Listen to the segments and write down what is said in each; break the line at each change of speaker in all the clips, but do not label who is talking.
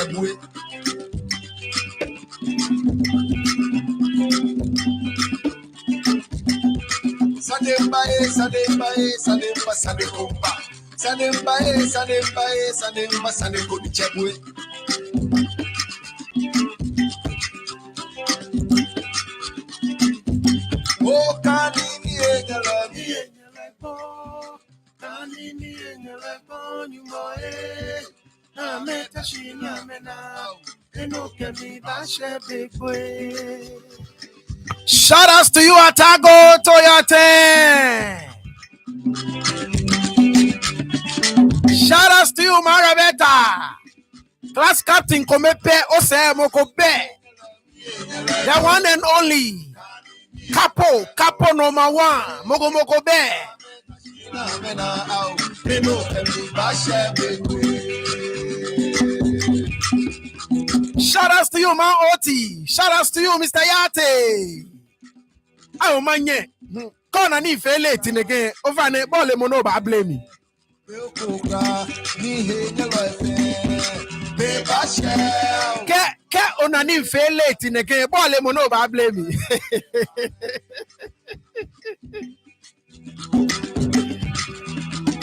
Chabwe. Sadembae, Sademba, Sadekomba. Sadembae, Sademba, Sadeko di Chabwe. Oh, Kanini, Kanini, you
Shout outs to you, Atago Toyate. Shout outs to you, Marabeta. Class captain Komepe Ose Mokobe. The one and only. Capo number 1. Mokobe. Shout outs to you, man Oti. Shout outs to you, Mr. Yate. Oh, man, yeah. Come on, if you're late in the game, over the ball, monoba, blame me. Get on an if you're late in the game, ball, monoba, blame me.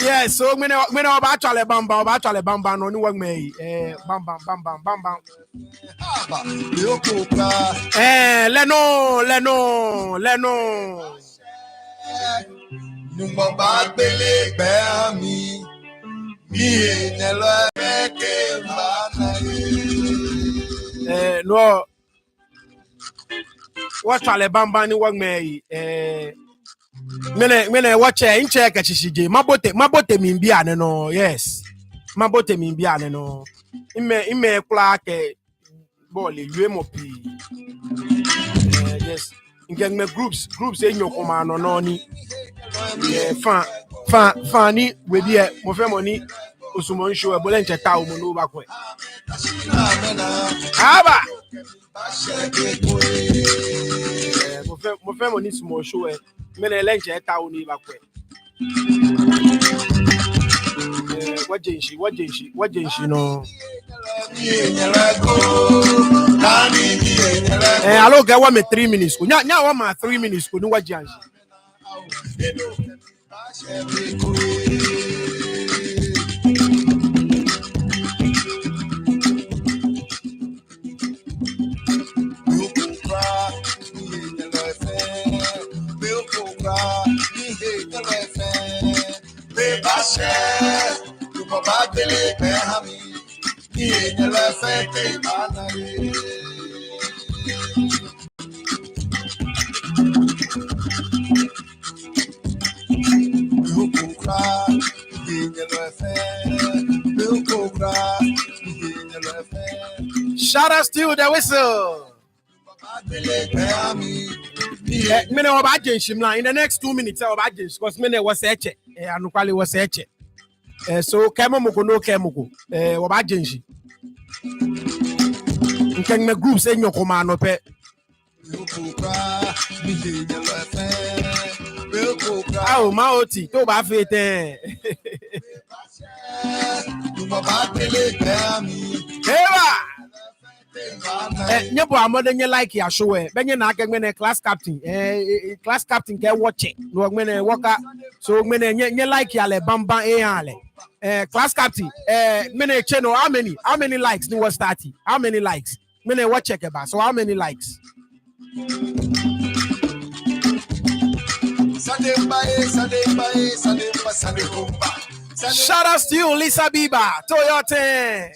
Yeah, so me know about Charlie Bamba, no new one me. Bam. Leno.
Numba bad bele beami. Mi nelo meke mana.
No. What Charlie Bamba ni one me. Mene watch in check at Shiji. Mabote mimbiane no, yes. Mabote mimbiane no. Ime Clark Bolly, UMOP. Yes. Get me groups in your command no noni. Fanny with the Mofemoni Usumon show a Bolencha Tau Munuba. Aba Mofemoni small show. Mene lenche Tau ni bakwe. What jinshi no. I look at 1 3 minutes. Now 1 3 minutes. Could what janshi. Shout out to you, the whistle. In the next 2 minutes, because many was eche, and Nukali was eche. So, Kamomuko no Kamuko, Wabajenshi. You can make groups in your command. Oh, Maoti, to Bafete. Nyebo amode nye like ya show benye na aka ngene class captain ke watch no ngene worker so ngene nye like ya le bamba ale class captain ngene channel how many likes ni was 30 how many likes ngene watch check about so how many likes shout out to you Lisa Biba Toyota.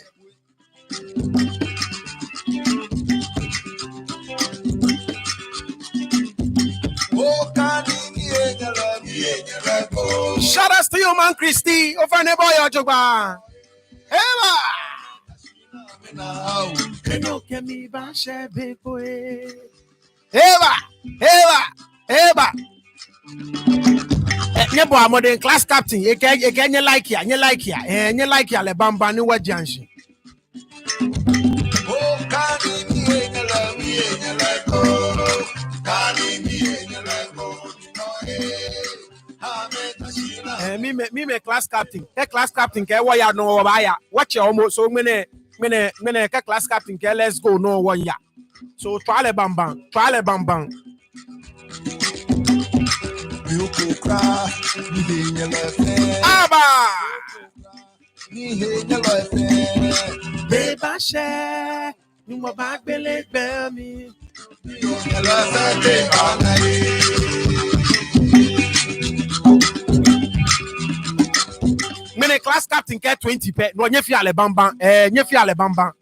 Shout out to you, man, Christy. Over the boy, Ojoba. Eva. Nyebo amode class captain. You can like ya. You like le bamba ni wajanshi. Me class captain. Class captain ke wa ya no ba ya. Watch your almost so many mene ke class captain ke let's go no one ya. So twale bambang. Aba. Beba share, you my back belly bear me. Mene class captain get 20 pe no nyefi ale bambam nyefi ale bambam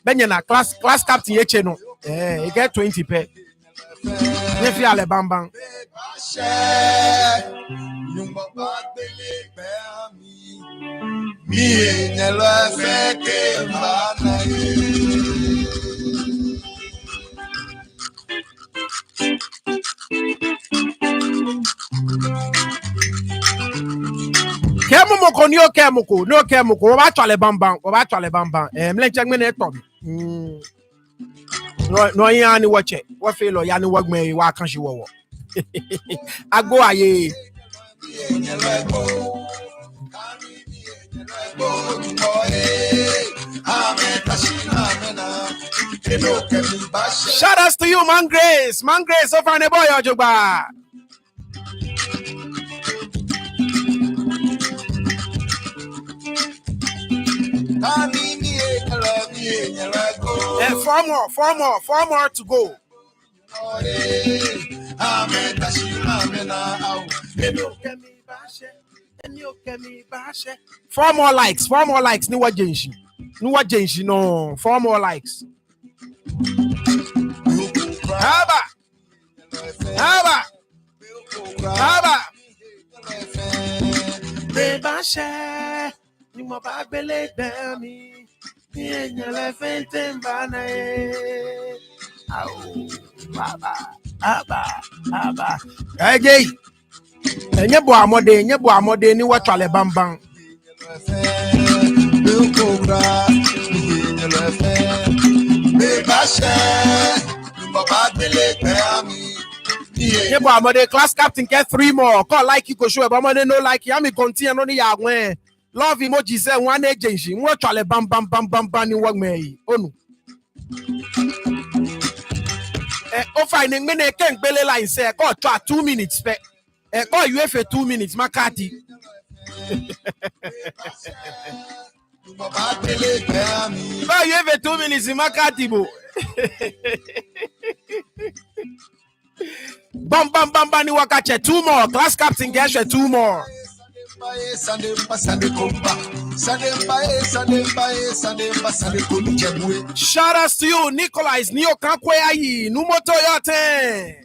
benye na class captain eche no he get 20 pe nyefi ale bambam Kemoko ni okemoko no kemoko wa twale bambam mlenche ngene to no yan ni wache wa fe lo yan ni wagme wa kan shi wowo ago aye shout out to you man Grace over on the boy ojogba. And four more to go. 4 more likes. Ni wa jenshi. No, 4 more likes. Haba. Beba share. You my back belly bear me. In your life and bana. Aba. Hey, nye bo amode ni wa twale bambang. Nye bo amode class captain get 3 more. Call like you go show amode no like ya me continue no ni ya wen. Love emoji say one agency. Nwa twale bam ni wagme onu. O fine ngene ken gbele line say call 2 minutes pe. Call you for 2 minutes makati. Call you for 2 minutes makati bo. Bam ni wakache 2 more. Class captain get 2 more. Shout out to you, Nicholas Nio Kankweayi, Numoto Yote.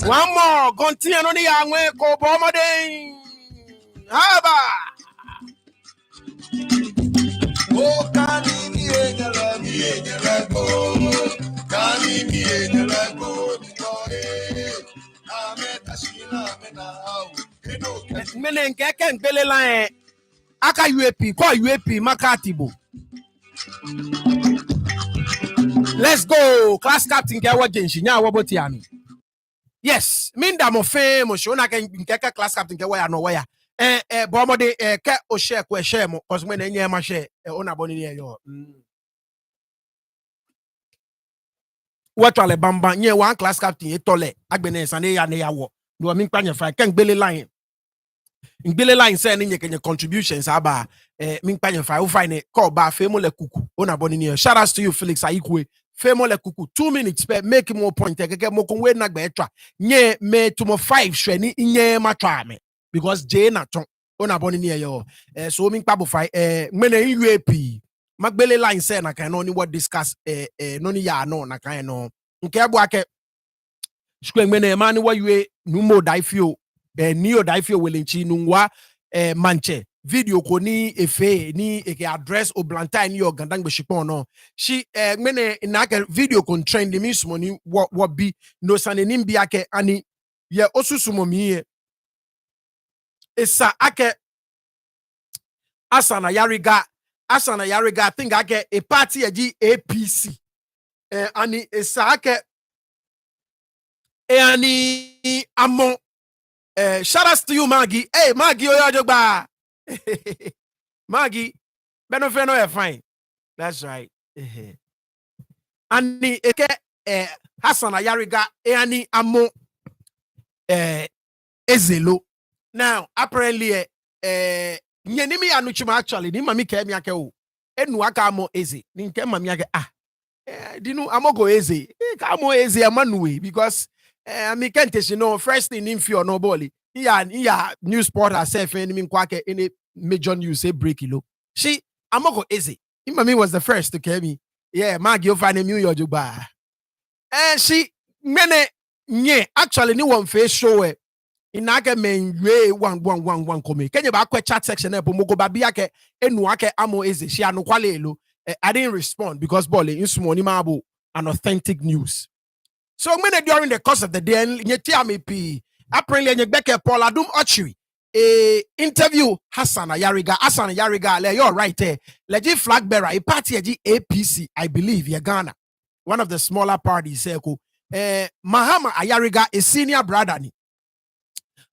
One more, continue on the young way, Kobomade. Haba. Oh, Menen keken gbele line aka UAP call UAP makatibo. Let's go class captain ke wa jenshi nya wo botiami. Yes minda mo fe mo show na keke class captain ke wa ya no wa ya bomode ke o share ko share mo cause me na nya ma share ona boni ni yo what wale bamba nye one class captain etole agbene sane ya ne yawo do mi panye fa kan gbele line say ni nye contributions aba mi panye fa o fine call ba femo le kuku ona boni ni shout out to you Felix Aikwe femo le kuku 2 minutes pe make more point keke mo kon we na gba etwa nye me to mo 5 hwe ni nye ma twa me because J na ton ona boni ni yo so mi pa bo fa mene UAP magbele line say na kan no ni what discuss no ni ya no na kan no nke abo ake skwen mene ma ni wa yue numo daifio neo daifio welenchi nwa manche video ko ni efe ni eke address oblanta ni ogandang beshipon no shi mene na ke video kon trend mi sumo ni what bi no sane ni mbi ake ani ye osusumo mi esa ake Hassan Ayariga, I think I get a party at APC. And it's a ani amon Shout out to you, Maggie. Hey, Maggie, Oyajogba. Maggie, Benofeno, you're fine. That's right. Ani eke Hassan Ayariga ani amo ezelo. Now, apparently, nyenimi anuchima actually, ni mami ke mi ake o. Enu aka amo eze. Ni nke mami ake dinu amogo eze. Ka amo eze amanuwe because mi kente she no first thing in fear no boli. Iya news sport herself and mi kwake any major news say break ilo. She amogo eze. Mami was the first to tell me. Yeah, Maggie, you find a New York bar. And she many nye actually ni one face show in ake men way one come. Can you back chat section up moko babiake enuake amo eze she anu kwale elo. I didn't respond because bolly in small mabu an authentic news. So many during the course of the day nyeti me p apparently nyebeke Paul Adum Ochiri interview Hassan Ayariga you're right there. Legit flag bearer, a party APC, I believe, Ghana. One of the smaller parties. Mahama Ayariga, a senior brother.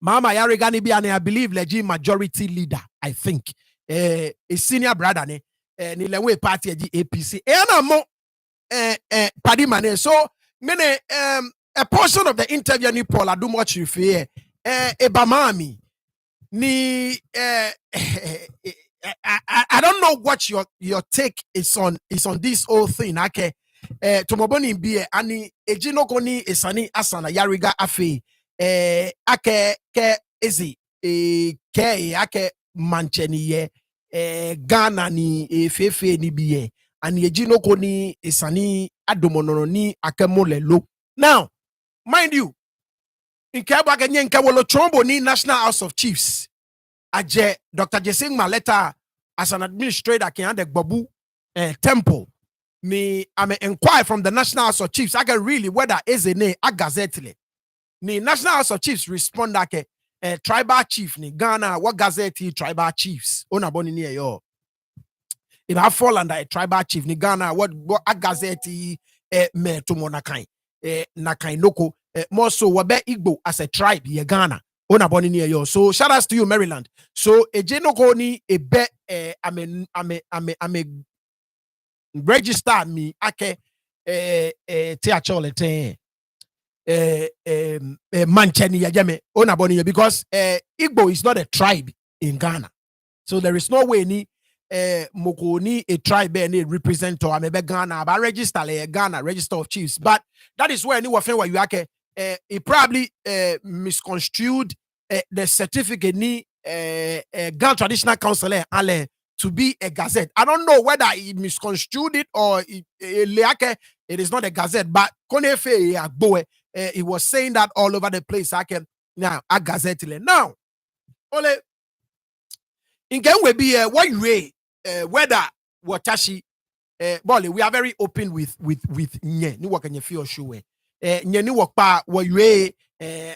Mahama Ayariga ni I believe legit majority leader, I think. A senior brother ni lewe party APC. Ena mo padi mane. So many a portion of the interview ni Paul Adum Ochiri Ebamami. I don't know what your take is on this whole thing. Okay, tomoboni be ani ejinoko ni esani Hassan Ayariga afe ake ke ezi ke ake mancheni ye Ghana ni fefe ni biye ani ejinoko ni esani adomonono ni ake molelo. Now, mind you. In Kewolo Chombo ni National House of Chiefs. Aje Dr. Jesing Maleta as an administrator can the Babu temple. Me I'm inquire from the National House of Chiefs. I can really whether is a ne a gazette. Ni National House of Chiefs respond like tribal chief ni Ghana what gazette tribal chiefs. Ona boni ni yo. If I fall under a tribal chief ni Ghana what a gazette me to monakai nakai noko. More so wabe Igbo as a tribe ye Ghana ona boni near yo. So shout outs to you Maryland. So ejeno ko ni ebe ame register me ake teachole te mancheni ya jame ona boni because Igbo is not a tribe in Ghana. So there is no way ni mokoni a tribe any represent or amebe Ghana but register le Ghana register of chiefs. But that is where any wafen where you ake it probably misconstrued the certificate ni Ghana Traditional Council to be a gazette. I don't know whether he misconstrued it or it is not a gazette, but he was saying that all over the place. I can now a gazette. Now, only in game will be what you whether watashi Bolly, we are very open with nye ni work and feel sure. Nye ni work pa what you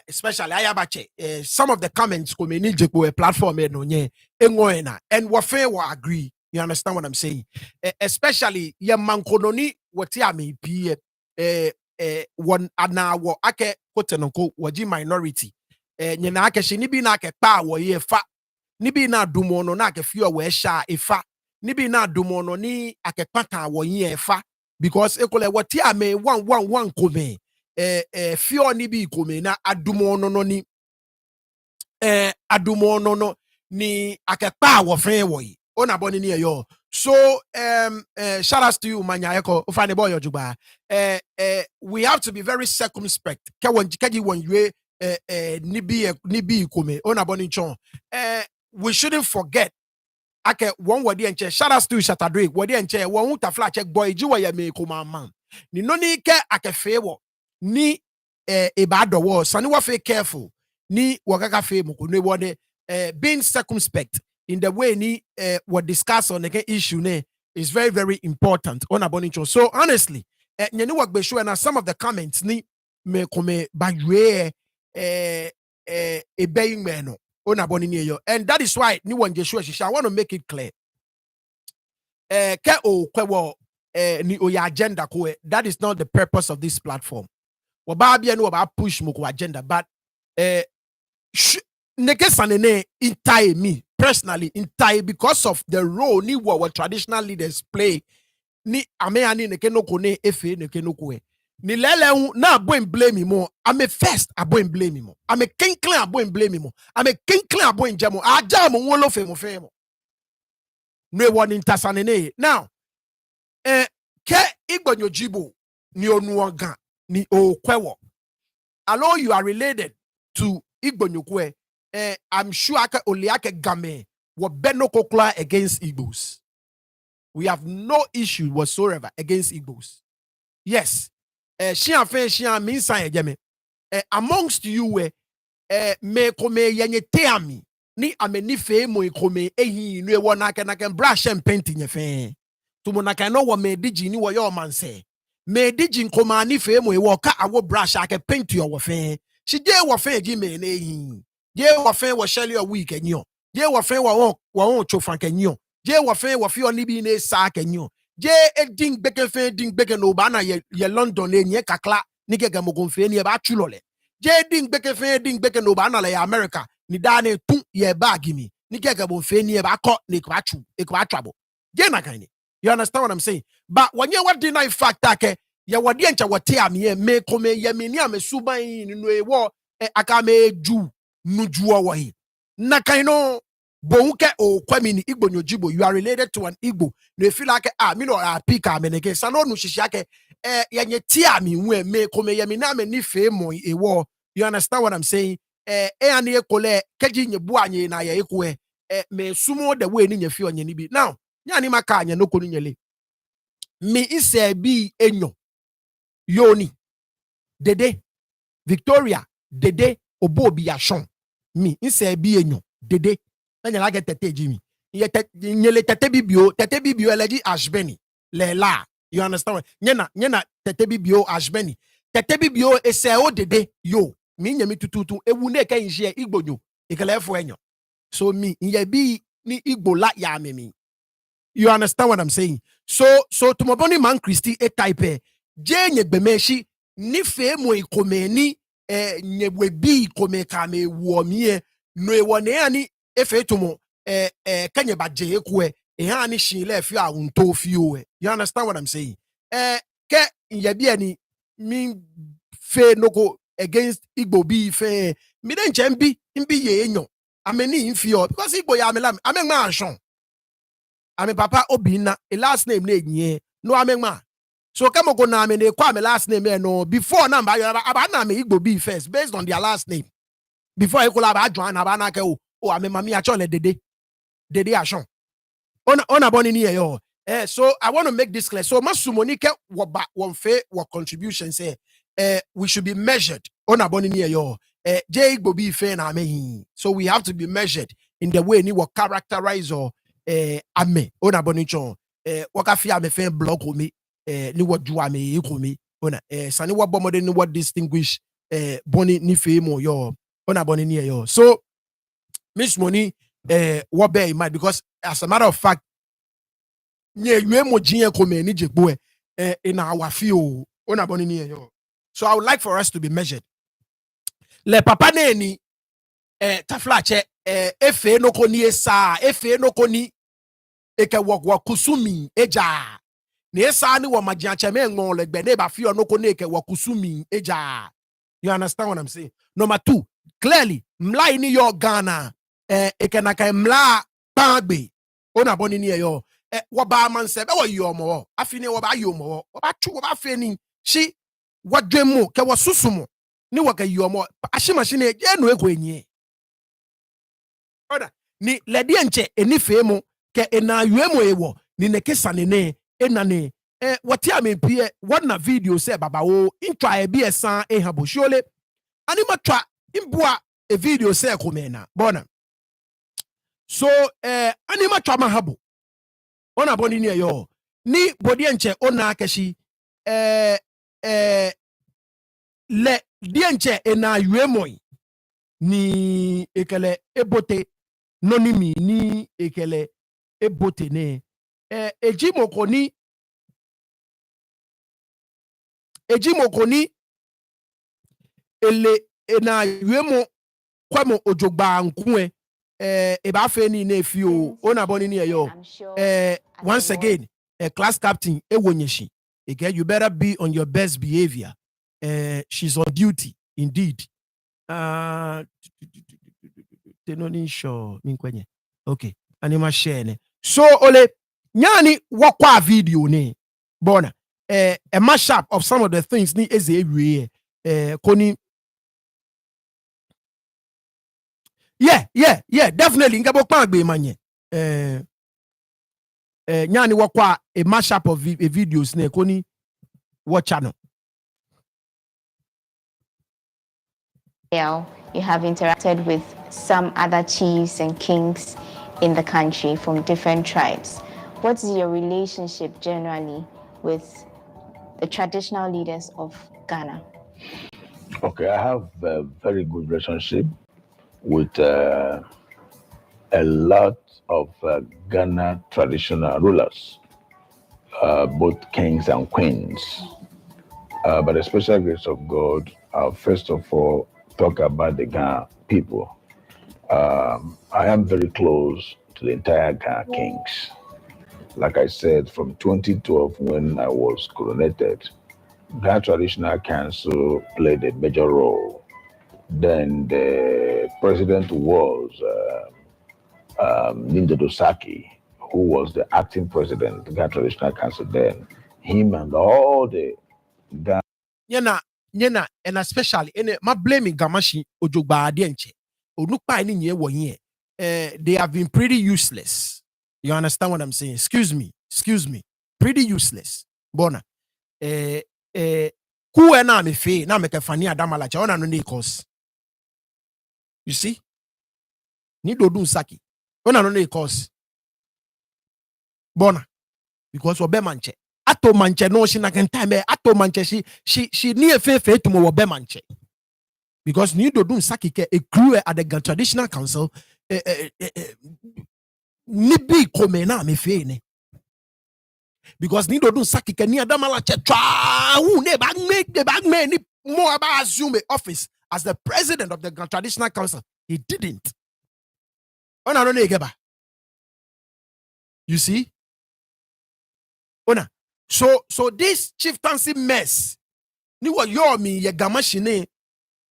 especially ayabache some of the comments come in a platform no nye engoena and wafe wa agree. You understand what I'm saying? Especially ya mankononi what ya me be one ana wo ake kotenonko waji minority nye na ake shi ni bi na ake pa wo ye fa ni bi na dumono na ake fio we sha efa ni bi na dumono ni ake pata wo ye fa because ekole what ya me one come fio ni bi come na adumono no ni adumono no ni ake pa wo fe wo yi ona boni ni yo. So shout out to you Manyayeko ufane boy ojuba. We have to be very circumspect ke won you nibi come ona boni chon. We shouldn't forget ake one word and shout out to Shatadre word and one utafla check boy jiwa ya me kuma man ni no ni ke ake fewo ni ebado wo sani wa fe careful ni wakaka fe muko ne wode being circumspect in the way ni what discuss on the issue ne is very very important on abonicho. So honestly nyani work be sure na some of the comments ni me come bagwe being meno on aboni yo, and that is why ni one Joshua I want to make it clear ke o kwewo ni oya agenda ko that is not the purpose of this platform. Wababia no about push moko agenda, but neke sanene intai me personally intai because of the role ni what traditional leaders play ni ameani neke no kone efe neke no kwe ni lele na abo blame mo ame first abo blame mo ame kinkle abo blame mo ame kinkle abo njamo aja mo wolo fe mo no one intasanene now ke igbonyo jibo ni onuoga ni okwewo allo you are related to igbonyokwe I'm sure aka oliake game wo benokokla against Igbos. We have no issue whatsoever against Igbos. Yes. Shia fe shia minsa ejeme. Amongst you me kome yenye teami ni ameni fe mo ikome ehi nu ewo na ken brush and paint nye fe. Tumo na kan no wo me digi ni wo yo man say. Me digi nkoma ni fe mo ewo ka awo brush ake paint yo wo fe. She je wo fe gi me na ehi. Je wo fe wo shele o week enyo. Je wo fe wo chofan kenyo. Je wo fe wo fi oni bi na sa kenyo. Je eding beke fe ding beke no ba na ye London enye kakla ni ke gamogon fe ni e ba chulole. Je ding beke no ba na le America ni dane tu ye bag mi ni ke gamogon fe ni e ba ko ni kwa chu e kwa trabo. Je na kan ni. You understand what I'm saying? But when you what deny fact that ya wadi encha wate am me kome ye me ni am suban no e wo aka me ju nujuo wo hi. Na kan no bonke o kwami ni Igbo nyojibo you are related to an Igbo. No feel like me no pick am neke sano no shishia ke ya nye ti am me kome ye me na me ni fe mo e wo. You understand what I'm saying? Ani ekole keji nye bu anye na ye ekwe me sumo the way ni nye fi onye ni bi. Now nyani maka anya no konu nyele me ise bi enyo yoni dede Victoria dede obobi ashon me ise bi enyo dede anya la get tete jimi ye nyele tete bibio eleji ashbeni lela. You understand? Nyena tete bibio ashbeni tete bibio ise o dede yo me nyami tututu ewu ne kan hie Igbonyo ikelefo enyo so me ye bi ni Igbo la ya me. You understand what I'm saying? So tumoboni man Christi e type je bemeshi ni fe mo ikome ni nyebwe bi ikome ka me wo mie no e wone ani efe tumo kanye baje ekwe ha ni shin le fi awunto fi o. You understand what I'm saying? Ke yebi ani mi fe noko against Igbo bi fe mi den chembi mbi ye enyo ameni infio because Igbo ya amela amema anshon. I mean, Papa Obina, a last name name no amema. So come on, na me kwa me last name no before number about na me Igbo be first based on their last name. Before I could have join abana ke oh amema mi achole dede ashon. On boni ni yo. So I want to make this clear. So masumonike woba wonfe what contribution say we should be measured on boni ni yo. J Igbo be fair na me. So we have to be measured in the way ni what characterize or ame ona bonichon waka fi ame fe block me ni what do ame ikomi ona sani what bomode ni what distinguish boni ni fe mo yo ona boni ni yo. So Miss Money what bear in mind because as a matter of fact nye yue mo jinye kome ni jekbo in our feel ona boni ni yo. So I would like for us to be measured. Le papa ne ni taflache efe no koni esa efe no koni eke wakusumi eja ne esa ni wa majiache me ngon le gbe ne ba fi ono koni eke wakusumi eja. You understand what I'm saying? Number 2, clearly mla ini yo Ghana eke na kai mla bagbe ona boni ni yo waba man se be wo yo mo afini waba yo mo waba chu waba feni shi wadwemu ke wasusumo ni waka yo mo ashima shine je no ego enyi oda ni ledi enche eni femu ke ena yuemo ewo ni nekesa nene enane wati amepie wana video se baba wo intwa e bi esan ehabo shole ani matwa imbua e video se komena bona so ani matwa mahabo ona boni ni yo ni bodi enche ona akeshi le dienche ena yuemo ni ekele ebote nonimi ni ekele ebote ne ejimokoni ele ena yuemo kwemo ojogba nkwe eba fe ni na efio ona boni ni eyo once again class captain ewonyeshi again you better be on your best behavior. She's on duty indeed. Tenoni show minkwenye okay anima share so ole nyani wakwa video ne bona a mashup of some of the things ni eze every koni yeah definitely ngabo kwa gbe manye nyani wakwa a mashup of videos ne koni watch channel.
You have interacted with some other chiefs and kings in the country from different tribes. What is your relationship generally with the traditional leaders of Ghana?
Okay, I have a very good relationship with a lot of Ghana traditional rulers, both kings and queens. By the special grace of God, I'll first of all talk about the Ghana people. I am very close to the entire Ghana kings. Like I said, from 2012 when I was coronated, Ghana Traditional Council played a major role. Then the president was Ninja Dosaki, who was the acting president of the Ghana Traditional Council then. Him and all the Ghana.
Yena, and especially in my blaming Gamashi Ojogba Adienche. Onukpa ni nye wo yen. They have been pretty useless. You understand what I'm saying? Excuse me. Pretty useless. Bona. Ku na me fe na me kefani adamala cha ona no ne cause. You see? Ni dodun saki. Ona no ne cause. Bona. Because obe manche. Ato manche no she na kan time ato manche she ni efe to mo obe manche. Because ni dodun saki ke a crew at the traditional council ni bi kome na me fe ne. Because ni dodun saki ke ni adamala che twa hu ne bag me ni more about assume office as the president of the traditional council. He didn't. Ona no ne geba. You see? Ona. So this chieftaincy mess ni wa yo mi ye gamashine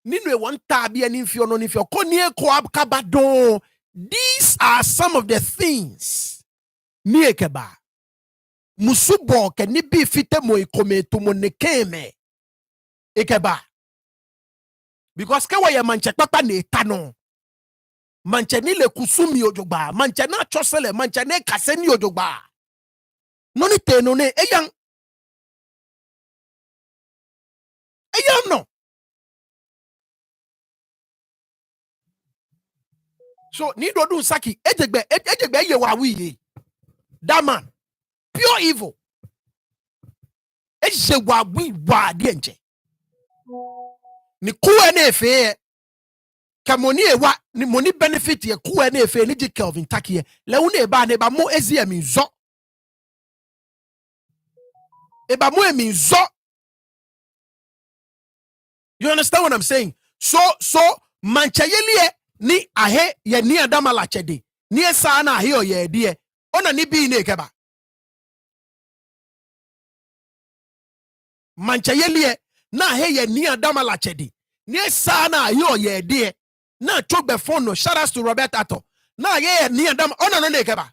ni no one tabi ani fio no ni fio konie ko abkabado. These are some of the things ni ekeba musubo ke ni bi fite mo ikome to mo nekeme ekeba because ke wa ye manche papa na etano manche ni le kusumi ojogba manche na chosele manche ne kase ni ojogba no ni te no ne eyang no. So ni do do saki ejegbe ye wa wi that man pure evil eje wa wi wa de nche ni ku na efe ka moni ewa ni moni benefit ye ku na efe ni Kelvin Takie le wu na ba mo ezi emi zo eba mo emi zo. You understand what I'm saying? So manchayelie ni ahe ye ni adamala chede ni esa na ahe o ye de ona ni bi na ekeba manchayelie na ahe ye ni adamala chede ni esa na ahe o ye de na chogbe phone no. Shout out to Robert Ato na ahe ye ni adam ona no na ekeba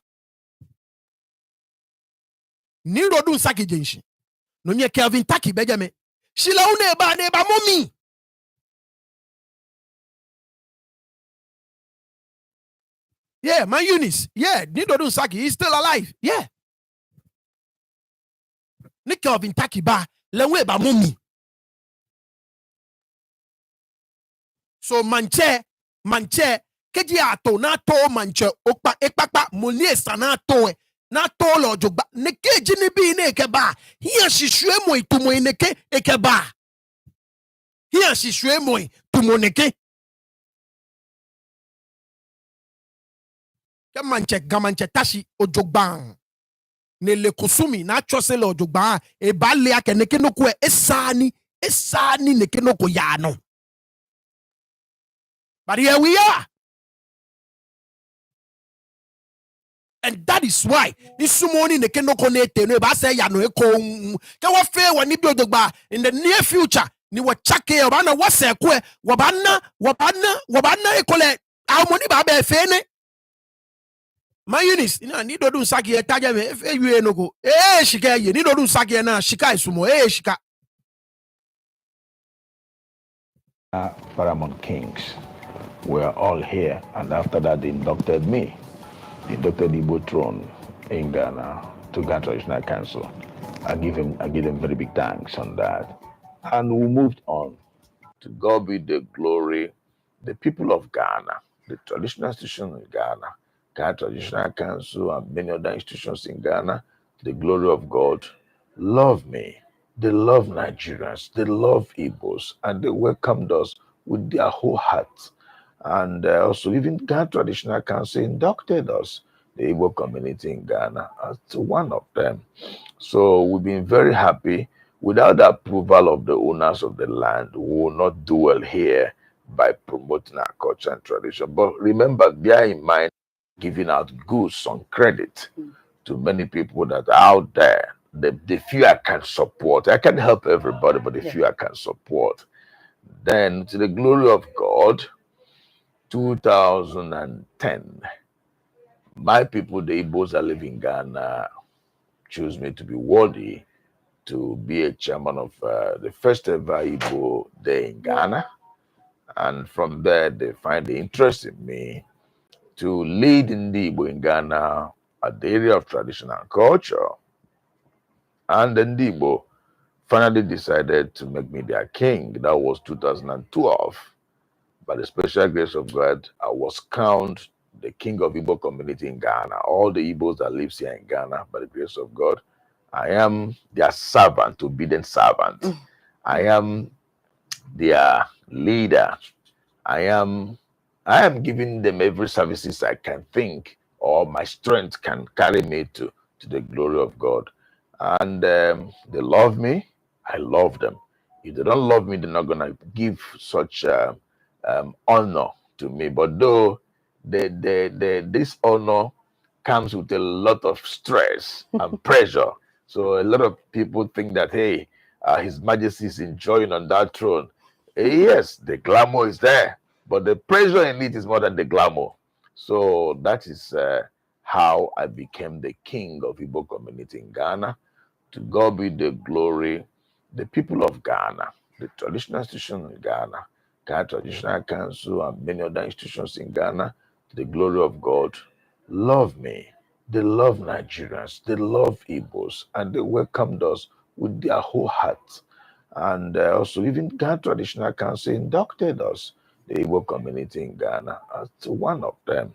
ni rodu nsaki jenshi no nye Kelvin Taki bejame shila une ba momi. Yeah, my Eunice. Yeah, Nidodun Saki, he's still alive. Yeah. Nick Kelvin Taki ba lewe ba mummy. So manche keji ato na to manche okpa ekpakpa molie sana to na to lo jogba ne keji ni bi ne ekeba hia hihwe mo itumo ineke ekeba hia hihwe mo tumo neke gamanche tashi ojogban ne le kusumi na chosele ojogban e bale ake neke no ko esani neke no ko ya no But here we are. And that is why this morning the kendo connect no ba say ya no eko ke wo fe woni bi odogba in the near future ni wo chake o ba na wo se ko e wo ba na ekole amoni ba be fe ne my unis ina ni do dun saki e taje me e wie no go shika ye ni do dun saki na shika isumo shika
Paramount Kings were all here, and after that they inducted me. They inducted the Igbo throne in Ghana to Ghana Traditional Council. I give them very big thanks on that. And we moved on. To God be the glory. The people of Ghana, the traditional institutions in Ghana, Ghana Traditional Council, and many other institutions in Ghana, the glory of God, love me. They love Nigerians, they love Igbos, and they welcomed us with their whole heart. And also, even Ghana Traditional Council inducted us, the Igbo community in Ghana, as one of them. So we've been very happy. Without the approval of the owners of the land, we will not do well here by promoting our culture and tradition. But remember, bear in mind, giving out goods on credit to many people that are out there. The few I can support. I can help everybody, but the few I can support. Then, to the glory of God, 2010, my people, the Igbos that live in Ghana, choose me to be worthy to be a chairman of the first ever Igbo Day in Ghana. And from there, they find the interest in me to lead in the Igbo in Ghana at the area of traditional culture. And then the Igbo finally decided to make me their king. That was 2012. By the special grace of God, I was crowned the king of Igbo community in Ghana. All the Igbos that live here in Ghana, by the grace of God, I am their servant, obedient servant. I am their leader. I am giving them every services I can think or my strength can carry me to the glory of God. And they love me. I love them. If they don't love me, they're not gonna give such honor to me. But though this honor comes with a lot of stress and pressure. So a lot of people think that, hey, His Majesty is enjoying on that throne. Yes, the glamour is there, but the pressure in it is more than the glamour. So that is how I became the king of Igbo community in Ghana. To God be the glory. The people of Ghana, the traditional institutions in Ghana, Ghana Traditional Council, and many other institutions in Ghana, to the glory of God, love me. They love Nigerians, they love Igbos, and they welcomed us with their whole heart. And also, even Ghana Traditional Council inducted us, the Igbo community in Ghana, as one of them.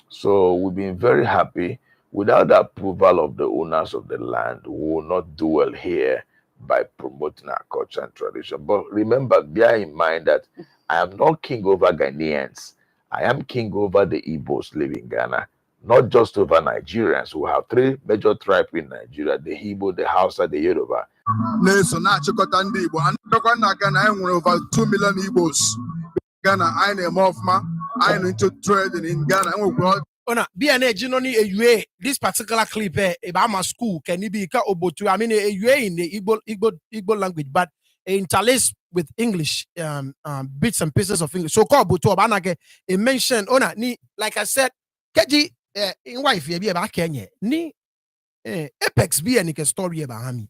So we've been very happy. Without the approval of the owners of the land, we will not do well here by promoting our culture and tradition. But remember, bear in mind that I am not king over Ghanaians. I am king over the Igbos living in Ghana, not just over Nigerians. We have three major tribes in Nigeria: the Igbo, the Hausa, the Yoruba.
na-eso na-achịkọta ndị Igbo ha ndọkwa na Ghana anyị nwere over 2 million Igbos Ghana anyị na-eme ọfụma anyị nọ into trading in Ghana enwekwara
Ona BNA Jinoni Ewe, this particular clip about school can it be obotu? I mean Ewe in the Igbo language, but interlaced with English bits and pieces of English. So called Botu Abanake it mentioned Ona ni like I said, Keji in wife be about Kenya ni Apex be any story about Hami.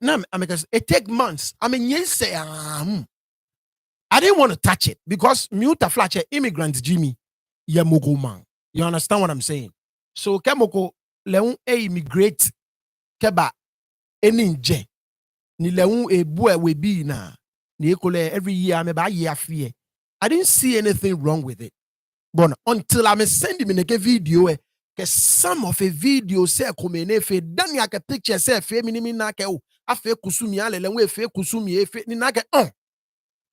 No, because it take months. I mean, yes, I didn't want to touch it because Muta Fletcher immigrant Jimmy. Yamoko man. You understand what I'm saying? So Kemoko leun immigrate keba eninje ni leun boy we be na ni ekole every year me ba year fear. I didn't see anything wrong with it. But until I'm sending me a video ke some of a video say komene fe dan ya ke picture say fe minimi na ke o afe kusumi ale leun fe kusumi efe ni na ke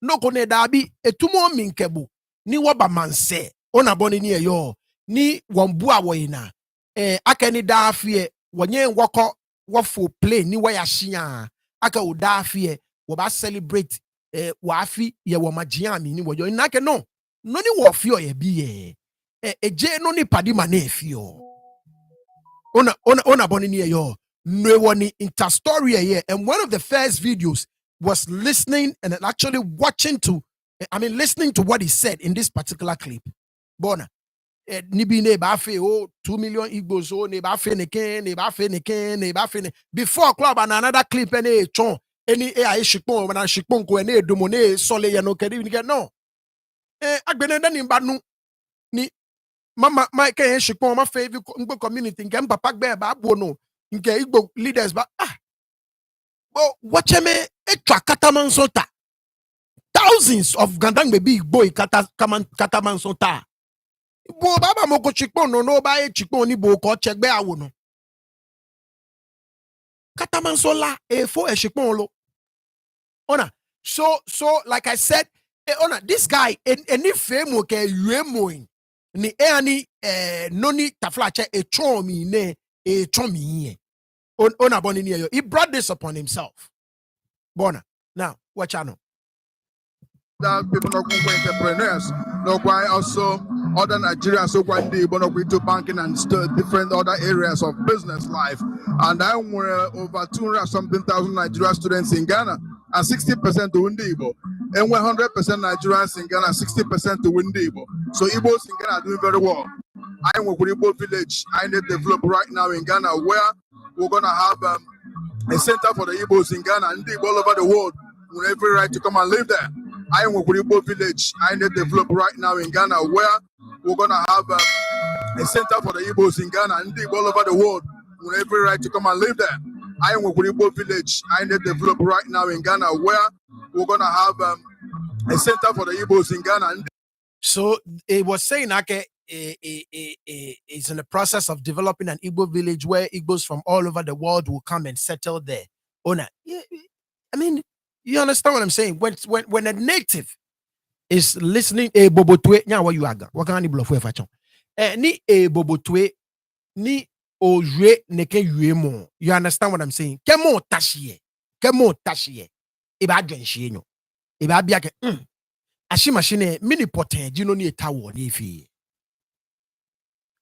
no kone dabi etumo minkebu ni waba manse ona boni ni eyo ni wambu awoyina akeni dafie wonye woko wofo play ni waya shia aka udafie wo ba celebrate wafi ye wo magiami ni wo yo nake no ni wo fi o ye bi ye eje no ni padi ma na fi o ona boni ni yo no woni interstory here, and one of the first videos was listening and actually listening to what he said in this particular clip. Bona nibi ne ba fe 2 million Igbos ne ba fe ne before club and another clip any chon any AI shipon when I shipon ko any domone sole ya no kedi ni no agbene dan ni ba nu ni mama my can shipon ma fe Igbo community ngem papa gbe ba bo no nke Igbo leaders ba watch me etwa kataman sota thousands of gandang baby boy kataman sota bo baba moko chikpon no ba chikpon ni bo ko chegbe awo no kataman sola fo chikpon lo ona so like I said ona this guy any fame ke yuemo ni ani noni taflache chomi ne chomi ona boni ni yo he brought this upon himself bona now watch out.
That people not going for entrepreneurs, not why also other Nigerians so why they want to go into banking and different other areas of business life. And I were over 200 something thousand Nigerian students in Ghana and 60% to Igbo. And 100% Nigerians in Ghana, 60% to Igbo. So Igbos in Ghana are doing very well. I am with Igbo village. I need to develop right now in Ghana where we're gonna have a center for the Igbos in Ghana and Igbo all over the world with every right to come and live there. I am with Igbo village. I need to develop right now in Ghana where we're gonna have a center for the Igbos in Ghana and Igbo all over the world with every right to come and live there. I am with Igbo village. I need to develop right now in Ghana where we're gonna have a center for the Igbos in Ghana.
So it was saying that it's in the process of developing an Igbo village where Igbos from all over the world will come and settle there. Ona, I mean, you understand what I'm saying? When a native is listening, bobotwe, nya wa you aga, wakani bluff we fachon. Ni bobotwe, ni ojwe neke yuemo. You understand what I'm saying? Kemo tashiye. Iba dwenshi nyo. Iba biake, ashi machine, mini poten, jino ni etawo ni fi.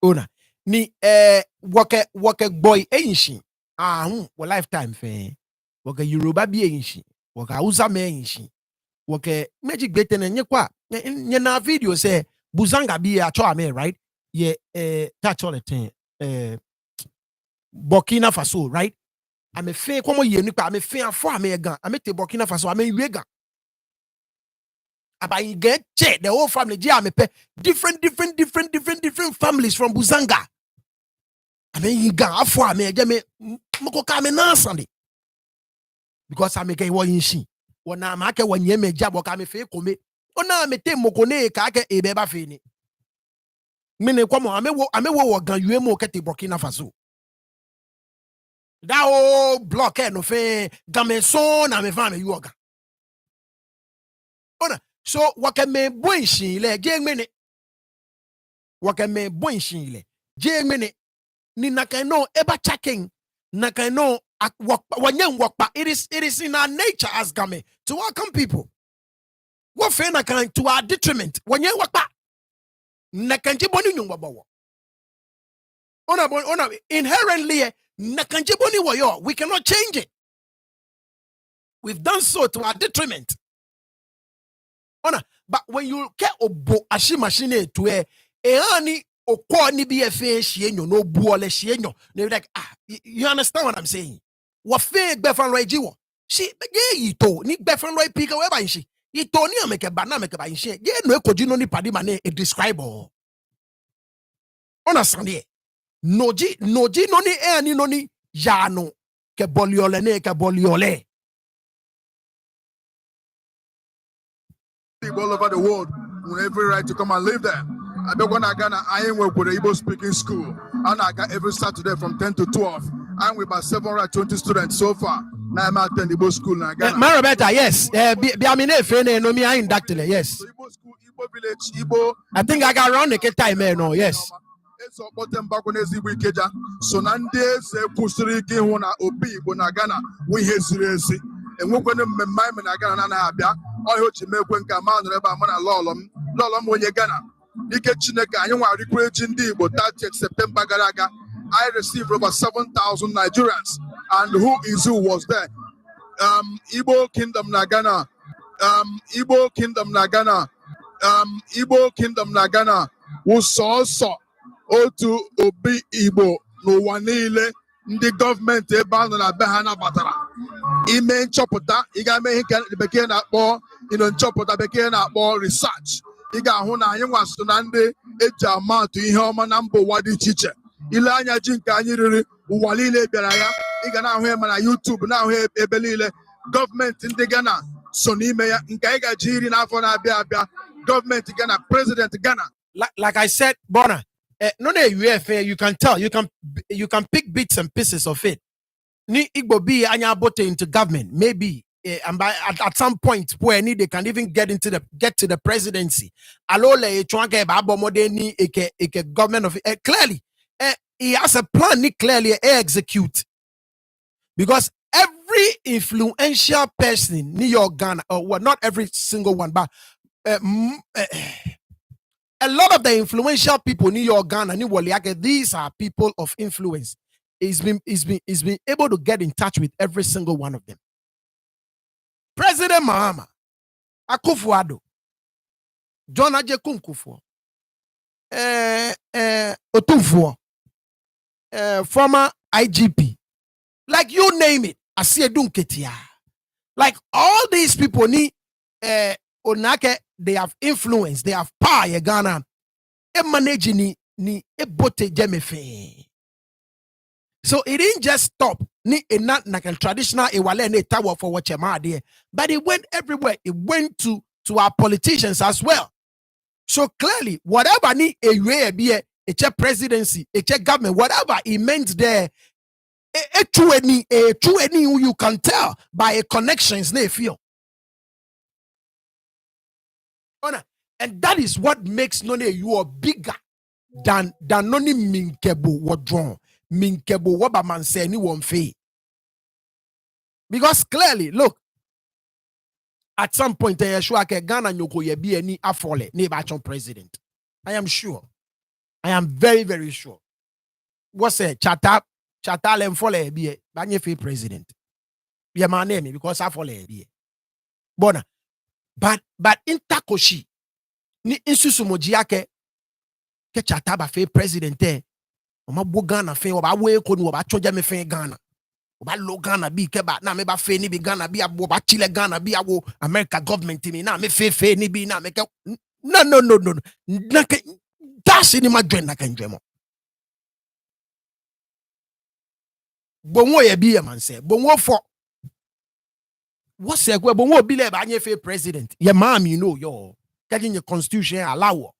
Ona, ni wake boy einshi. Wa lifetime fe. Wake Yoruba bi einshi. Waka uza me einshi. Wake magic beten nye kwa. Nye na video say buzanga bi a cho ame, right? Ye touch all the thing. Burkina Faso, right? I'm a fair como ye nipa, I'm a fair for American. I'm a Burkina Faso, I'm a Vega. About you get check the whole family. I'm a different families from Buzanga. I mean, you got for me. Moko kame na Sunday because I make a one in she. When I make one year me job, kame fe kome. Ona me te moko ne kake ebeba fini. Mene kwamo ame wo gan yuemo kete Burkina Faso. That whole block no fe game son na me fa me yoga. Ona so wakame boinshin le jengmene. Wakame boinshin le jengmene. Ni nakano eba checking nakano wanyen wakpa. It is in our nature as game to welcome people. What fe nakan to our detriment. Wanyen wakpa. Nakanji boni nyumbabawo. Ona inherently nakanji boni wayo. We cannot change it. We've done so to our detriment. Ona, but when you get obo ashi machine to ani okwa ni BFA shienyo no buole shienyo. They like you understand what I'm saying? What fake befan right jiwo? She ye yito ni befan right pika weba inshi. Yito ni ameke bana meke ba inshi. Ye no ekojino ni padi mane e describe o. Ona sandie. Noji noni ani noni yano ke boliole ne ke boliole.
All over the world with every right to come and live there. I don't want to Ghana. I am work with the Igbo speaking school, and I got every Saturday from 10 to 12. I'm with about 720 students so far. Now I'm at the Igbo school in Ghana.
Marabeta, yes. Biamine fene no mi I inducted, yes.
So Igbo school, Igbo village, Igbo.
I think I got around the time, no, yes.
So bottom back on this Igbo Ikeja. So nande se kusuri ki hona obi Igbo na Ghana. We hear seriously. And we're going to remind me Ghana na abia. ọhịa o ji mekwe nke ma nọrọ ebe a mụ na lọlọ m onye Ghana ike Chineke anyị nwarikwa eji ndị Igbo 30th September gara aga. I received over 7,000 Nigerians, and who was there? Igbo Kingdom na Ghana, Igbo Kingdom na Ghana, Igbo Kingdom na Ghana wụsọsọ otu obi Igbo n'ụwa niile ndị gọọmenti ebe a nọ na be ha nabatara ime nchọpụta. Ị ga-eme ihe nke bekee na-akpọ nchọpụta bekee na-akpọ research. Ị ga-ahụ na anyị nwasịrị na ndị eji amatụ ihe ọma na mba ụwa dị iche iche. Ile anya ji nke anyị riri ụwa niile bịara ya. Ị ga na-ahụ ya ma na YouTube, na-ahụ ebe niile. Gọọmenti ndị Ghana so n'ime ya nke anyị ga-eji iri n'afọ na-abịa abịa. Gọọmenti Ghana, President Ghana.
Like I said, Bona, no, you can tell, you can pick bits and pieces of it. Ni Igbo be anya bote into government, maybe, and at some point where they can even get to the presidency. Alole chwanke babo modeni eke government of clearly, he has a plan. Ni clearly execute, because every influential person in New York, Ghana, or well, not every single one, but a lot of the influential people in New York, Ghana, these are people of influence. He's been able to get in touch with every single one of them. President Mahama, Akufo-Addo, John Ajekun Kufuor, Otunfuo, former IGP, like you name it, Asiedun Ketia. Like all these people need Onake, they have influence, they have power in Ghana. Managing ni ebote jemefe. So it didn't just stop ni not like a traditional ewale ne tower for what there, but it went everywhere. It went to our politicians as well. So clearly, whatever ni a be a presidency, a government, whatever it meant there, a true any you can tell by a connections they feel. And that is what makes None you are bigger than None Minkebo what drawn. Minkebo Wabaman say anyone fee. Because clearly, look, at some point, Ghana Nyoko ye be any afole, neighbor president. I am sure. I am very, very sure. What's a chata and fole be a banyefe president? Be my name because I follow be. Bona. But in Takoshi, ni insusumoji yake ke chata ba fe president o bo Ghana fe o ba we ko ni o ba choja me fe Ghana o ba lo Ghana bi ke ba na me ba fe ni bi Ghana bi abo ba chile Ghana bi awo America government mi na me fe ni bi na me ke no na ke dash ni ma dwen na kan dwemo bonwo ye bi e man se bonwo for what's the way bonwo bi le ba anye fe president ye mam you know yo getting your constitution allow.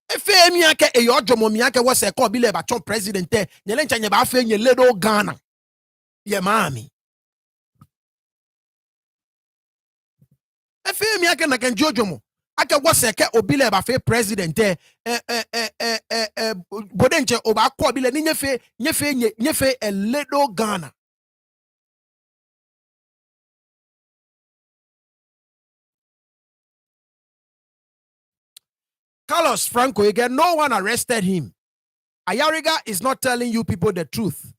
If me ake e yo jomo mi ake was a call bile ba chon president e nyelencha nye ba fe nye ledo Ghana. Ye mami. If me ake na ken jomo ake was a ke obile ba fe president bodenche oba call bile ni nyefe a ledo Ghana. Carlos Franco, again, no one arrested him. Ayariga is not telling you people the truth.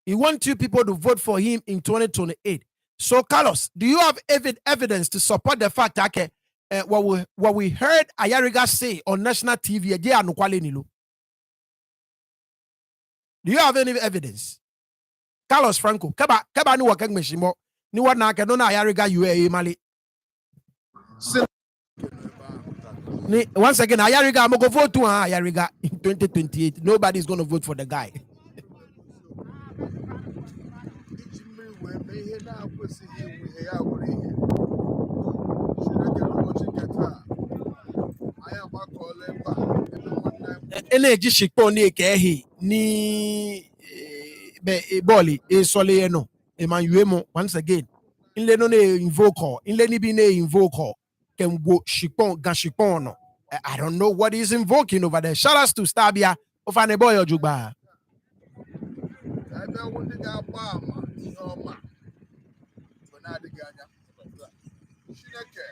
He wants you people to vote for him in 2028. So, Carlos, do you have evidence to support the fact that what we heard Ayariga say on national TV? Do you have any evidence? Carlos Franco, kaba ni wakeng meshimo ni wana ke no na Ayariga UAE Mali. Once again, Ayariga, I'm going to vote to Ayariga in 2028. Nobody's going to vote for the guy. Energy shikoni kehi ni boli e sole no e man yuemo once again. Inle no ne invoke, inle ni bi ne invoke. I don't know what he's invoking over there. Shout out to Stabia of an boy or Juba.
Chineke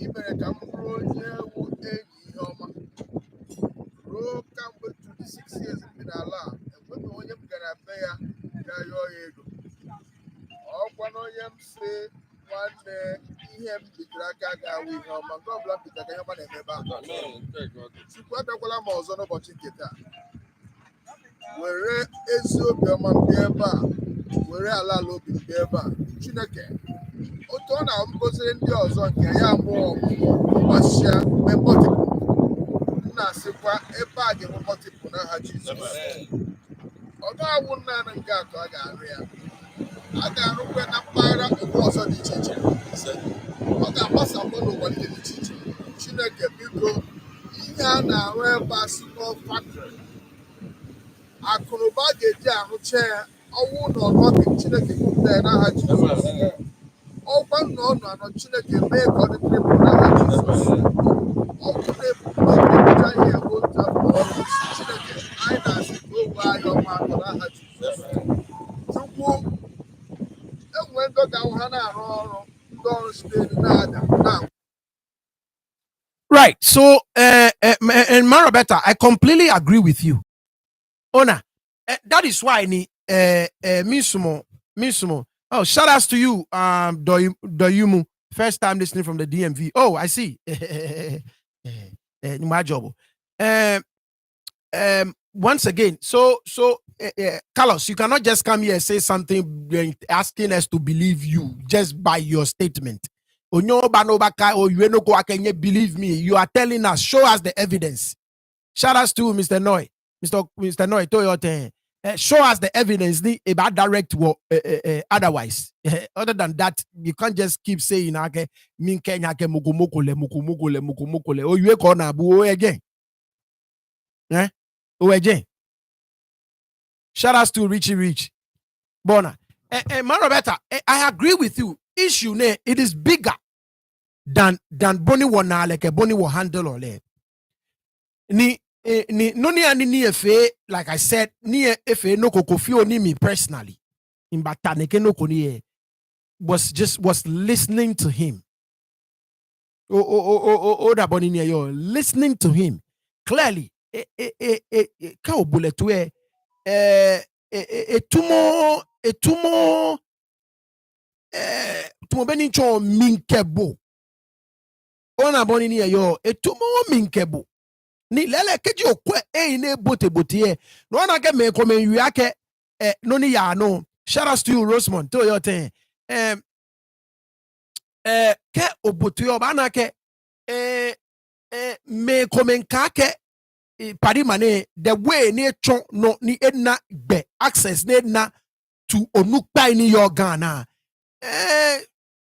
imere ka m bụrụ onye wu enyi ihe ọma ruo kamgbe 26 years bi n'ala a enweghị onye m gara be ya ga yọọ ya ego ọkwa na onye m si nwanne ihe m bitere aka ga-awụ ihe ọma nke ọbụla m bitere aka ihe ọma na-emebe ahụ Chukwu abịakwala m ọzọ n'ụbọchị nke taa were ezi obiọma m bịa ebe a were ala ala obi m bịa ebe a Chineke otu ọ na-agọziri ndị ọzọ nke ya mụọ gbasịa mgbe mọtịpụ m na-asịkwa ebe a ga-enwe mọtịpụ n'aha Jizọs ọ ga-awụ naanị nke atọ a ga-arụ ya a ga-arụkwa na mpaghara ụwa ọzọ dị iche iche ọ ga-agbasakwa n'ụwa ndị dị iche iche Chineke biko ihe a na-arụ ebe a small factory akụnụba ga-eji arụcha ya ọnwụ na ọnọdụ Chineke kwupụta ya n'aha Jizọs ọkwa na ọnụ anọ Chineke mee ka ọ dị tripụl n'aha Jizọs ọkụ na-ebupụta ihe otu afọ ọfịs Chineke anyị na-asị ka ogwe anyị ọma atọ n'aha Jizọs Chukwu enwee ndị ga-ahụ ha na-arụ ọrụ ndị ọrụ steeti na-ada na
Right. So, and Marabetta, I completely agree with you. Ona, that is why ni Misumo. Oh, shout outs to you, Doyumu. First time listening from the DMV. Oh, I see. My job. Once again, so Carlos, you cannot just come here and say something asking us to believe you just by your statement. Believe me, you are telling us, show us the evidence. Shout outs to Mr. Noy. Mr. Noy, show us the evidence about direct work, otherwise. Other than that, you can't just keep saying okay, oh, you corner again. Eh? Oh, again. Shout outs to Richie Rich. Bona. Marabetta, I agree with you. Issue it is bigger than Bonnie Wana like a Bonnie will handle or le. Ni efe, like I said, ni efe no kokofio ni me personally. In Bataneke no koni was listening to him. That Bonnie near you listening to him clearly. Kao bulletwe tumo tumobenicho minkebo ona boni ni yo etumo minkebo ni lele keji okwe ne bote no na ke me komen wiake no ni ya no shout out to you Rosemont to your thing ke obote yo ba na ke me komen ka ke padi mane the way ni chon no ni edna be access ni edna to onukpa ni your Ghana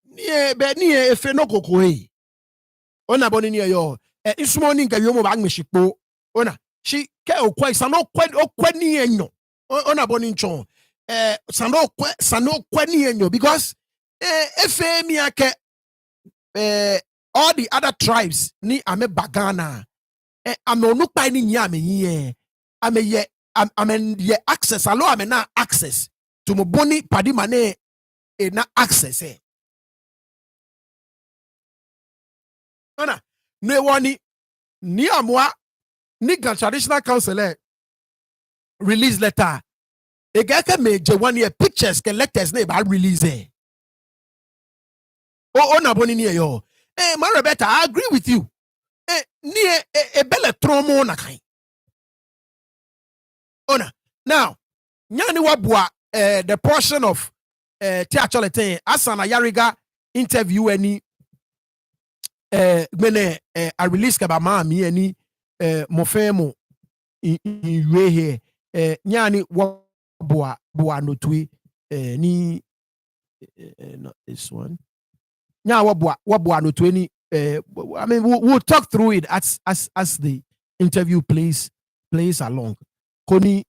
ni efe no kokoe ona boni ni yo isumo ni nka yomo ba ngmeshikpo ona shi ke okwa sano okwa ni enyo ona boni nchon sano okwa ni enyo because efe mi ake all the other tribes ni ame bagana ame onukpa ni nya ame ye ame ye access alo ame na access to mo boni padi mane na access Ona ne wani ni amwa ni traditional council release letter e ga ke meje one year pictures ke letters na ba release ona boni ni yo Marabetta, I agree with you ni bele tromo na kan ona now nyani wabua the portion of theatrolete Hassan Ayariga interview any when I release kaba mami any mofemo in way here nyani wabua notui ni not this one nya wabua notui ni I mean we'll talk through it as the interview plays along koni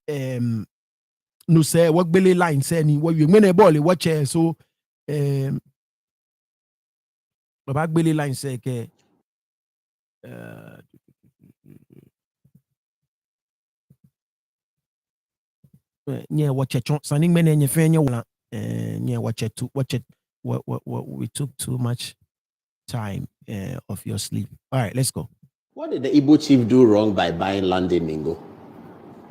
no say what belly line say ni what you mene ball watch so baba belly line say ke nye watch chon saning mene nye fe nye wala nye watch we took too much time of your sleep. All right, let's go.
What did the Igbo chief do wrong by buying land in Mingo?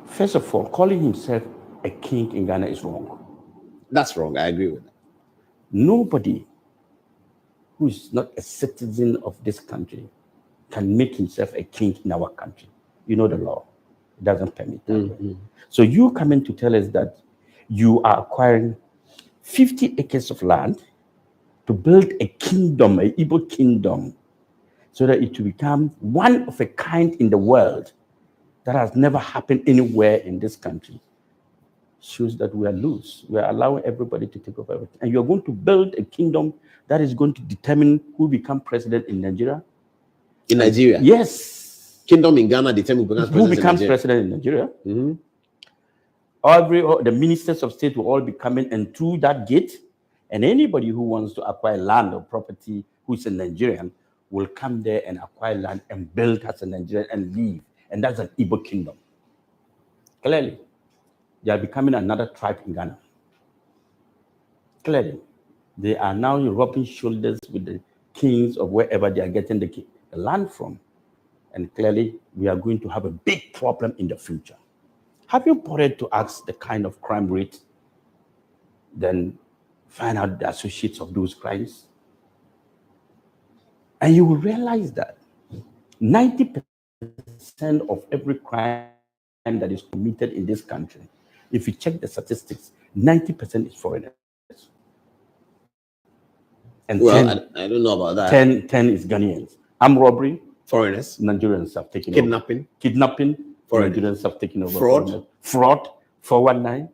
First of all, calling himself a king in Ghana is wrong.
That's wrong. I agree with that.
Nobody who is not a citizen of this country can make himself a king in our country. You know the law. It doesn't permit that. So you coming to tell us that you are acquiring 50 acres of land to build a kingdom, an Igbo kingdom, so that it will become one of a kind in the world that has never happened anywhere in this country, shows that we are loose. We are allowing everybody to take over everything. And you're going to build a kingdom that is going to determine who become president in Nigeria.
In Nigeria?
Yes.
Kingdom in Ghana determines
who becomes president in Nigeria. The ministers of state will all be coming and through that gate, and anybody who wants to acquire land or property who is a Nigerian will come there and acquire land and build as a Nigerian and leave. And that's an Igbo kingdom. Clearly, they are becoming another tribe in Ghana. Clearly, they are now rubbing shoulders with the kings of wherever they are getting the land from. And clearly, we are going to have a big problem in the future. Have you bothered to ask the kind of crime rate, then find out the associates of those crimes? And you will realize that 90% of every crime that is committed in this country, if you check the statistics, 90% is foreigners. And
well, I don't know about that.
10 is Ghanaians. Armed robbery,
foreigners.
Nigerians have taken
Kidnapping.
over. Kidnapping,
foreigners.
Nigerians have taken over.
Fraud.
419.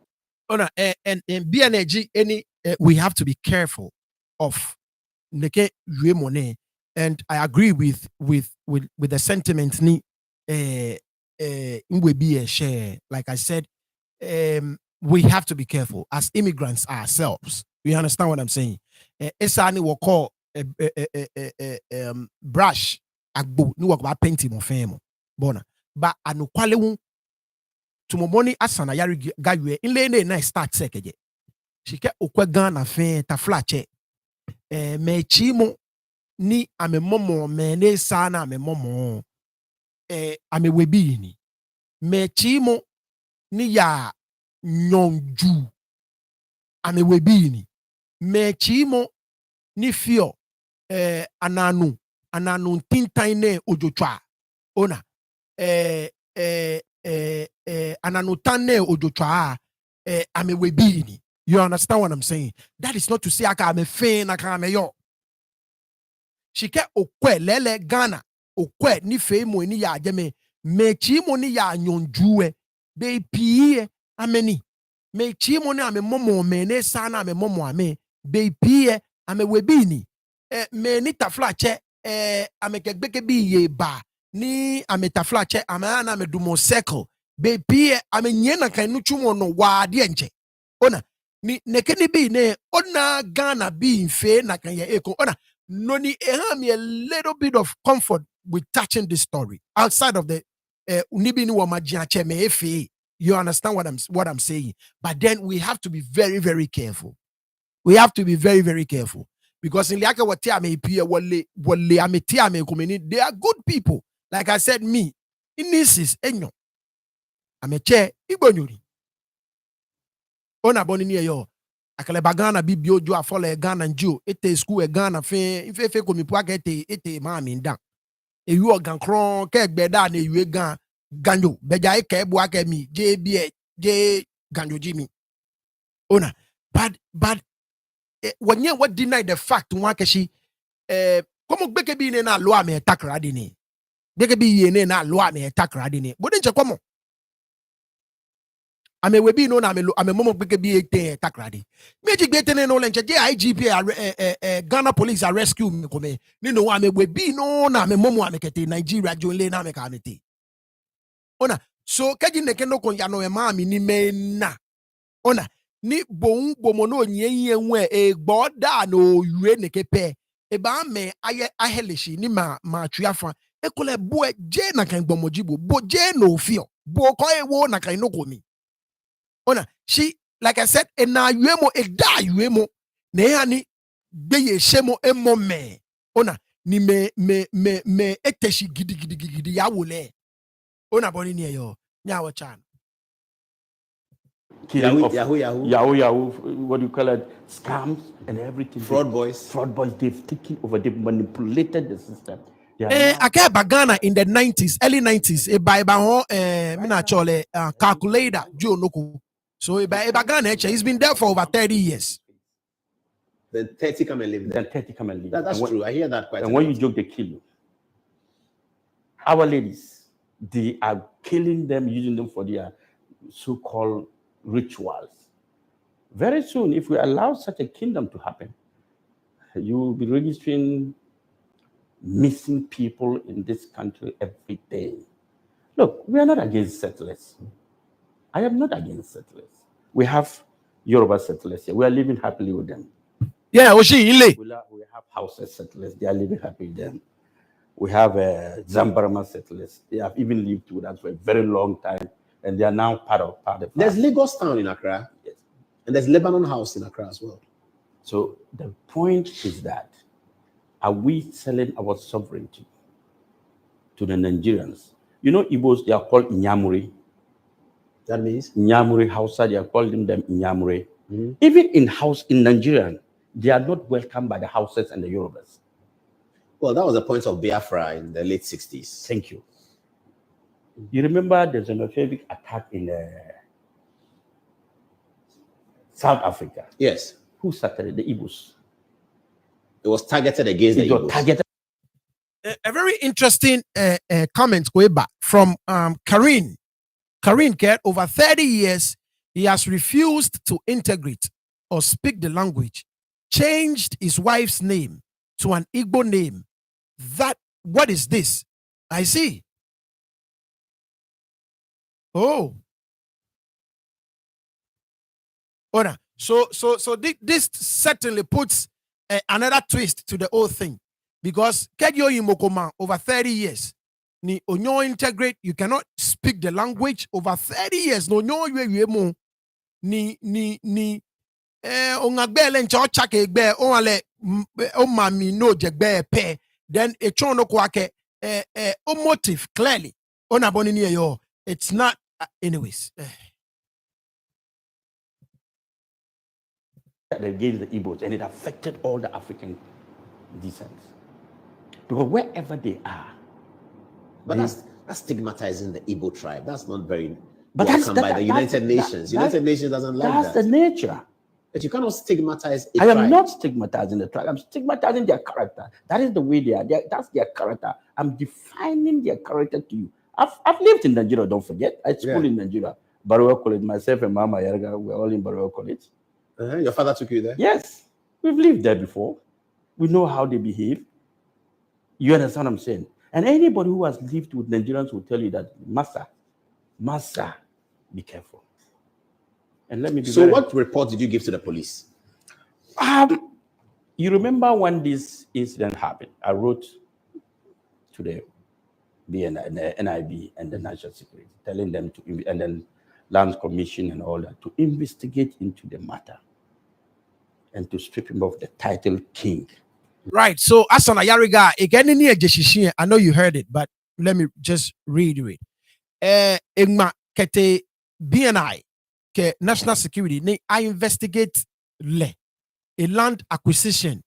And BNG, we have to be careful of money. And I agree with the sentiment share. Like I said, we have to be careful as immigrants ourselves. You understand what I'm saying? Esani will call brush agbo ni work about painting mo femo bona ba anukwale tumomoni Hassan Ayariga yue inle na start sekeje shike okwa Ghana fe ta flache me chimo ni amemomo me ne sana amemomo amewebi ni me chimo ni ya nyonju amewebi ni me chimo ni fio ananu tintine ojochwa ona ananu tane ojochwa amewebini. You understand what I'm saying? That is not to say aka ame fe na ka ame yo shike okwe lele Ghana okwe ni fe mo ni ya ajeme mechi mo ni ya nyonjuwe be pie ameni mechi mo ni ame momo me ne sana ame momo ame be pie ame webini me ni taflache ame kegbeke bi ye ba ni ame taflache ame ana ame dumo circle be pie ame nyena kan nu chumo no wa de nche ona ni nekeni bi ne ona Ghana bi mfe na kan ye eko ona no ni me a little bit of comfort with touching this story outside of the unibi ni wa majiache me efe. You understand what I'm saying? But then we have to be very, very careful. We have to be very, very careful because in Liaka what me pia wale ametia me komeni, they are good people. Like I said, me in this is enyo ameche ibonyuri ona boni ni yo akale bagana bibio jo afole Ghana njo ete school e Ghana fe ife komi po aka ete mami ndan eyu ogan kron ke gbeda na eyu gan ganjo beja e ke bu aka mi je ganjo jimi ona but when you what deny the fact one keshi como gbeke bi ne na lo ame takra de ni gbeke bi ye ne na lo ame takra de ni bodin che komo ame webi no na ame momo gbeke bi ete takra de meji gbete ne no lenche je IGP Ghana police rescue me come ni no ame webi no na ame momo ame kete Nigeria jonle na ame ka amete ona so keji ne kendo kon ya no e ma mi ni me na ona ni bon bomono nyenye nwe egboda no yue ne kepe e ba me aye aheleshi ni ma tuafa ekole bo je na kan gbomojibo bo je no fio bo ko ewo na kan no komi ona she like I said na yue mo egda yue mo ne ya ni beye shemo emome ona ni me eteshi gidi ya wole ona boni ni yo nya wo chan
Yahoo, what do you call it? Scams and everything.
Fraud boys.
They've taken over, they've manipulated the system.
Akeba Ghana in the 90s, early 90s, e by mina chole calculator, Joe Noko. So e by Ghana, he's been there for over 30 years.
Then 30 come and live there.
Then 30 come and live.
That's true. I hear that quite a
And
lot.
when you joke, they kill you. Our ladies, they are killing them, using them for their so-called rituals. Very soon, if we allow such a kingdom to happen, you will be registering missing people in this country every day. Look, we are not against settlers. I am not against settlers. We have Yoruba settlers here. We are living happily with them.
Yeah, Oshi Ile.
We have Hausa settlers. They are living happily with them. We have Zambarama settlers. They have even lived with us for a very long time, and they are now part of the
There's Lagos Town in Accra.
Yes.
And there's Lebanon House in Accra as well.
So the point is that, are we selling our sovereignty to the Nigerians? You know, Igbos, they are called Nyamuri.
That means?
Nyamuri Hausa, they are calling them Nyamuri. Mm-hmm. Even in Nigeria, they are not welcomed by the Hausas and the Yorubas.
Well, that was the point of Biafra in the late 60s.
Thank you. You remember the xenophobic attack in South Africa?
Yes.
Who started it? The Igbos.
It was targeted against the Igbos.
A very interesting comment going back from Karin. Karin cared over 30 years. He has refused to integrate or speak the language, changed his wife's name to an Igbo name. What is this? I see. Oh. Ora. So this certainly puts another twist to the whole thing, because Kedyo Imokoma over 30 years, ni onyo integrate, you cannot speak the language over 30 years. No nyo ni ongagbele ncho chake egbe onale omami no jegbe pe, then a chono kwake o motive clearly onaboni ni yo. It's not anyways.
Against the Igbos, and it affected all the African descent. Because wherever they are,
but that's stigmatizing the Igbo tribe. That's not very welcome by the United Nations. United Nations doesn't like that.
That's the nature.
But you cannot stigmatize
I am not stigmatizing the tribe. I'm stigmatizing their character. That is the way they are. That's their character. I'm defining their character to you. I've lived in Nigeria, don't forget. I schooled in Nigeria. Baruwa College, myself and Mama Ayariga, we're all in Baruwa College.
Your father took you there?
Yes. We've lived there before. We know how they behave. You understand what I'm saying? And anybody who has lived with Nigerians will tell you that, Massa, be careful. And let me be
what report did you give to the police?
You remember when this incident happened? I wrote to the NIB and the National Security, telling them to, and then Land Commission and all that, to investigate into the matter and to strip him of the title king.
Right. So, Hassan Ayariga, again, I know you heard it, but let me just reiterate. Igma kete BNI, ke National Security, ni I investigate a land acquisition,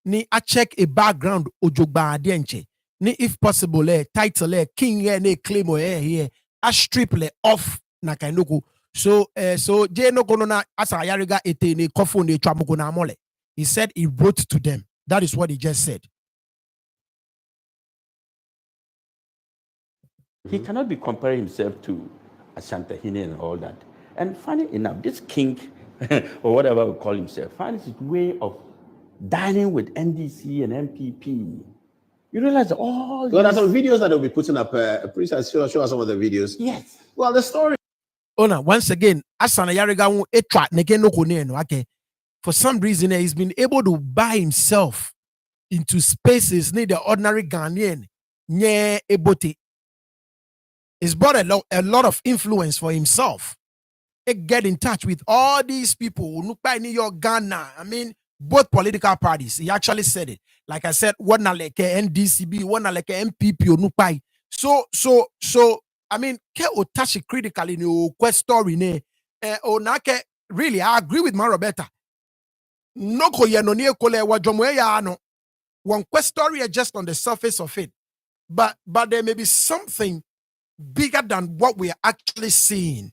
ni I check a background ojogba adienche, ni if possible title king ne claim here, I strip off na kainoku. So je no konona Hassan Ayariga ete ne kofo ne twamuko na mole. He said he wrote to them. That is what he just said.
He cannot be comparing himself to Ashantahine and all that. And funny enough, this king, or whatever we call himself, finds his way of dining with NDC and MPP. You realize all
Well, there's some videos that they'll be putting up. Please show us some of the videos.
Yes.
Well, the story.
Once again, Hassan Ayariga for some reason he's been able to buy himself into spaces near the ordinary Ghanaian. He's brought a lot of influence for himself. Get in touch with all these people. New York, Ghana. I mean, both political parties. He actually said it. Like I said, one like NDCB, one like MPP onupai. So I mean, ke otashi critically no quest story ne onake really I agree with Marobeta. No ko ye no nie kole wa jomo ya no. One quest story just on the surface of it. But there may be something bigger than what we are actually seeing.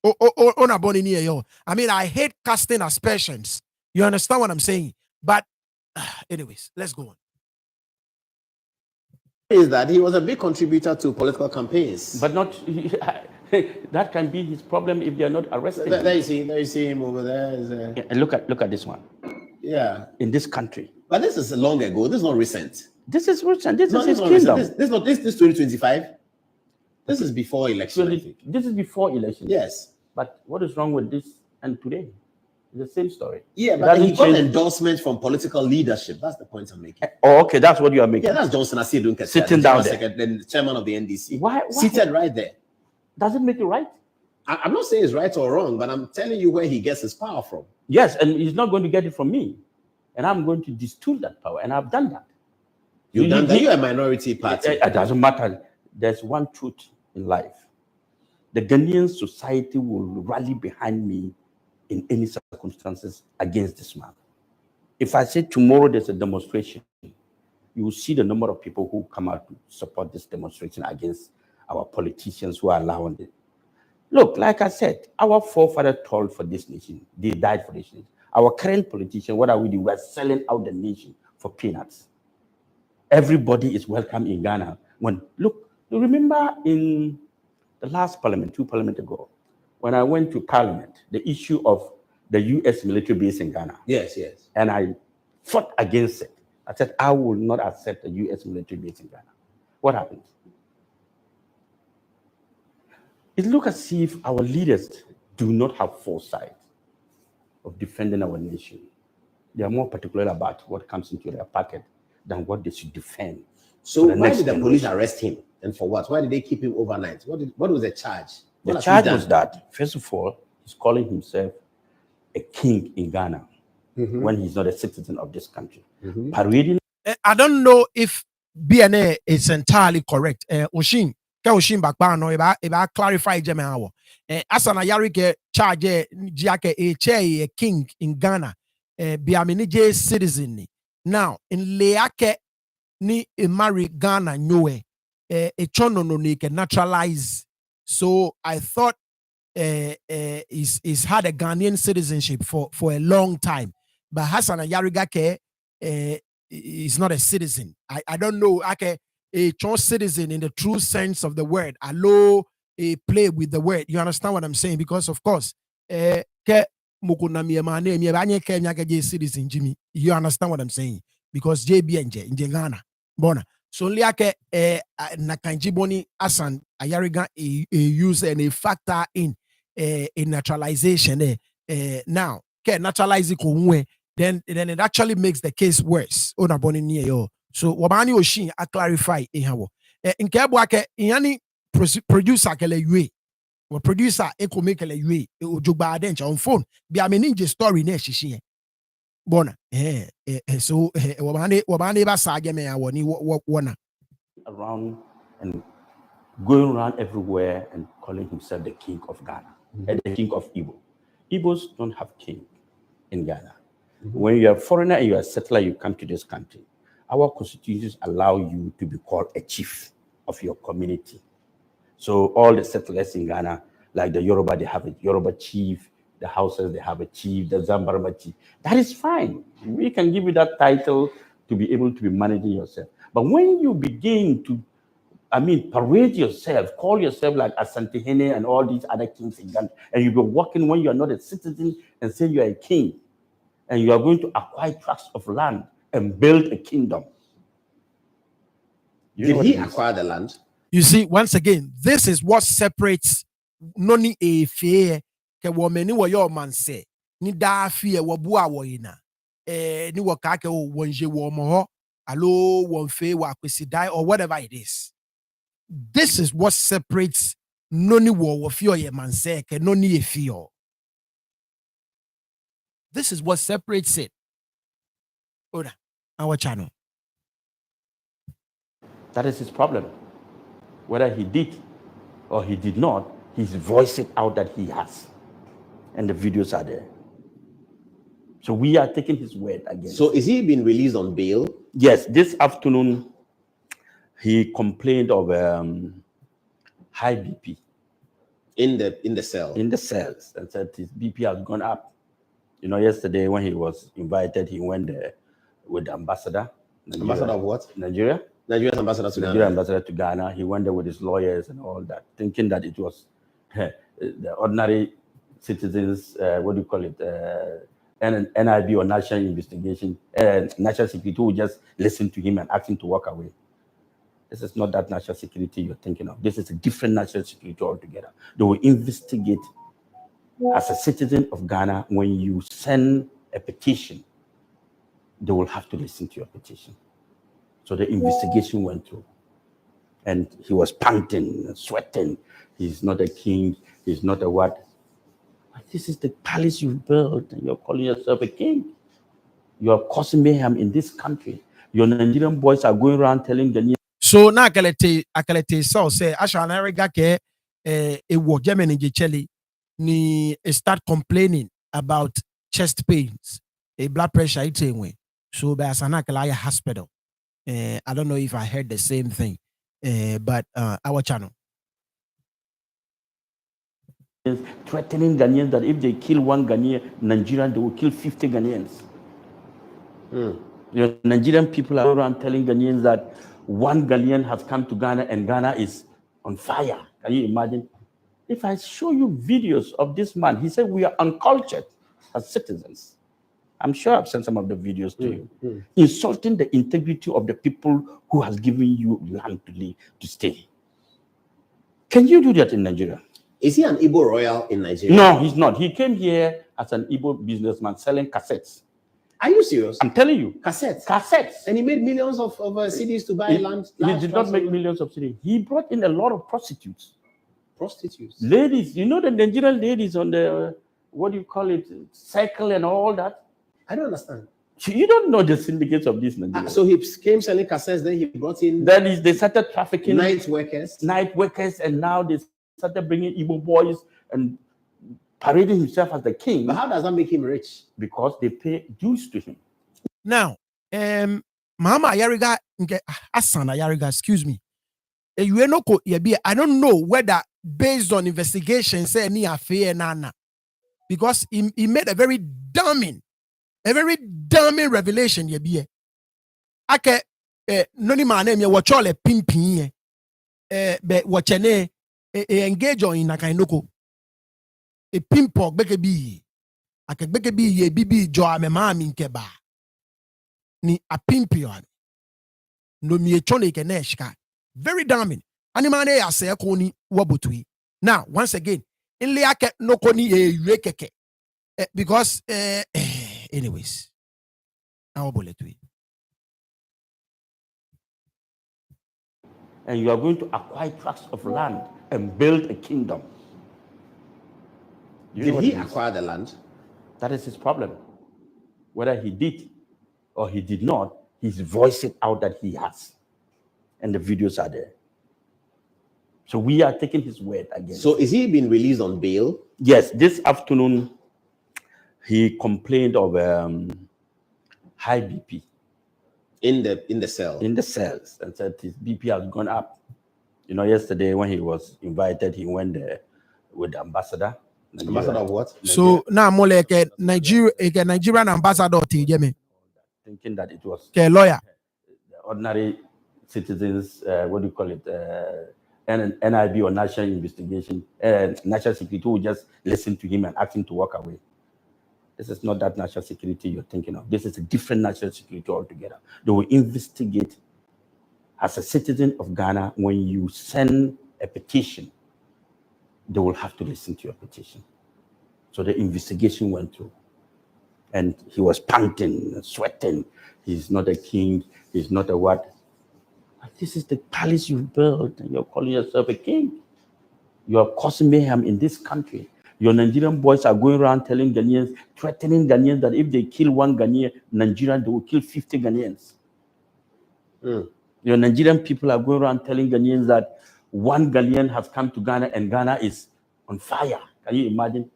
I mean, I hate casting aspersions. You understand what I'm saying? But anyways, let's go on.
Is that he was a big contributor to political campaigns.
But not that can be his problem if they are not arrested.
There you see him over there.
And look at this one.
Yeah.
In this country.
But this is long ago. This is not recent.
This is recent. This is his
kingdom.
kingdom.
This 2025. This is before election. I think.
This is before election.
Yes.
But what is wrong with this and today? It's the same story.
Yeah, but he got endorsement from political leadership. That's the point I'm making.
Oh, okay, that's what you are making.
Yeah, that's Johnson Asiedu
sitting down there.
The chairman of the NDC.
Why?
Seated right there.
Does it make it right?
I'm not saying it's right or wrong, but I'm telling you where he gets his power from.
Yes, and he's not going to get it from me. And I'm going to distill that power. And I've done that.
You've done that? You're a minority party.
It doesn't matter. There's one truth in life. The Ghanaian society will rally behind me in any circumstances against this man. If I say tomorrow there's a demonstration, you will see the number of people who come out to support this demonstration against our politicians who are allowing it. Look, like I said, our forefathers toiled for this nation. They died for this nation. Our current politicians, what are we doing? We're selling out the nation for peanuts. Everybody is welcome in Ghana. Look, you remember in the last parliament, 2 parliaments ago, when I went to parliament, the issue of the U.S. military base in Ghana.
Yes.
And I fought against it. I said, I will not accept the U.S. military base in Ghana. What happened? It looks as if our leaders do not have foresight of defending our nation. They are more particular about what comes into their pocket than what they should defend.
So why did the police arrest him? And for what? Why did they keep him overnight? What was the charge?
The charge was that, first of all, he's calling himself a king in Ghana when he's not a citizen of this country. Parading.
I don't know if BNA is entirely correct. Oshin Bakbano, if I clarify Jemawo. Hassan Ayariga charge a king in Ghana, Biaminije citizen. Now, in Leake ni marry Ghana nyowe, a chono no ni can naturalize. So I thought he's had a Ghanaian citizenship for a long time. But Hassan Ayariga is not a citizen. I don't know. A true citizen in the true sense of the word. Allow a play with the word. You understand what I'm saying? Because of course, citizen Jimmy. You understand what I'm saying? Because JB in Ghana, Bona. So liake nakanjiboni Hassan Ayariga use and a factor in naturalization. Now, naturalize it then it actually makes the case worse. So wabani oshin I clarify in kebwake yani producer kele yue or producer eko make kele yue ojugba adencha on phone bi ameninje story na shishin bona so wabani ba sage me awoni wona
around and going around everywhere and calling himself the king of Ghana and the king of Igbo. Igbos don't have king in Ghana. When you're a foreigner and you're a settler, you come to this country. Our constitutions allow you to be called a chief of your community. So all the settlers in Ghana, like the Yoruba, they have a Yoruba chief. The Hausas, they have a chief. The Zambarama chief. That is fine. We can give you that title to be able to be managing yourself. But when you begin to, parade yourself, call yourself like Asantehene and all these other kings in Ghana, and you be walking when you are not a citizen and say you are a king, and you are going to acquire tracts of land and build a kingdom.
Did he acquire the land?
You see, once again, this is what separates noni a fear ke womeni wo yo man say ni da fear wo bua wo ina ni wo ka ke wo nje wo mo ho alo wo fe wa kwesi die or whatever it is. This is what separates noni wo fear ye man say ke noni e fear. This is what separates it. Oda, our channel.
That is his problem. Whether he did or he did not, he's voiced it out that he has. And the videos are there. So we are taking his word again.
So is he been released on bail?
Yes, this afternoon he complained of high BP.
In the cell?
In the cells, and said his BP has gone up. You know, yesterday when he was invited, he went there with the ambassador. Nigeria.
Ambassador of what?
Nigeria.
Nigeria's ambassador to
Nigeria
Ghana.
ambassador to Ghana. He went there with his lawyers and all that, thinking that it was the ordinary citizens, what do you call it, NIB or National Investigation, National Security, who just listen to him and ask him to walk away. This is not that national security you're thinking of. This is a different national security altogether. They will investigate as a citizen of Ghana. When you send a petition, they will have to listen to your petition. So the investigation went through, and he was panting and sweating. He's not a king. He's not a what? This is the palace you've built, and you're calling yourself a king. You're causing mayhem in this country. Your Nigerian boys are going around telling the
so na akalete so say Hassan Ayariga ke wo Germany Cheli ni start complaining about chest pains, a blood pressure it's so by Hassan Ayariga hospital. I don't know if I heard the same thing, but our channel.
Threatening Ghanaians that if they kill one Ghanaian, Nigerian, they will kill 50 Ghanaians. The Nigerian people are around telling Ghanaians that one Ghanaian has come to Ghana and Ghana is on fire. Can you imagine? If I show you videos of this man, he said we are uncultured as citizens. I'm sure I've sent some of the videos to you. Insulting the integrity of the people who has given you land to live, to stay. Can you do that in Nigeria?
Is he an Igbo royal in Nigeria?
No, he's not. He came here as an Igbo businessman selling cassettes.
Are you serious?
I'm telling you.
Cassettes?
Cassettes.
And he made millions of CDs to buy land?
He did not make millions of CDs. He brought in a lot of prostitutes.
Prostitutes?
Ladies. You know the Nigerian ladies on the, what do you call it, cycle and all that?
I don't understand.
You don't know the syndicates of this Nigeria.
So he came selling cassettes, then he brought in...
Then they started trafficking...
Night workers, and
now they started bringing Igbo boys and parading himself as the king.
But how does that make him rich?
Because they pay dues to him.
Now, Mama Ayariga, Hassan Ayariga, excuse me. I don't know whether based on investigation, say any affair nana, because he made a very damning revelation. Ake noni ma name ye wachole pimpin be wachene engage on inakainoko e pimpok beke bi ake beke bi ye bibi jo amema mi nkeba ni a pimpion no mi echone keneshka very damning animane ya se ko ni wabotui. Now once again in liake no koni e keke because anyways our bulletui.
And you are going to acquire tracts of land and build a kingdom.
Did he acquire the land?
That is his problem. Whether he did or he did not, he's voiced it out that he has. And the videos are there. So we are taking his word again.
So is he been released on bail?
Yes, this afternoon he complained of high BP.
In the cell?
In the cells, and said his BP has gone up. You know, yesterday when he was invited, he went there with the ambassador.
Ambassador of what?
So now more like a Nigerian ambassador to Yemen.
Thinking that it was
a lawyer.
The ordinary citizens, what do you call it, NIB or National Investigation, National Security, who just listen to him and ask him to walk away. This is not that national security you're thinking of. This is a different national security altogether. They will investigate as a citizen of Ghana. When you send a petition, they will have to listen to your petition. So the investigation went through, and he was panting and sweating. He's not a king. He's not a what? This is the palace you've built, and you're calling yourself a king. You are causing mayhem in this country. Your Nigerian boys are going around telling Ghanaians, threatening Ghanaians that if they kill one Ghanaian, Nigerian, they will kill 50 Ghanaians. Your Nigerian people are going around telling Ghanaians that one Ghanaian has come to Ghana and Ghana is on fire. Can you imagine?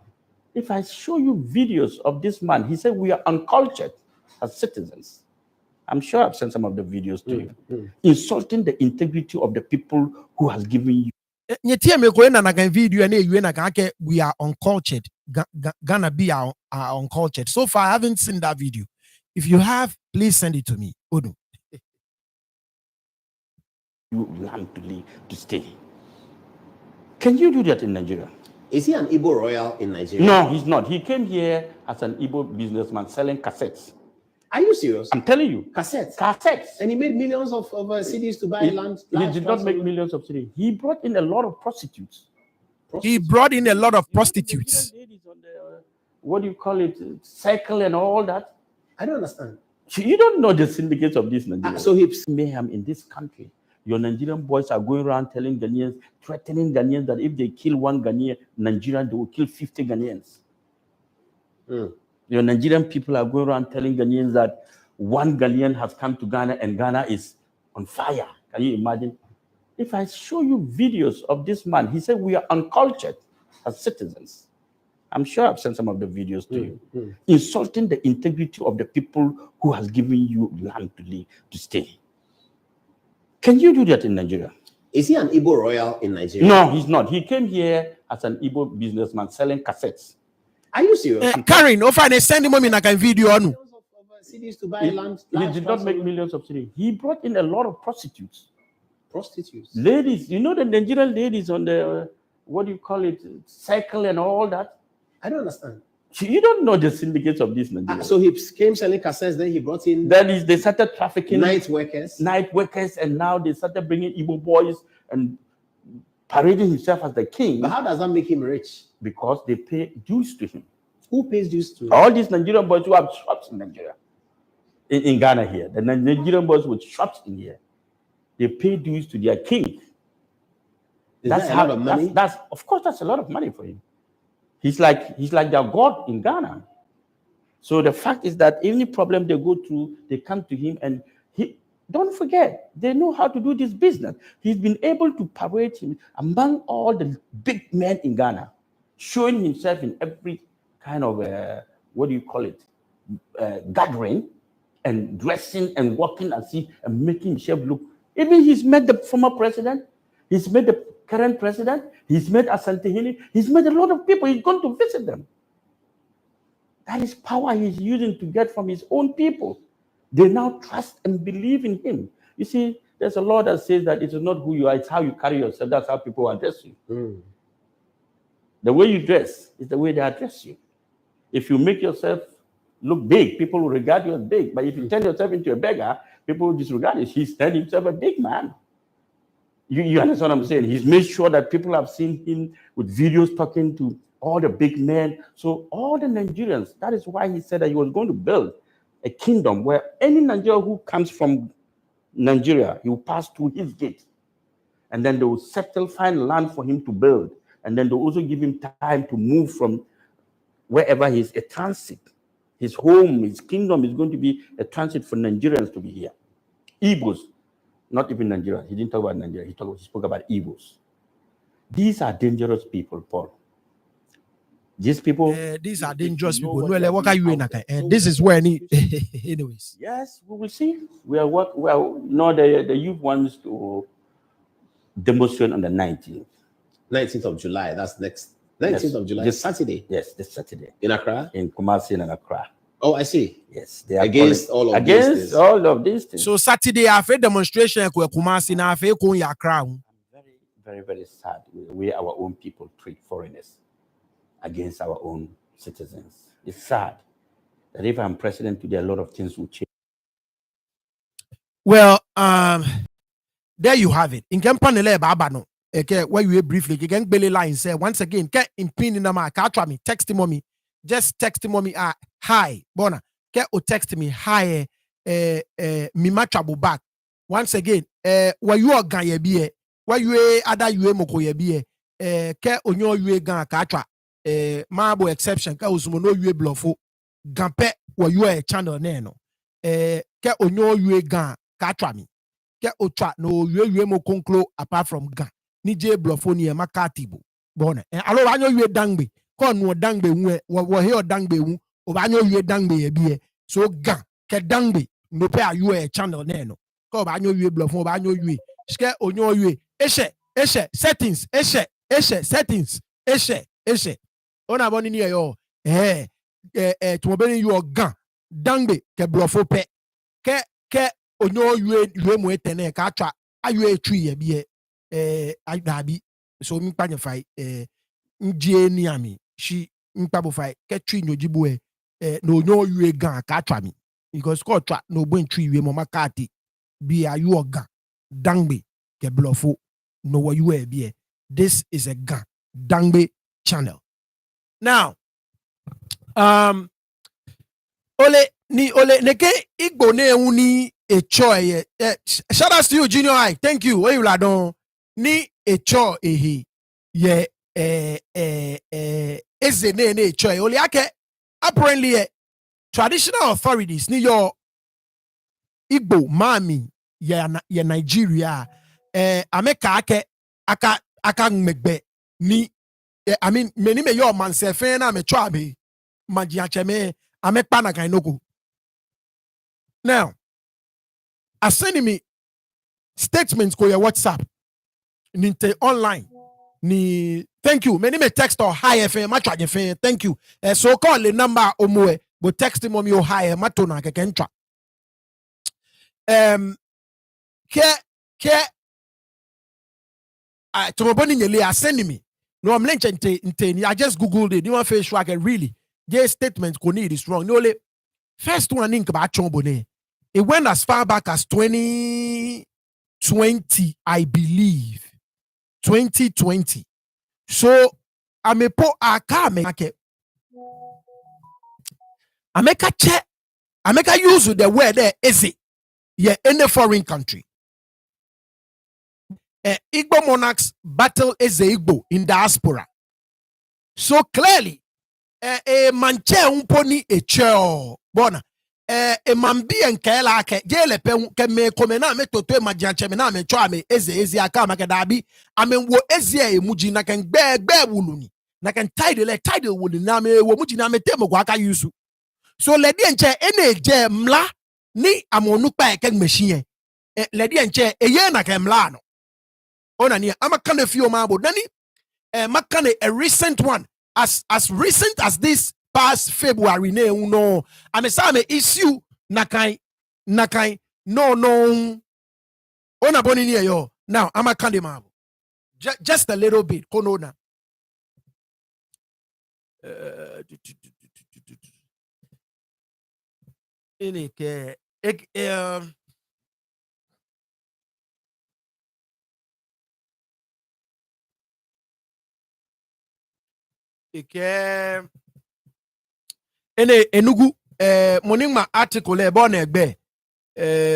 If I show you videos of this man, he said we are uncultured as citizens. I'm sure I've sent some of the videos to you. Insulting the integrity of the people who has given you.
We are uncultured. Ghana be are uncultured. So far, I haven't seen that video. If you have, please send it to me. Odu.
You land to stay. Can you do that in Nigeria?
Is he an Igbo royal in Nigeria?
No, he's not. He came here as an Igbo businessman selling cassettes.
Are you serious?
I'm telling you.
Cassettes. And he made millions of cedis to buy land.
He did not make millions of cedis. He brought in a lot of prostitutes.
He brought in a lot of prostitutes.
Ladies on the, what do you call it, cycle and all that.
I don't understand.
You don't know the syndicates of this Nigeria.
So he's
mayhem in this country. Your Nigerian boys are going around telling Ghanaians, threatening Ghanaians that if they kill one Ghanaian, Nigerian, they will kill 50 Ghanaians. Your Nigerian people are going around telling Ghanaians that one Ghanaian has come to Ghana and Ghana is on fire. Can you imagine? If I show you videos of this man, he said we are uncultured as citizens. I'm sure I've sent some of the videos to you. Insulting the integrity of the people who has given you land to stay. Can you do that in Nigeria?
Is he an Igbo royal in Nigeria?
No, he's not. He came here as an Igbo businessman selling cassettes.
Are you serious?
Karen, they send him in a video on.
Cedis to buy land.
He did not make millions of cedis. He brought in a lot of prostitutes.
Ladies.
You know the Nigerian ladies on the, what do you call it, cycle and all that.
I don't understand.
You don't know the syndicates of this Nigeria.
So he came selling cassettes, then he brought in.
Then they started trafficking
night workers,
and now they started bringing Igbo boys and parading himself as the king.
But how does that make him rich?
Because they pay dues to him.
Who pays dues to him?
All these Nigerian boys who have shops in Nigeria, in Ghana here, the Nigerian boys with shops in here, they pay dues to their king.
That's a lot of money.
Of course, that's a lot of money for him. He's like their god in Ghana. So the fact is that any problem they go through, they come to him, and don't forget, they know how to do this business. He's been able to parade him among all the big men in Ghana, showing himself in every kind of gathering, and dressing and walking and making himself look. Even he's met the former president, he's met the current president, he's met Asante, he's met a lot of people. He's gone to visit them. That is power he's using to get from his own people. They now trust and believe in him. You see, there's a law that says that it is not who you are, it's how you carry yourself. That's how people address you. The way you dress is the way they address you. If you make yourself look big, people will regard you as big. But if you turn yourself into a beggar, people will disregard it. He's turned himself a big man. You understand what I'm saying? He's made sure that people have seen him with videos talking to all the big men. So all the Nigerians, that is why he said that he was going to build a kingdom where any Nigerian who comes from Nigeria, he will pass through his gate. And then they will find land for him to build. And then they'll also give him time to move from wherever he's a transit. His home, his kingdom is going to be a transit for Nigerians to be here. Igbos, not even Nigeria. He didn't talk about Nigeria. He spoke about Igbos. These are dangerous people, Paul. These people.
These are dangerous people. No, what are you in? This is where anyways.
Yes, we will see. The youth wants to demonstrate on the 19th.
19th of July. That's next. 19th of July. This Saturday.
Yes, this Saturday.
In Accra?
In Kumasi and Accra.
Oh, I see.
Yes, they are
against all of these things.
So Saturday, I have demonstration Kumasi na Accra.
I'm very, very, very sad with the way our own people treat foreigners against our own citizens. It's sad that if I'm president today, a lot of things will change.
Well, there you have it. In Campanele Babano, where you briefly again Billy line say once again, in pin in my car, me text mommy. Just text mommy hi, Bona. O text me hi me matchable back. Once again, where you are ganya be where you other you moko ye be onyo you gan katra mabo exception ka usumo no yue blofo gampe wo yue channel ne no ke onyo yue gan ka twa mi ke otwa no yue mo konklo apart from gan ni je blofo ni e makatibo bona alo wanyo yue dangbe ko no dangbe wu wo he dangbe wu o banyo yue dangbe ye bie so gan ke dangbe no pe yue channel ne no ko banyo yue blofo banyo yue ske onyo yue eshe settings settings eshe ona boni ni yo tumobeni yo gan dangbe ke blofo pe ke onyo yue mo etene ka atwa ayo etwi ye bie adabi so mi panye fai njie ni ami shi mpabo fai ke twi nyojibu no onyo yue gan ka atwa mi because ko atwa no bo ntwi yue mo makati bi ayo gan dangbe ke blofo no what you be. This is a gun dangbe channel. Now, ole neke Igbo ne uni a choy. Shout out to you, Junior High. Thank you. Where you la don ni a choy ye is the ne choy. Ole ake apparently traditional authorities ni your Igbo mami ye Nigeria. Ameka ake aka megbe ni I mean many me your man se fe na me twa be magia cheme amekpa na kan noko. Now aseni me statements ko your WhatsApp ni te online ni thank you many me text or hi FM ma twa je thank you so call the number omo but text him o hi ma to na keke ntwa ke tomoboni nyele aseni me no I'm nte I just googled it. You want face swag really J statement ko need is wrong. No le first one think about chombone. It went as far back as 2020, I believe. 2020. So I may po aka make I make a check. I make a use the word there is it. Yeah, in a foreign country. Igbo monarchs battle as Igbo in diaspora. So clearly, a manche umponi a cheo bona. A mambi and kela ke jele pe me komena me toto e majanche me na me chwa me eze aka maka dabi. Amen wo eze e muji na kan be wuluni. Na kan title wuluni na me wo muji na me temo kwa aka yusu. So ledi enche ene je mla ni amonu pa e ken machine. Ledi enche eye na kan mla no. Onani amakane fio mabo nani makane a recent one as recent as this past February ne uno amesame issue nakai no ona boni ni yo now amakane mabo just a little bit konona ini ke ene enugu monima article e bon egbe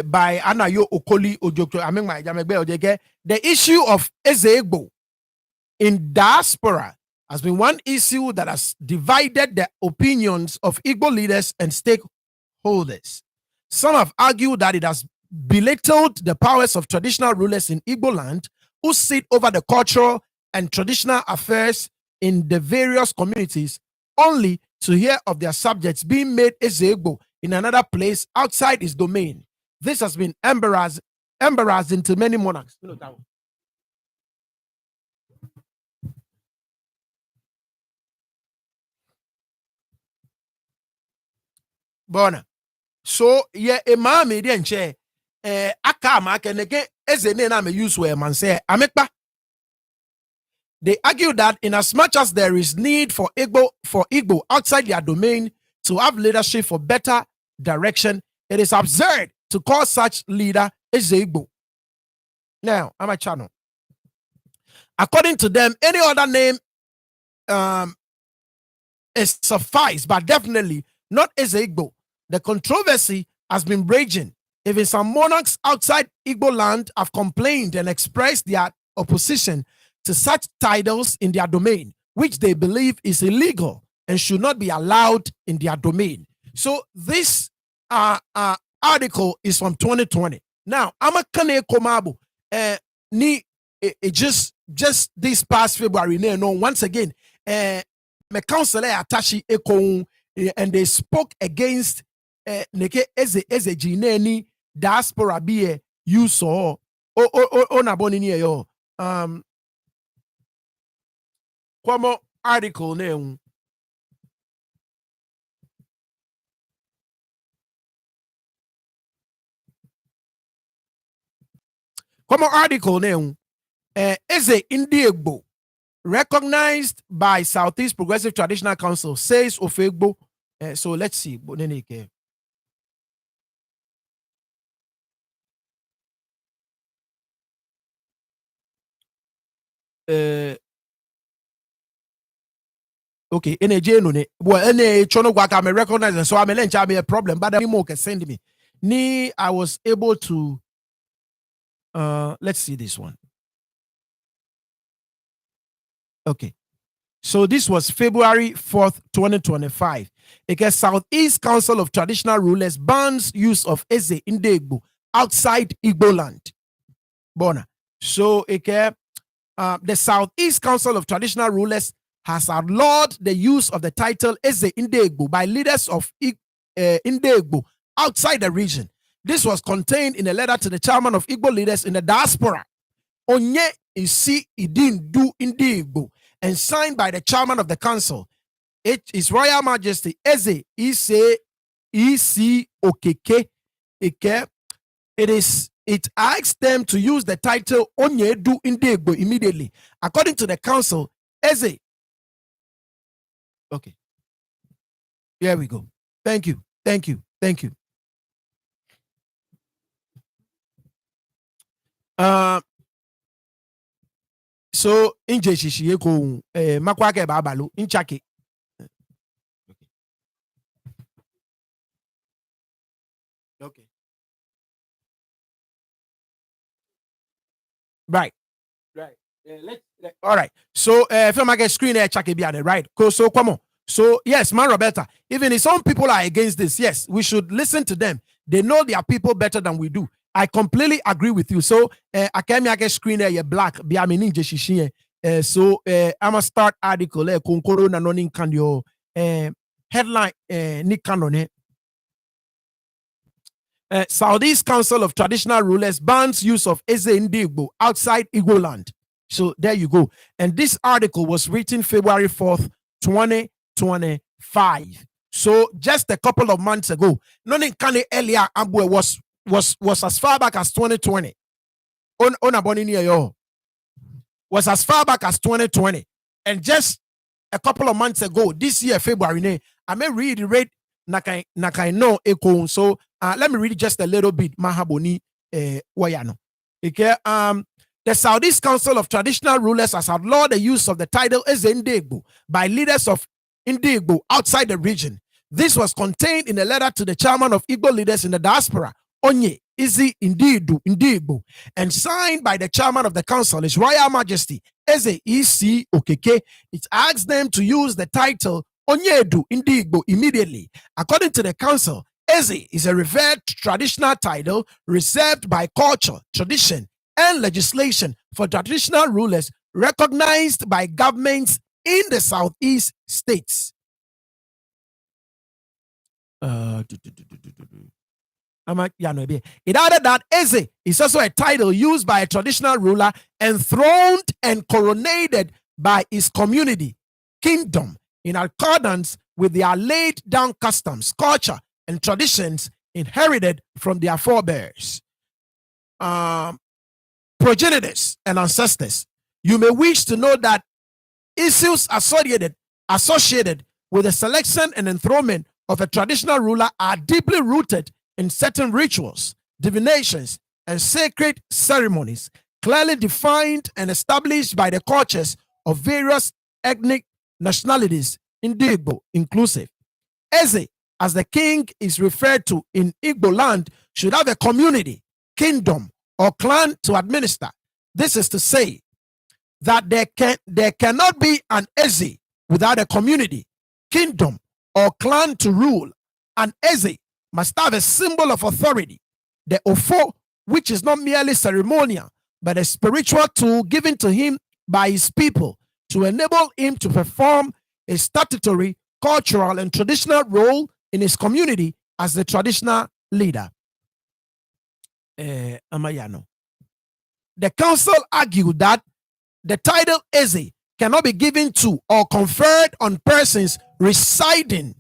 by Anayo Okoli Ojoko amengma jamegbe ojege the issue of Ezegbo in diaspora has been one issue that has divided the opinions of Igbo leaders and stakeholders. Some have argued that it has belittled the powers of traditional rulers in Igbo land who sit over the cultural and traditional affairs in the various communities, only to hear of their subjects being made Ezegbo in another place outside his domain. This has been embarrassing to many monarchs. Bona. So ye imami di enche akama keneke ezene na me use we man say amekpa. They argue that in as much as there is need for Igbo outside their domain to have leadership for better direction, it is absurd to call such leader as Igbo. Now, I'm a channel. According to them, any other name is suffice, but definitely not as Igbo. The controversy has been raging. Even some monarchs outside Igbo land have complained and expressed their opposition to such titles in their domain. which they believe is illegal and should not be allowed in their domain. So this article is from 2020. Now, Amakane Komabu, just this past February, no, once again, my counselor Atashi Eko, and they spoke against Neke Eze Jineni diaspora be you saw nabonini yo kwamo article name Eze Igbo recognized by Southeast Progressive Traditional Council says of Igbo. So let's see. Okay, well, me recognize, so I'm a problem, but anymore can send me. I was able to let's see this one. Okay. So this was February 4th, 2025. Because Southeast Council of Traditional Rulers bans use of Eze Igbo outside Igbo land. Bona. So the Southeast Council of Traditional Rulers has outlawed the use of the title Eze Igbo by leaders of Igbo outside the region. This was contained in a letter to the chairman of Igbo leaders in the diaspora, Onye Isi Idin Du Igbo, and signed by the chairman of the council. It is Royal Majesty Eze Isi Okeke Ike. It asks them to use the title Onye Du Igbo immediately. According to the council, Eze. Okay. Here we go. Thank you. So inje shishi ko makwake babalu inchake. Okay. Right. All right. So if I get screen there, check it, right? So come on. So yes, man, Roberta, even if some people are against this, yes, we should listen to them. They know their people better than we do. I completely agree with you. So I can make a screen there, you're black, be I mean so I'm a start article konkoro na nonin kan yo headline ni kanone. Southeast Council of Traditional Rulers bans use of Eze Igbo outside Igbo land. So there you go. And this article was written February 4th, 2025. So just a couple of months ago, nonin kan earlier Abwe was as far back as 2020. Was as far back as 2020. And just a couple of months ago, this year, February, I may reiterate Nakai no Eko. So let me read just a little bit. Mahaboni Wayano. Okay, the Southeast Council of Traditional Rulers has outlawed the use of the title Eze Igbo by leaders of Igbo outside the region. This was contained in a letter to the chairman of Igbo leaders in the diaspora, Onye Isi Igbo, and signed by the chairman of the council, His Royal Majesty Eze Isi Okeke. It asks them to use the title Onyedu Igbo immediately. According to the council, Eze is a revered traditional title reserved by culture, tradition, and legislation for traditional rulers recognized by governments in the Southeast states. It added that Eze is also a title used by a traditional ruler enthroned and coronated by his community, kingdom, in accordance with their laid down customs, culture, and traditions inherited from their forebears, progenitors, and ancestors. You may wish to know that issues associated with the selection and enthronement of a traditional ruler are deeply rooted in certain rituals, divinations, and sacred ceremonies, clearly defined and established by the cultures of various ethnic nationalities, Igbo inclusive. Eze, as the king is referred to in Igbo land, should have a community, kingdom, or clan to administer. This is to say, that there cannot be an Eze without a community, kingdom, or clan to rule. An Eze must have a symbol of authority, the Ofo, which is not merely ceremonial, but a spiritual tool given to him by his people to enable him to perform a statutory, cultural, and traditional role in his community as the traditional leader. Amayano. The council argued that the title Eze cannot be given to or conferred on persons residing.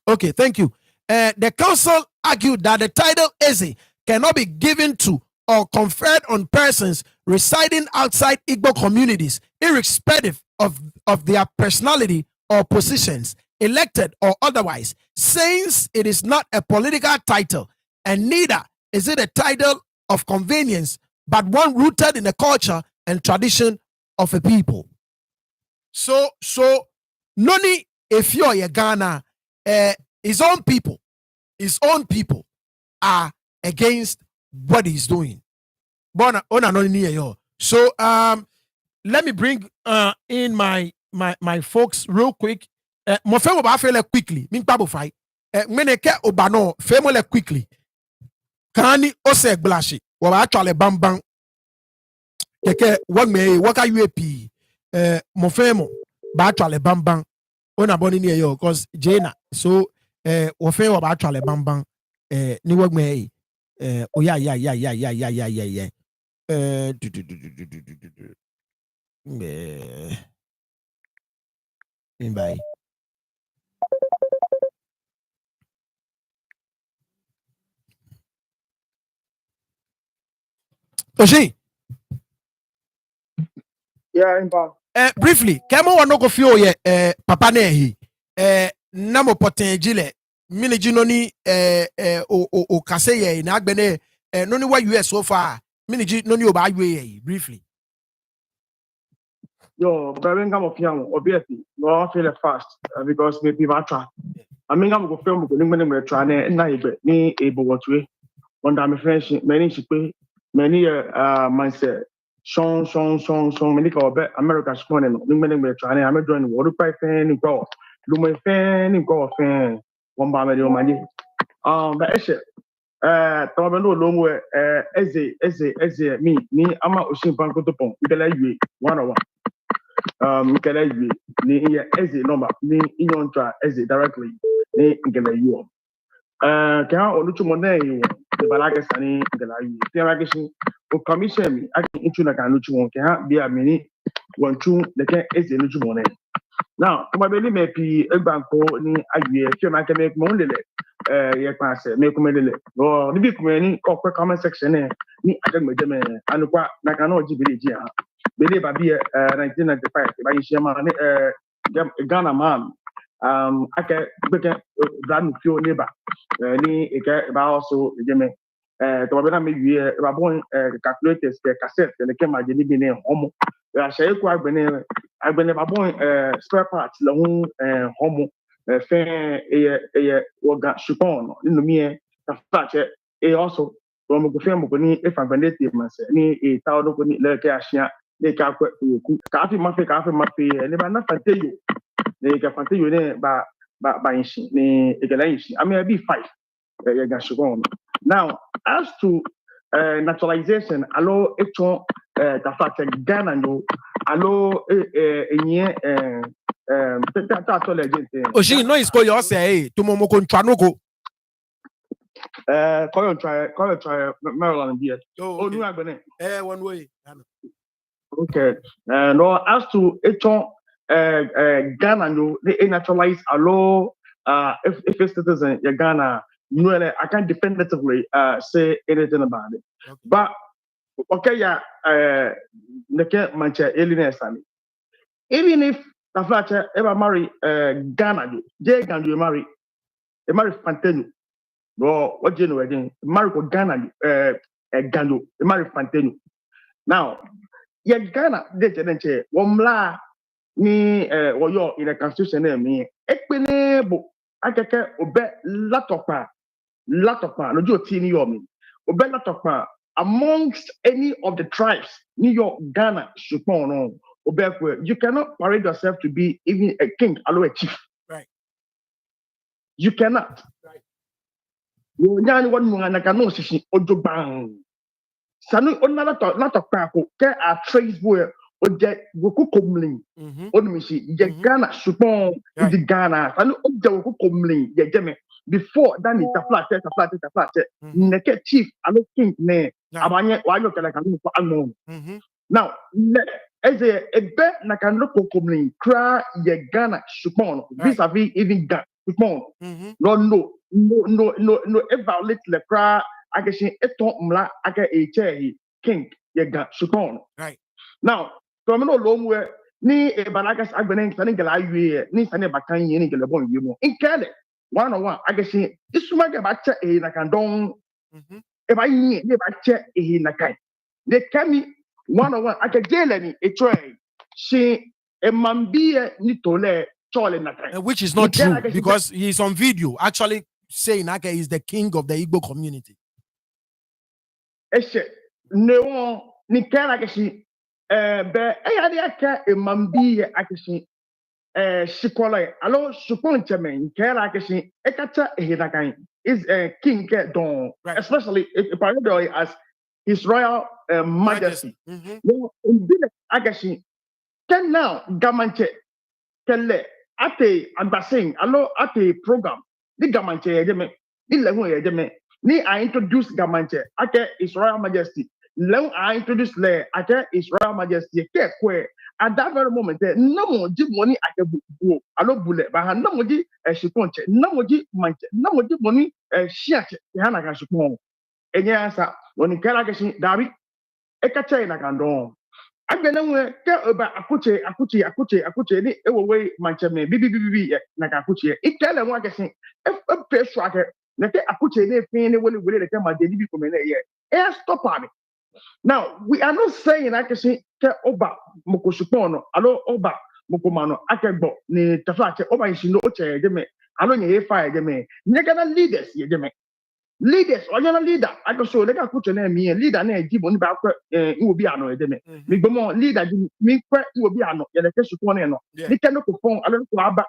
Okay, thank you. The council argued that the title Eze cannot be given to or conferred on persons residing outside Igbo communities, irrespective of their personality or positions, elected or otherwise, since it is not a political title, and neither is it a title of convenience, but one rooted in the culture and tradition of a people. So noni if you're Ghana, his own people are against what he's doing. So let me bring in my folks real quick. Mo fẹ́ ba fẹ́ quickly. Min pa bo fai. Meneke obano fẹ́ quickly. Kani ose glashi. Wa ba actually bam bam. Keke wag me waka UAP. Mo fẹ́ mo ba actually bam bam. Ona boni ni yo cause Jena. So wo fẹ́ wa ba actually bam bam. Ni wag me oh yeah. Bye. Oshi.
Yeah, Imba.
Briefly, kemo wano ko fio ye papa nehi namo potentiale mini jinoni o kase ye na agbene noni wa US so far mini jinoni o ba ye briefly.
Yo, Birmingham of Young, obviously, no feel fast because maybe Matra. I mean, I'm going to film when we're trying and I me able what way. One time, French, many ship, many mindset. Song, many call bet America's morning. When we're trying, I'm doing water pipe fan and go. Lumen fan and go fan. One by my money. But actually, Tomando Lomo, as me, I'm a Ocean Banco to Pong, you 101. Nkele yue ni iye eze number ni inyontra eze directly ni nkele yue kaya oluchu mone yue de balake sani nkele yue tiara kishi o commission mi aki inchu na kanuchu won kaya bia mini wonchu de ke eze luchu mone now to mabeli me pi egbanko ni ayue fi ma ke me mo lele ye passe me ko lele no ni bi ko ni ko comment section ni adegmeje me anukwa na kanu jibiri ji ha Bele babi 1995 ba yi shema ne Ghana man ake beke brand fio neba ni eke ba also jeme to ba na me wie ba bon calculators ke cassette ne ke ma je ni bi ne homo ya shaye ko agbene ba bon spare parts la hu homo fe eye woga shipon ni no mi ta fache e also to mo go fe mo ni e fa vendete man se ni e ta do ko ni le ke ashia ne ka kwa ku ka fi mafe ne ba na fanteyo ne ka fanteyo ne ba inshi ne egala inshi I mean be 5 ya ga shugon now as to naturalization allo eto ta fata Ghana no allo enye ta to le gente
Oshi no is call your say to momo kontra no go
call you try Maryland here oh no agbene
one way
okay no as to eto Ghana no they naturalize allo if a citizen ya Ghana I can't definitively say anything about it
okay.
But okay yeah neke mancha alieness even if the flatter ever marry Ghana J can you marry Fantenu no what you know again marry Ghana Gando marry Fantenu now yeah Ghana they chenche womla ni woyo in the constitution me ekpenebo akeke obe latopa no jo ti ni yo mi obe latopa amongst any of the tribes, New York, Ghana, Supon, you cannot parade yourself to be even a king, or a chief.
Right.
You cannot.
Right.
You one Mungana Sisi Ojobang. Sanu onala not a crack, care a trace where Oje Woku Kumling, Onimishi, Ghana, Supon, the Ghana, and Oja Woku Kumling, Yajeme. Before that is a flat, naked chief, I don't think ne, Abanya, why you can unknown. Now, as a bet Nakanoko Kumling, cry ye Ghana, Supon, vis-a-vis even Ghana, Supon. No, ever little cry. I can see a top mla, I can a chair, king, ye got Supon.
Right.
Now, from no long way, ni a balagas agbening, sending a live, ni sending a bacan, yen, a bon, you know. In Kelly, 101, I can see this swag about check a nakandong. If I need a check a nakai. They can me 101, I can get any a tray. She a mambia nitole, Charlie nakai.
Which is not true because he's on video actually saying Ake is the king of the Igbo community.
Eshe no ni kera keshi be eyade aka emambi akeshi shikola alo shukon cheme kera keshi ekata ehidakan is king don especially if I know as his royal majesty no indile akeshi can now gamanche kelle ate ambassing alo ate program di gamanche yeme di lehu yeme ni I introduce Gamanche, ake His Royal Majesty. Long I introduce Le, ake His Royal Majesty. At that very moment, no more give money ake bu, alo bule, but no more di shiponche, no more di manche, no more di money shiache, hana ka shipon. Enya sa, when you kala keshi David, ekache na kandon. Agbenwe ke oba akuche ni ewe manche me bibi na ka akuche. Ikele nwa keshi e peso ake. Now, we are not saying I can say Oba Mokosupono, Alo Oba Mokomano, Akebo, ni Tafate, Oba Ishino, Yeme, Alon ye fire Yeme, Negana leaders, Yeme. Leaders, or you're a leader, I can show they can put your name here, leader name, give on back, will be ano, Yeme. Migomo, leader, me, will be ano, Yelekesupone, they cannot perform, I don't know about,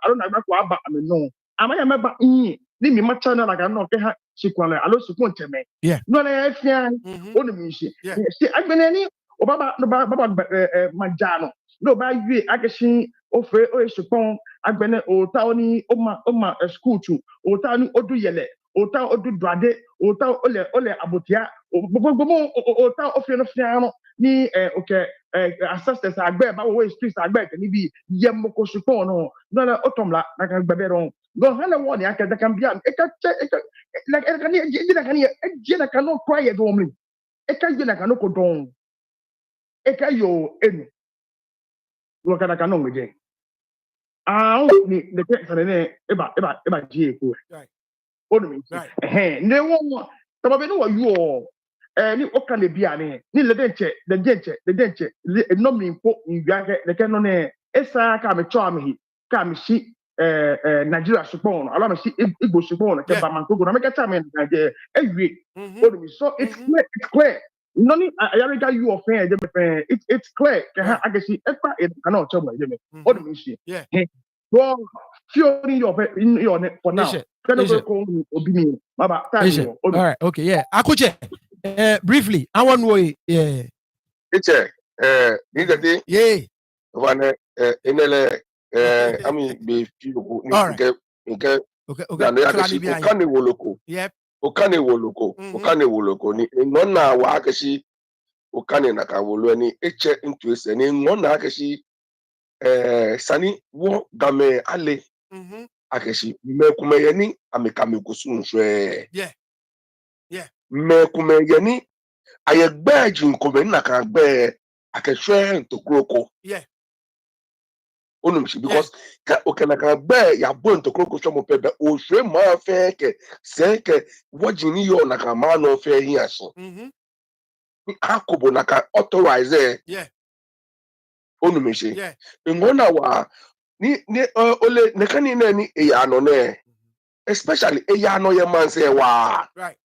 I mean, no. Am I remember ni mi machana like I'm not she kwale alo support me no na afia onu mi shi see agbenani obaba majano no ba wi akeshi ofe o support agbene o ta oni oma school tu o ta ni odu yele o ta odu drade o ta ole abotia o ta ofe no fia no ni okay ancestors agbe ba we streets agbe ni bi yemoko support no na otomla na kan gbebe ron go hana woni aka da kan biya like kan jina kan no quiet woman jina kan no ko don yo enu wo kan kan no ngeje ni the person ne eba ji ko right onu mi ne wo to be no wa yo ni o kan le biya ne ni le denche no mi po ngia ke kan no ne esa ka me cho amhi ka me shi Nigeria support, allow me see Igbo support, Bamantogo, I make a time and so it's clear. No need Ayariga you offend, it's clear. I can see it cannot tell me. What do you see?
Yeah.
Well, in your net for now.
All right, okay, yeah. Akuche, briefly, I want to yeah.
It's yeah. One I mean, be few. Okay. Okane woloko.
Yep.
Okane woloko. Ni nona wa akashi. Okane nakawolo ni eche interest ni nona akashi. Sani wo game ale. Akashi. Me kumeyeni amekame kusunshwe.
Yeah.
Me kumeyeni ayegbe jinkome nakagbe akeshwe ntokroko.
Yeah.
Because okana be ya bon to kroko shomo pebe o hwe ma fe ke se ke wajini yo na ka ma no fe hi aso akobo na ka authorize onumishi ngona wa ni ole ne kan ni ni e ya no ne especially e ya no ye man say wa
right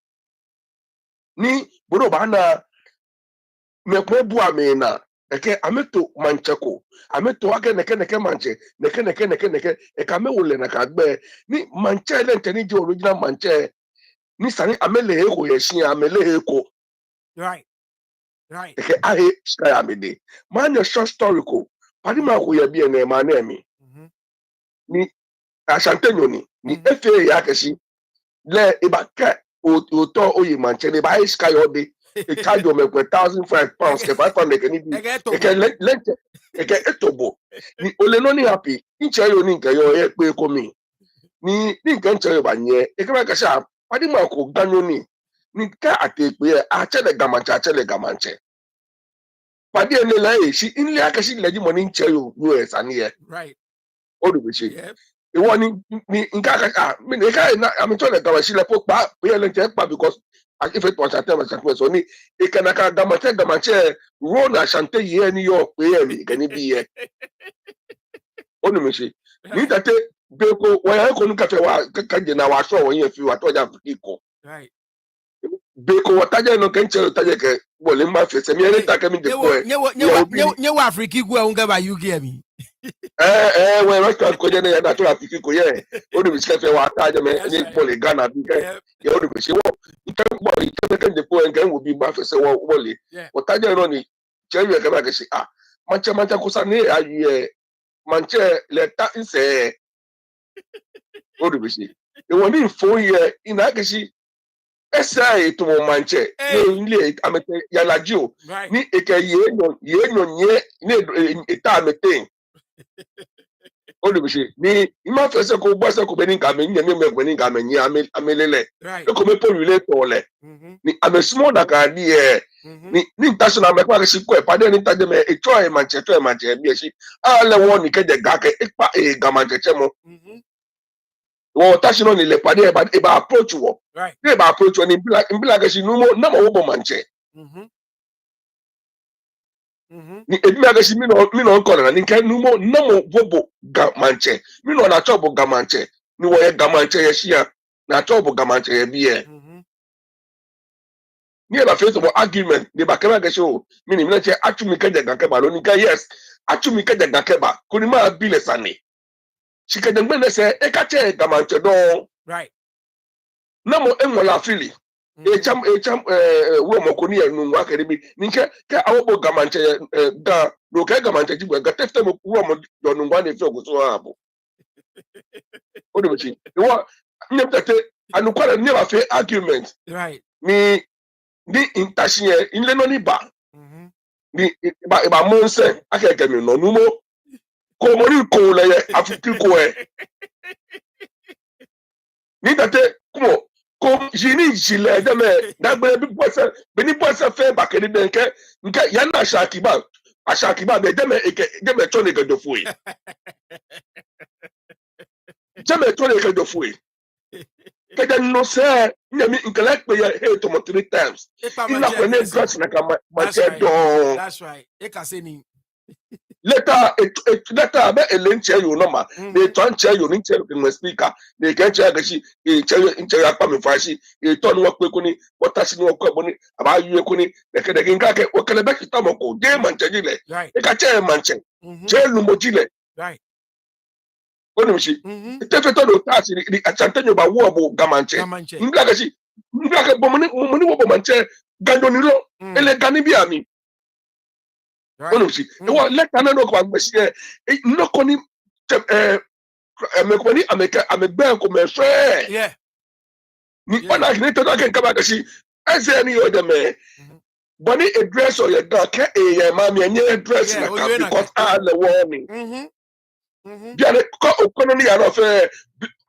ni
bodo ba na me bu amena eke ameto mancheko ameto ake neke manche neke eka me wole na kagbe ni manche le nteni je original manche ni sani amele eko yesin amele eko
Right.
eke ahe sky amede man your short story ko padi ma ko ye bi ene ma na emi ni Asante ni efe ya keshi le ibaka oto oyi manche ni ba sky ode e charge o me £1,005 ke 500 ke ni bi eke lente eke etobo ni ole no ni happy nche yo ni nke yo ye pe ko mi ni nke nche yo banye eke ba kasha padi ma ko ganyo ni ka atepe a chele gamanche padi ene la e shi inle akashi leji money nche yo US ani ye
right
odubishi ìwọ ni nǹkan kàkà mi ní ká àmì tó lè gàmà sílẹ̀ fún pa bí ẹ lè jẹ́ pa because ìfẹ́ tó àṣàtẹ̀ sọ ní ìkànnàkà gàmàtẹ́ rónà àṣàntẹ̀ yìí ẹni yọ pé ẹ̀mí ìkànnì bí yẹ ó ní mi ṣe ní tàtẹ́ bẹ́ẹ̀ kó wọ́n yẹn kó ní kẹfẹ́ wa kẹjẹ náà wàá sọ wọ́n yẹn fi wà tó ọjà fún kíkọ bẹ́ẹ̀ kó wọ́n tájà iná kẹ́ńtẹ́ ló tájà kẹ́ wọlé má fẹsẹ̀ mi ẹni tàkẹ́ mi dẹ̀kọ́ ẹ̀
nye wa Afriki gu ehun gaba UK mi
wọ́n restaurant kọjá ní yàrá tó rà fífi kò yẹ ó ní bìsí kẹfẹ́ wa tájà mẹ ní pọ̀lì Ghana bí kẹ́ yẹ ó ní bìsí wọ́n nǹkan pọ̀ ìkẹ́kẹ́ dẹ̀kọ́ ẹ̀ nǹkan wò bí má fẹsẹ̀ wọ́n wọlé wọ́n tájà iná ni jẹ́rìí ẹ̀ kẹ́bà kẹ́sì mancha kó sa ní ayé ẹ̀ mancha lẹ́ta ń sẹ́ ẹ̀ ó ní bìsí ìwọ̀n ní ìfọ̀ yẹ ìnà kẹ́sì ẹsẹ̀ ètò wọn mancha ní ilé àmẹ́tẹ̀ yàlájí o ní èkẹ́ yéèyàn ní ìta àmẹ́tẹ̀ olùbíṣe ní ìmọ̀ fẹsẹ̀ kó bọ́sẹ̀ kó bẹ́ẹ̀ ní nǹkan àmì ní ẹ̀mẹ́gbẹ̀ ní nǹkan àmì ní amẹ́lẹ́lẹ̀ ẹ̀kọ́ mi pọ̀ nílé tọ̀ ọ̀lẹ̀ ní àmì súnmọ́ dàkà ní ẹ̀ ní international mẹ́kọ́ àkẹ́sí kọ́ ẹ̀ pàdé ní tajẹ́ mẹ́ ètò ẹ̀ màjẹ̀ bí ẹ̀ ṣe àlẹ́ wọn ní kẹ́jẹ̀ gàkẹ́ ipa èègà màjẹ̀jẹ̀ mọ́ wọn táṣí náà nílẹ̀ pàdé ẹ̀ bá approach wọ̀ ní ẹ̀ bá approach wọ̀ ní ìbílẹ̀ àkẹ́sí náà mọ̀ wọ́ bọ̀ màjẹ̀ ni ebi mi agasi mi no nkɔ na ni nkɛ numo namo bobo gamanche mi no na chɔbo gamanche ni wɔyɛ gamanche yɛ hyia na chɔbo gamanche yɛ bi yɛ ni yɛ ba fɛ sɔbɔ argument de ba kɛmɛ agasi o mi ni mi na kyɛ atumi kɛjɛ gankɛba lo ni nkɛ yes atumi kɛjɛ gankɛba ko ni maa bi lɛ sani sikɛjɛ gbɛ lɛ sɛ eka kyɛ gamanche dɔn namo eŋɔla afili. Echam wo mo ko ni enu wa kere bi ni ke awo bo gamanche da no ke gamanche ji gba tefte mo wo mo do nu wa ne fe oguso abo o de bichi wo nyem tate anu kwara ni ba fe argument ni intashiye inle no ni ba ni ba mo nse akeke mi no nu mo ko mo ri ko le ye afiki ko e ni tate kumo ko jini jile deme dagbe bi boise be ni boise fe ba kedi de nke ya na ashakiba be deme to ne gedo fuyi deme to ne gedo fuyi kede no se nyami nkele pe ya hey to 3 times ina ko ne gas na ka ma che don
that's right e ka se ni
Later, be a lynch you no ma. They turn chair you in chair in my speaker. They can chair gashi, a chair in chair upon fashi, a turn work with kuni, what touching your company about you kuni, the Kagaka, what can I back to Tamoko, game and chagile, a catcher manche, chair lumojile.
Right.
What do she? The Tefeto task the Achantanyo about war gamanche. Nglagashi, Nglaga Bomani Manche, Gandonilo, Eleganibiami. Onusi ewa leta na no kwa gbese e no koni me koni amegbe ko me fe ni ona ni to ka nka ba kasi eze ni yo de me boni a dress or your dog ke e ya ma me enye dress na ka because all the warning bia ne ko okono ni ya no fe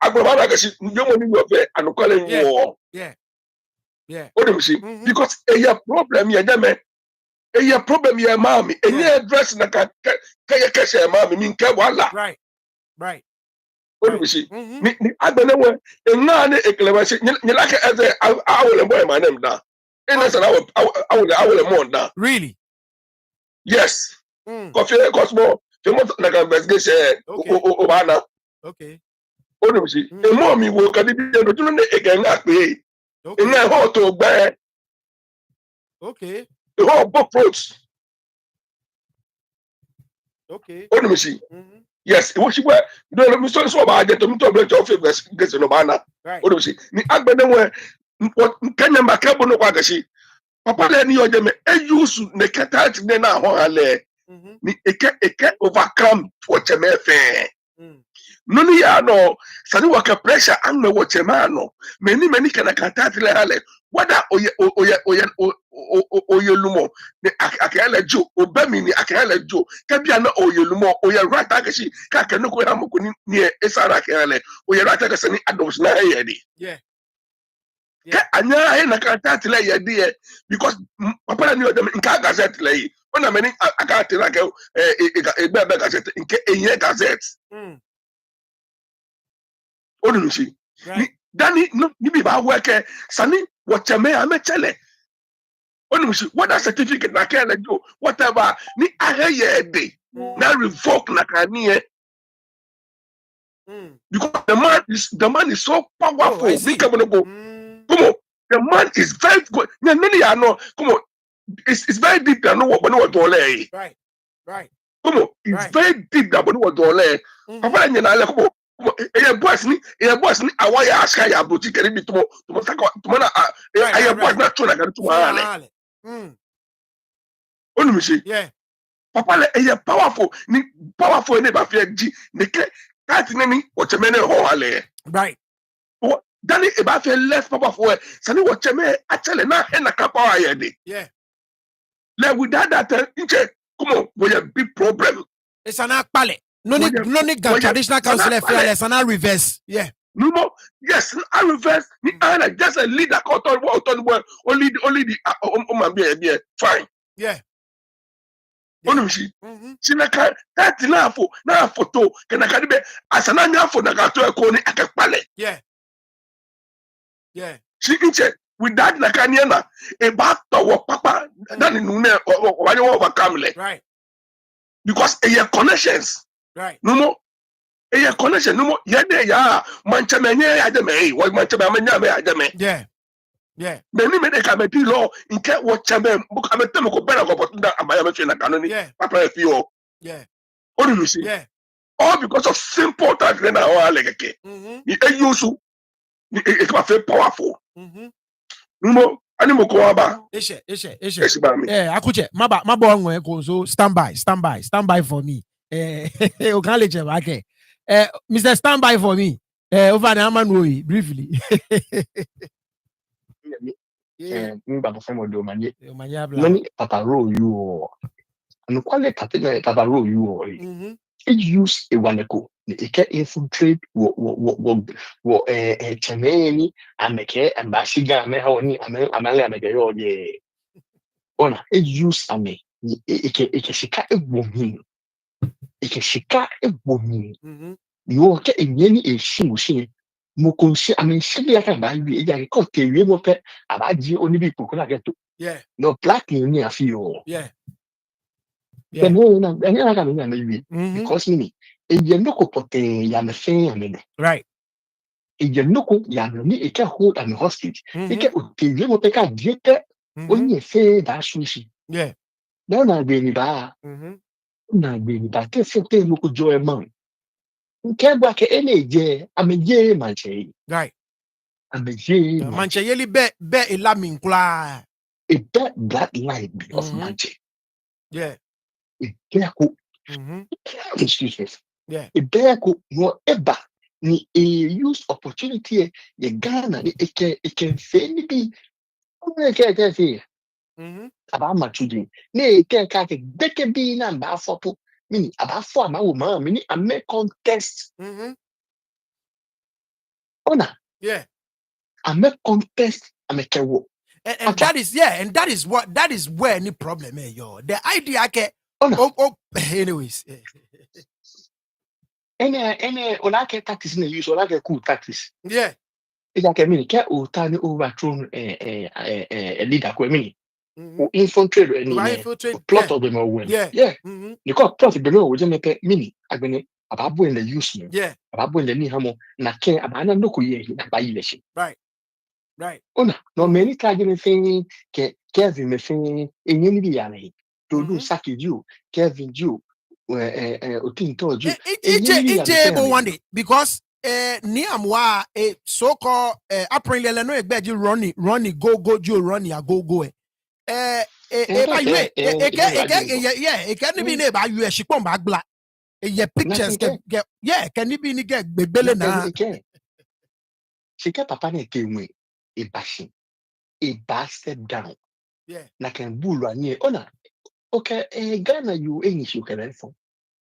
agboba na kasi njomo ni yo fe anukole nwo onusi because e ya problem ya de me a problem your mommy, and you're dressing like a cash, mommy, mean Kawala.
Right.
What do we see? I don't know and none a clever you like it as I will wear my name now. And that's I will more now.
Really?
Yes. Coffee cost more. You must like a investigation.
Okay.
What do we see? A mommy will can be again. And I hold to bear.
Okay.
whole book fruits.
Okay.
What do you see? Yes, it was where the Mr. So about the Tomato of gets no banner.
Right.
What do you see? The Agben where what Kenya Macabo no Wagashi. Papa Lenny or them a use the catat then a hole. It can overcome what a fair. No, ya no, Sani waka pressure and no what a man no. Many can a catat hale. Whether Oyolumo, the Akala Joe, Obemini, Akala Joe, Kabiana Oyolumo, Oya Ratakashi, Kakanoko Hamukuni near Esarakale, Oya Ratakasani Adams Nayadi.
Yeah.
Anya na katatile ya die because papa ni odem nka gazette lay ona many akatila ke be gazette nke enye gazette onuchi ni dani no ni bi ba work sani wachame amechele onuchi what a certificate na kele do whatever ni aheye de na revoke na kanie because the man is so powerful. Come on, the man is very good. Many are no. Come on, it's very deep. I know what
Right.
Come on, it's very deep. I know what Papa, you know, come on. A boss ni. Awaya aska ya boutique. Karibi tumo na. A boss na tuna karibi tumo ale. Onumisi.
Yeah.
Papa, a powerful. Ni powerful ni ba fi ji. Neke kati ni wachemene ho ale.
Right.
Danny about less powerful. Sani wacheme actually na hena kapa ayede.
Yeah.
Like without that, come on, we a big problem.
It's an akpale. No need traditional council it's an reverse. Yeah.
No more. Yes, I reverse. I just a leader called only the fine.
Yeah.
Onumshi. Sinaka that na photo can I be asana nya for na gato e ni akapale.
Yeah. Yeah.
She inche with that nakaniana a back to papa that in overcome.
Right.
Because a connections.
Right.
No more. A connection. No more. Yeah, manchame adame. What manchame adame.
Yeah. Yeah.
Many men can be law in care what chamber book. I'm a temple better that I'm a machine.
Yeah.
Papa if you.
Yeah.
What do you see?
Yeah.
All because of simple things. Then I like a use. It can feel powerful. No animal go about.
Ishe. Yeah, akuche. Maba onwe ko so stand by for me. O kan le je ba ke. Mr. Stand by for me. Over the Amanui briefly.
Many Papa row you and quality Papa row you use a wonderful. It can infiltrate what Chamani and make and Bashiga Mahoni Amalia Magayo. Ona, it use a me. It can shika a woman. It can shika a woman. You are getting any a she. Mokonshi, I mean, she can buy a cocktail. You will pay about you only people could get to.
Yeah.
No black in near feel.
Yeah.
Yeah. Because me. You no pote yan fe
right.
You no yan ni e ka hold and hostage. E ka otiye mo pe ka diete onye fe da sushi.
Yeah.
Na be ni ba. Na be ni ba ke se te mo ko joy man. Nke gba ke eneje ameje manche.
Right.
Ameje
manche yeli be elamin kula.
E be black light of manche.
Yeah.
E ke ko. Excuse me.
Yeah.
A bear could whatever ni a use opportunity ye Ghana it can fairly be about my children. Nay, can't better be number for meaning about 4 my woman, meaning I make contest. Ona.
Yeah.
I make contest, I make a work.
And that is where any problem is, yo. The idea ke anyways.
Any olake tactics in the use olake cool tactics.
Yeah.
It's like a minute, can't tiny overthrown a leader, mini. Infiltrate any plot of them or win.
Yeah.
You got plot below with them a mini. I've been about when they use me.
Yeah.
About when they need hamo, na care about no kuye by election.
Right. Right.
Ona no many kaje me fin ke Kevin me fin enye bi ya ne to do saki you Kevin you otin told you enye bi ya me
able one day because ni amwa so called apparently le no egbeji running go Joe running a go ba yue it can be ne ba yue shipon ba gla ye pictures get can be ni get bebele na
she kept papa ne kewe e bashi e ba step down na kan bulu anye ona okay Ghana you english you can phone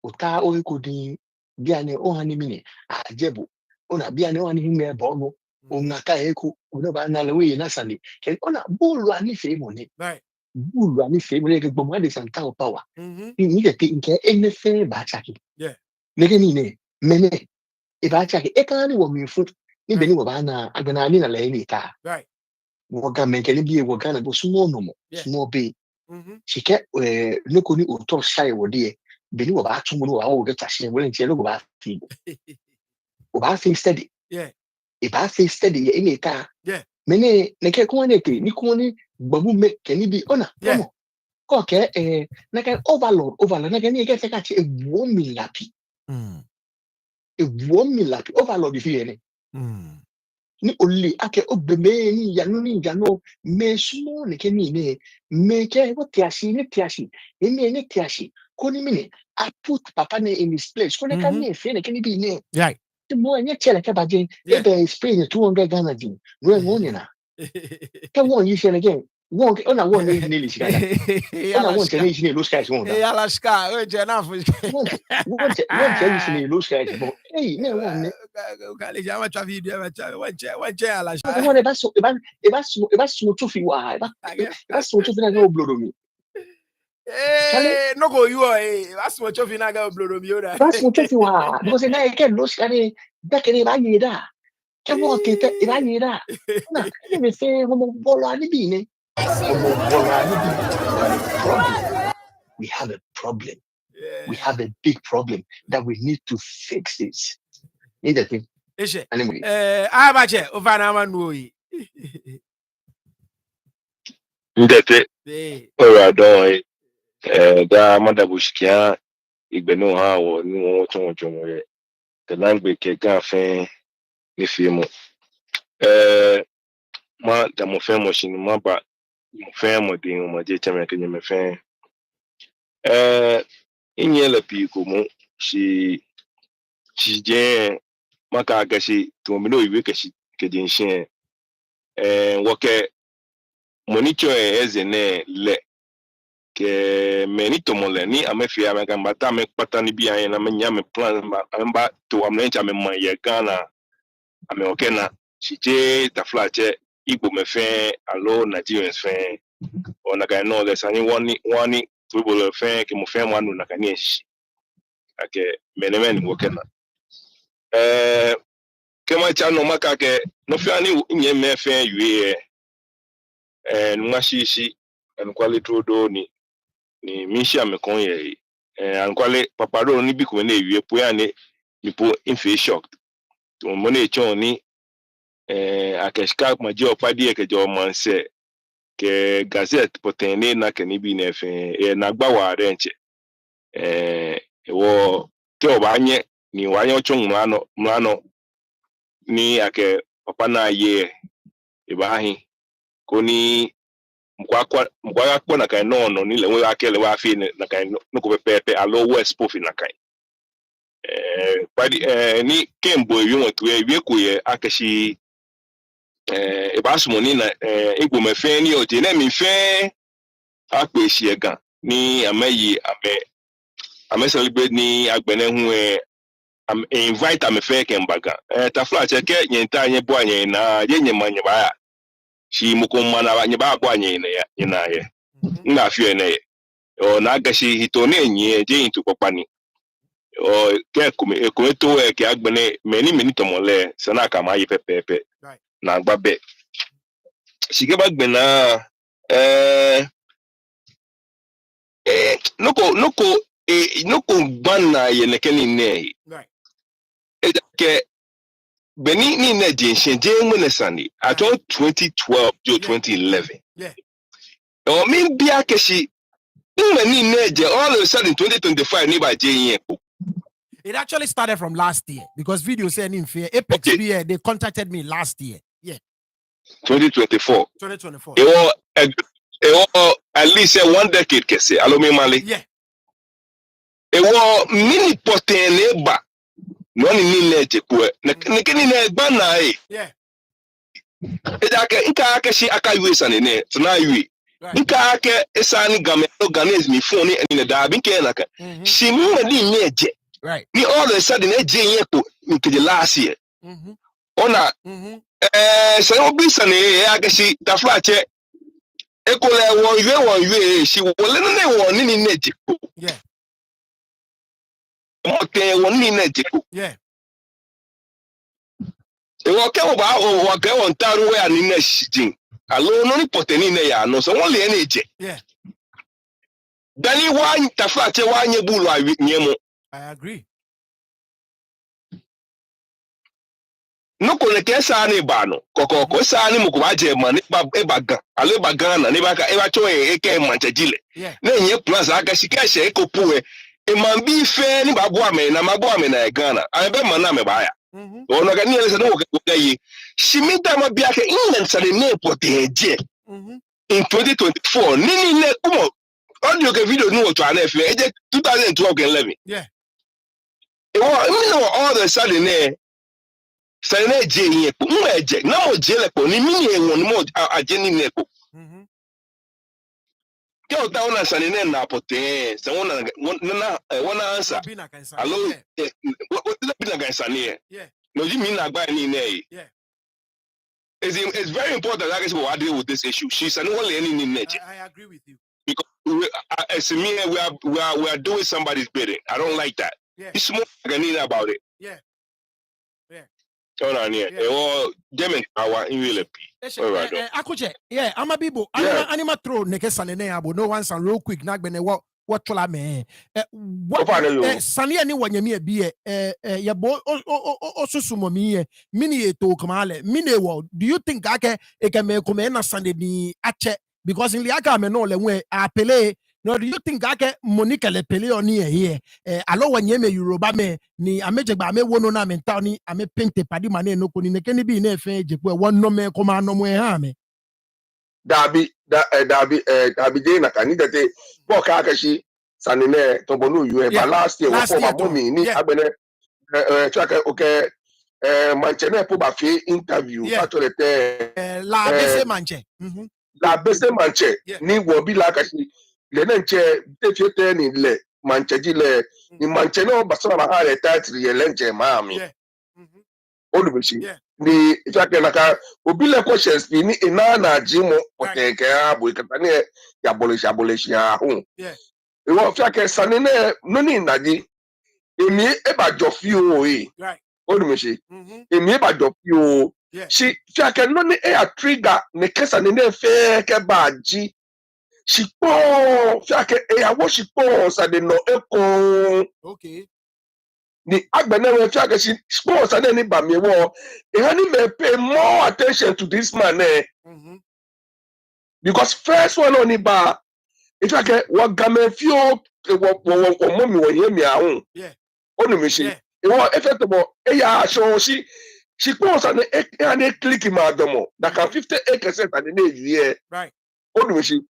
ota o ko din bia ne o hani mini ajebu ona bia ne o hani me bo no o ngaka eko o ba na le we na sani ken ona bulu ani fe mo ne
right
bulu ani fe mo ne ke gbomo de santa o power ni ke nke ene fe ba chaki ne ke ni ne mene e ba chaki e kan ni wo mi fu ni be ni wo ba na agana ni na le ni ta
right
wo ga men ke ni bi wo ga na bo sumo no mo sumo be she kept look on the top shy or dear. Beni wa ba tumu no wa get ashe we ntie no ba fi. O ba fi steady.
Yeah.
E ba fi steady ye ni ka.
Yeah.
Mene ne ke ko ne ke ni ko ni gbamu me ke ni bi ona.
Yeah.
Ko ke na ke overload na ke ni ke se ka che ewo mi lapi. Ewo mi lapi overload fi ye ne. Ni oli ake obeme ni yanu me sumo ne ke ni ne me ke wo tiashi ne tiashi ne tiashi ko ni mini I put papa ne in his place ko ne kan ne fe ne ke ni bi ne
right
the more ne chele ke ba jin e be spray 200 Ghana din no e won na ke won yi she again won ona won ne ni li shikada ona won che ne shi ne lose cash won da
alaska o je na fu
won che yi shi ne lose cash bon ne won ne
kale jama cha video wa che alaska
ko won e ba so to fi wa e ba so to fi na go blodo mi
no go you that's what you na ga blodo mi ora
that's what you wa because na e ke lose kare da ke ba yi da ke wo ke te ba yi da na ke me fe homo bolo ani bi ne homo bolo ani bi we have a problem we have a big problem that we need to fix this in the thing anyway
abache over na manu yi
ndete ora don da madabushkia igbenu ha wo ni won tun jomo ye the language ke gan fen ni fi mo ma da mo fen mo shin ma ba mo fen mo din mo je chama ke ni me fen inye la pi ko mo shi je maka gashi to mi no iwe kashi ke din shin woke monicho ezene le ke menito mole ni amefia me kan bata me pata ni bia na me nya me plan ba to am nencha me man ye Ghana ame okena chije ta flache Igbo me fe alo Nigerians fe ona ka no le sani wani to bo fe ke mo fe wanu na kan yeshi ake menemen okena ke ma cha no maka ke no fi ani nye me fe yue nwa shishi en quality do ni mishi amekon ye ankwale paparo ni biku na ewie po ya ne mipo infe shock to mo na echon ni akeshka maji opadi ke jo manse ke gazette potene na ke ni bi na efe na gba wa renche wo ke obanye ni wanyo chon mano ni ake papa na ye ibahi ko ni mkwa kwa na kai no ni le wa ke le wa fi na kai no ko pepe alo west pofi na kai padi ni kembo yi won tuwe wie ko ye akashi e ba sumo ni na Igbo me fe ni o je na mi fe ape shi egan ni amayi ame celebrate ni agbene hu am invite am fe kembaga ta fla che ke nyenta nye bo anye na ye nye manye ba shi muko mana ba nye ba bo anye na ya na ye na fi ene o na gashi hito ne nye je into popani o ke kume to ke agbene meni to mole sana ka ma yi pepepe na gbabe shige bagbena noko gbanna ye nekeni ne right e ke Beni ni na jinsin je ngene sani ato 2012 to 2011.
Yeah.
O mi bia keshi many neje all of a sudden 2025 ni ba je yen.
It actually started from last year because video saying in fear Apex BA they contacted me last year. Yeah.
2024.
2024.
It was at least 1 decade kese alomi mali.
Yeah.
It was mini poten ba no ni neje ko ne kini ne gba na e.
Yeah.
Ejake nka ake shi aka yue sane ne tuna yue. Nka ake esani game organize mi phone ni ne da bi nke na ka. Shi mu di neje.
Right.
Ni all of a sudden eje yen ko nke last year. Ona se obi sane ake shi da flache ekole won yue shi wole ne won ni neje ko.
Yeah.
Mo te won ni neje ko.
Yeah.
Ewo ke ba o ke won taru we ani na shijin alo no ni poteni na ya no so won le na eje.
Yeah.
Dani wa tafache wa nye bulu anyemo.
I agree.
No ko le ke sa ni ba no kokoko sa ni mo ko ba je ma ni ba e ba gan alo ba gan na ni ba ka e ba cho e ke manchajile na nye plus aka shika she ko puwe e man bi fe ni ba bo ame na ma bo ame na Ghana a be man na me ba ya. Ono ga ni ele se no ko yi shimita ma bia ke inland sa ne poteje in 2024 ni ne kumo audio ke video ni oto ana efe eje 2012 ke 11.
Yeah.
E wo mi no all the sudden ne sa ne je yin ko mo eje na mo je le ko ni mi ni won mo aje ni ne ko. Ke o ta ona sa ne na pote se wona na answer allo what be na gansa ne.
Yeah.
No you mean na gba ni ne.
Yeah.
It's very important that I guess we deal with this issue. She's an only any nature.
I agree with you.
Because as me, we are doing somebody's bidding. I don't like that.
Yeah.
It's more about it.
Yeah. Yeah.
Hold on here. Oh, Demin, our in real
Akuche, yeah, I'm a bibo. Anima throw nekesane abo. No one san real quick. Nagbene what chola me. What Sani ani wanyemi be ya bo osusumo mi mini eto kamale mini wo. Do you think ake ekeme kome na sande ni ache because in liaka me no le we apele. No, do you think ake Monica le pele oni here? Alo wanyeme Yoruba me ni amejegba me wono na menta ni ame pente padi mane no koni ne keni bi na efe jepo won no me koma no mo ha me.
Dabi de na kanida te bo ka akashi sanine to bonu yu ba last year wo ba momi ni agbene track okay manchene po ba fi interview actually te
la bese manche
ni wo bi la akashi le na nche te fiete ni le manche ji le ni manche no basana ba ha le title ye lenche ma mi olubishi ni ifake naka obile questions ni ina na jimo oteke abu ikatani ya abolish ya hu e wo ifake sanine no ni naji emi eba jofi o yi olubishi emi eba jofi o shi ifake no ni e trigger ne kesa ni ne fe ke baji shi po ifake e awo shi po sa de no eko ni agbenewe fiake shi sports and any bamiewo ehani may pay more attention to this man because first one on ba if I get what game fio wo momi wo yemi ahun onu mi shi e wo effectable e ya so shi sports and any click ma domo that can 58% and dey here onu mi shi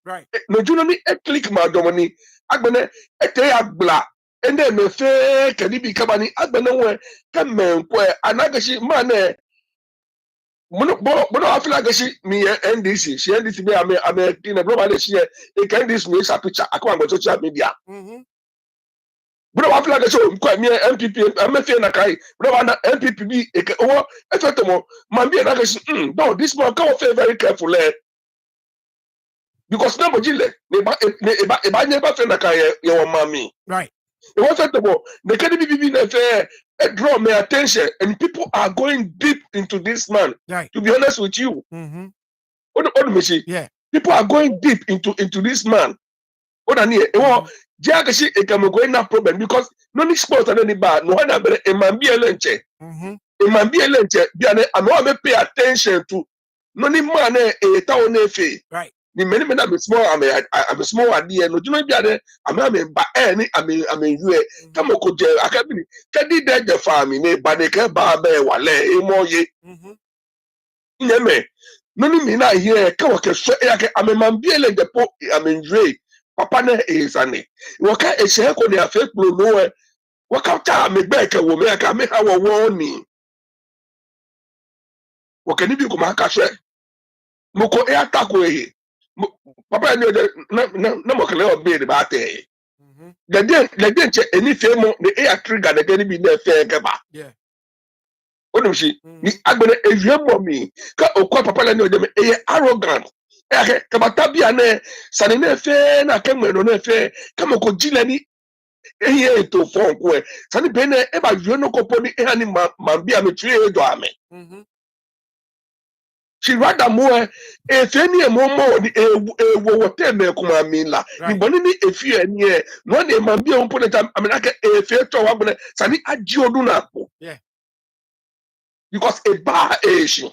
no juno ni e click ma domo ni agbene e te agbla ende me fe kedi bi kabani agbene we kamen ko anagashi mane mono afila gashi mi NDC she NDC be ame tina bro ba she e kan this me sa picture akwa go social media bro afila gashi ko mi MPP ame fe na kai bro na MPP bi e o efetomo man bi na gashi no this man come very careful because nobody le ne ba never fe na kai ye wo mami it wasn't about the KDBB draw my attention, and people are going deep into this man. To be honest with you, people are going deep into this man. Jagashi ekamogo na problem because no ni sport and any bad no one a man be a lunch. It might be a lenche, I'm not pay attention to no ni man a town efe.
Right.
The many men I'm small, I'm a small idea, no, you know, I'm a any, I mean, you come on, could I can't be, can you dead the farming, but they can't buy wale, more ye. Yeme, no, me not here, come on, I'm a man be like the pope, I mean, Ray, Papa is an it. What can a share on the fake blue nowhere? What can time me back a woman? I can make our warning. What can you do, Kumaka? Moko e atako ehe papa ni na mo kele obi de ba te le den che eni fe mo ne e trigger de gani bi na fe ke ba
yeah
onum shi ni agbere ewie mo mi ka okwa papa la ni o de me e arrogant e ke ka bata bia na sani na fe na ke mo no na fe ka mo ko jile ni e to fon ko e sani be na e ba yue no ko poni e ani ma bia me tue e do ame she rather more if any more a water me kuma mila ni boni ni efi eni no na ma bia on put time I mean like efi to wa bone sani aji odu na po
yeah
because a bar issue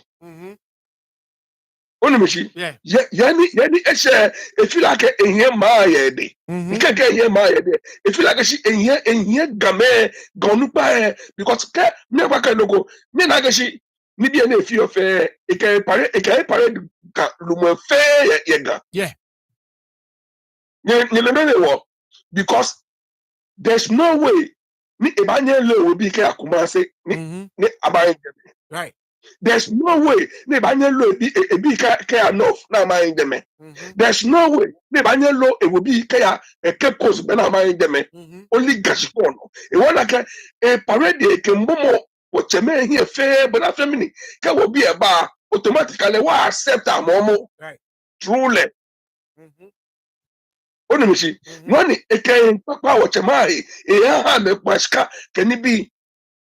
onimishi
yeah
yani eshe efi like ehie ma ye de nke ke ehie ma ye de efi like she ehie game gonu pa because ke me kwa ka logo me na ga she ni dia na efi ofe e ka pare ka lumo fe ye ga
yeah
ni le wo because there's no way ni ebanye lo obi ke akuma se ni abaye
right.
There's no way ne banye lo ebi ka enough na mind them. There's no way ne banye lo e will be ka keep cause be na mind them. Only gashikono. E wanna ka e parade ke mbomo o cheme here fe but na family ka will be a bar automatically wa accept amomo.
Right.
Truly. Onimishi. Nani e ke papa o chemai e ha me kwashka can it be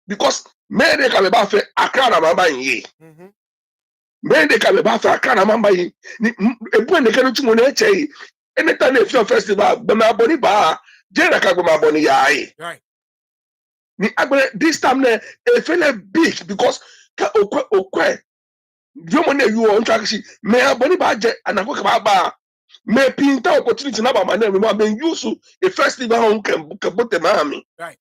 because mere ka be ba fe akara mama yi. Mende ka be ba fa kana mamba yi ni ebu ne kanu tumo na eche anytime e film festival be ma boni ba je na ka be ma boni ya yi
Right.
ni agbere this time na e feel big because ka okwe you mo na you on track shi me aboni ba je anako ka ba me pinta opportunity na ba ma na me ma ben use a festival on ke bote ma mi
Right.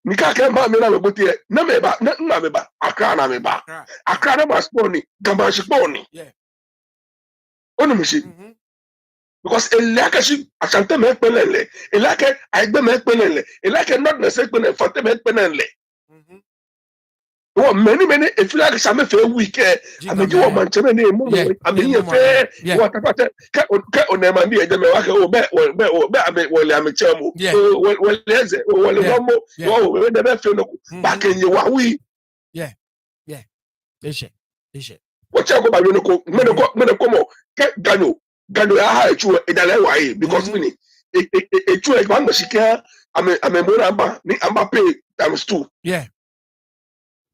Nika ke ma me na me bote na me ba na me ba akra na me ba akra na ma sponi gamba sponi
yeah
onimishi because elakashi asante me pelele elake aigbe me pelele elake not necessarily pelele fante me pelele oh many if you like some fe week ameji wo mancheme na emu ameyi fe wo tapate ka onema bi eje me wa ke o be amechemu wo leze wo le gomo wo de be fe no ba kenye wa wi
yeah eshe
wo che ko ba yo no ko me no ko mo ke gano ya ha echu edale wa yi because mini echu e ba ngosika ame mo na ba ni amba pay times 2
yeah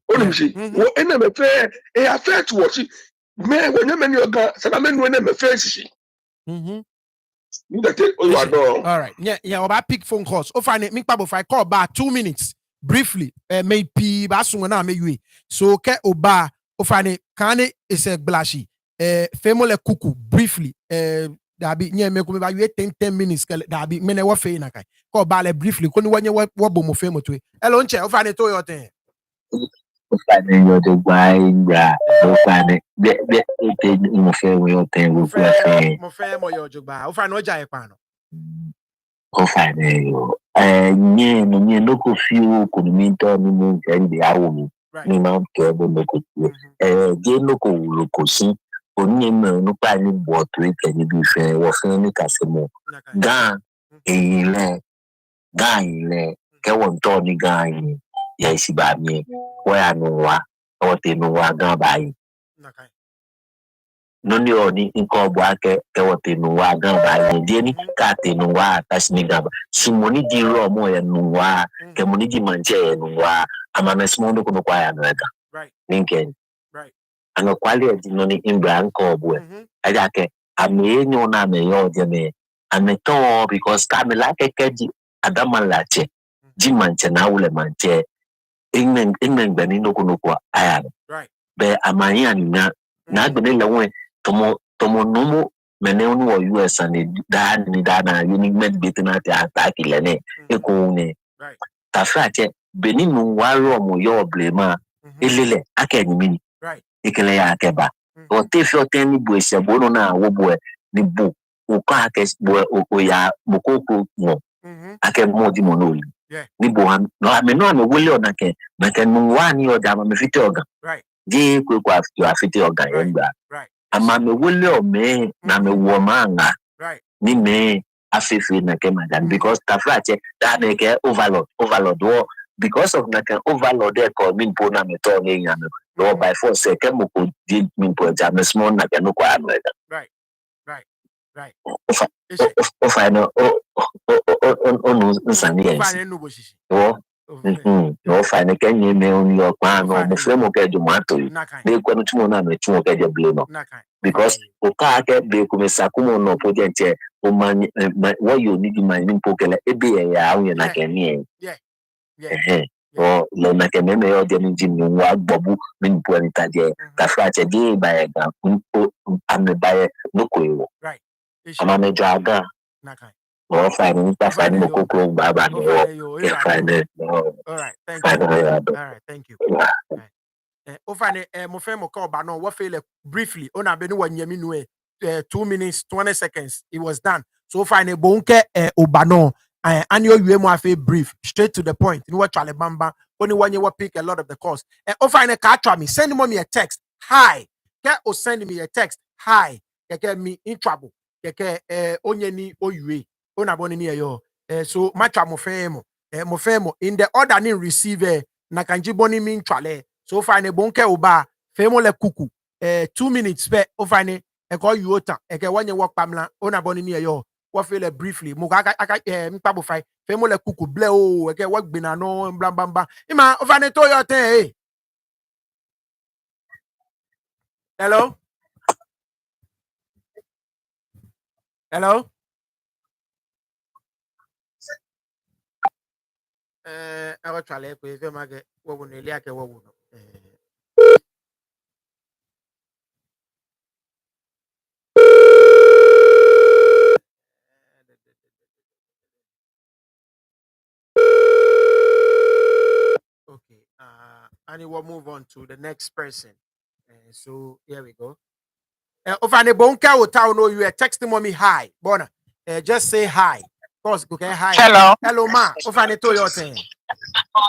onimishi wo ene me fe e affect wo shi me wonye me ni oga se na me nu ene me fe shi that you are no
all right yeah about pick phone calls o find me pabo fi call back 2 minutes briefly may pi ba sun na me yue so ke oba o find kan is a blashi famole kuku briefly dabi nye me ko me ba yue 10 minutes dabi me ne wo fe na kai call ba le briefly ko ni wanye wo bo mo fe mo to hello nche o find to your thing
Fane yo de gba igba o fane be te mo fe we o ten wo fe
mo fe mo yo jogba o fane oja e pa no
o fane yo nye no ko fi o ko mi to ni mo je ndi awo mi ni ma ke bo no ko je no ko wo ko si oni me no pa ni bo to e ke ni bi fe wo fe ni ka se mo gan ile ke won to ni gan yin ya isi ba mi wa no wa o te no wa gan ba yi no ni oni nko bo ake ke o te no wa gan ba yi die ni ka te no wa ta sini gan ba simoni di ro mo ya no wa ke mo ni di manje ya no wa ama na simo ndo ko no kwa ya no ga
right
ninken
right
ano kwali e di no ni imbra nko bo aja ke ame nyo na me yo je me ame to because ka me la ke di adama la che di manje na wule manje England bani no aya.
Right.
Be amanya na bene lewe tomo nomo mene onu US and da na unique med bitina ta attack lene eko ne.
Right.
Tafrache beni mu waro mo yo blema elele akenyimi.
Right.
Ikele ya akeba. O tefi o teni bu esebo no na wo bo ni bu o ka akes bo o ya mokoko no. Ake mo di mo no.
Yeah.
Ni bo han no ame no ame wole ona ke mu wani o da ma me fiti oga.
Right.
Je kwe afiti oga yengba.
Right.
Ama me wole o me na me wo manga.
Right.
Ni me afefe na ke madan because tafrache da na ke overload wo because of na ke overload e ko min po na me to ne nyame no by force se ke mo ko di min po ja me small na ke no kwa no eda.
Right. Right.
O final o no nsani yes. No final ke nye me on your plan no mo fremo ke do mato yi. Be kwa no tumo na me tumo ke de blame no. Because o ka ke be ko me sakumo no project o man what you need man in pokele ebe ya awon na ke ni
Yeah.
o lo na ke me yo de ni jin wa gbobu min po ni taje ta fra che di ba e ga ko ame ba e no ko yo.
Right.
Ama me jaga. O fa ni ta fa ni mo ko ba ba no. All
right. Thank you. Ofane mo fe mo call ba no what fail briefly ona be no wanyami no 2 minutes 20 seconds it was done so fine bonke obano anyo yue mo afi brief straight to the point you know what chale bamba only one you pick a lot of the calls ofane ka try me send me a text hi get o send me a text hi get me in trouble get onye ni oyue ona boni ni yo so matcha mo femo in the order ni receive na kanji boni min chale so fine bonke oba femo le kuku 2 minutes pe o fine e ko yuota e ke wanye work pamla ona boni ni yo what feel briefly mo aka mtabo fai femo le kuku ble o e ke work gbina no bla bla bla ima o fine to your thing hello I got chale ko e fe ma ke wo no ile ake wo no okay and we'll move on to the next person so here we go ofane bonka o town no you are texting mommy hi bona just say hi cause okay hi hello ma ofane to your thing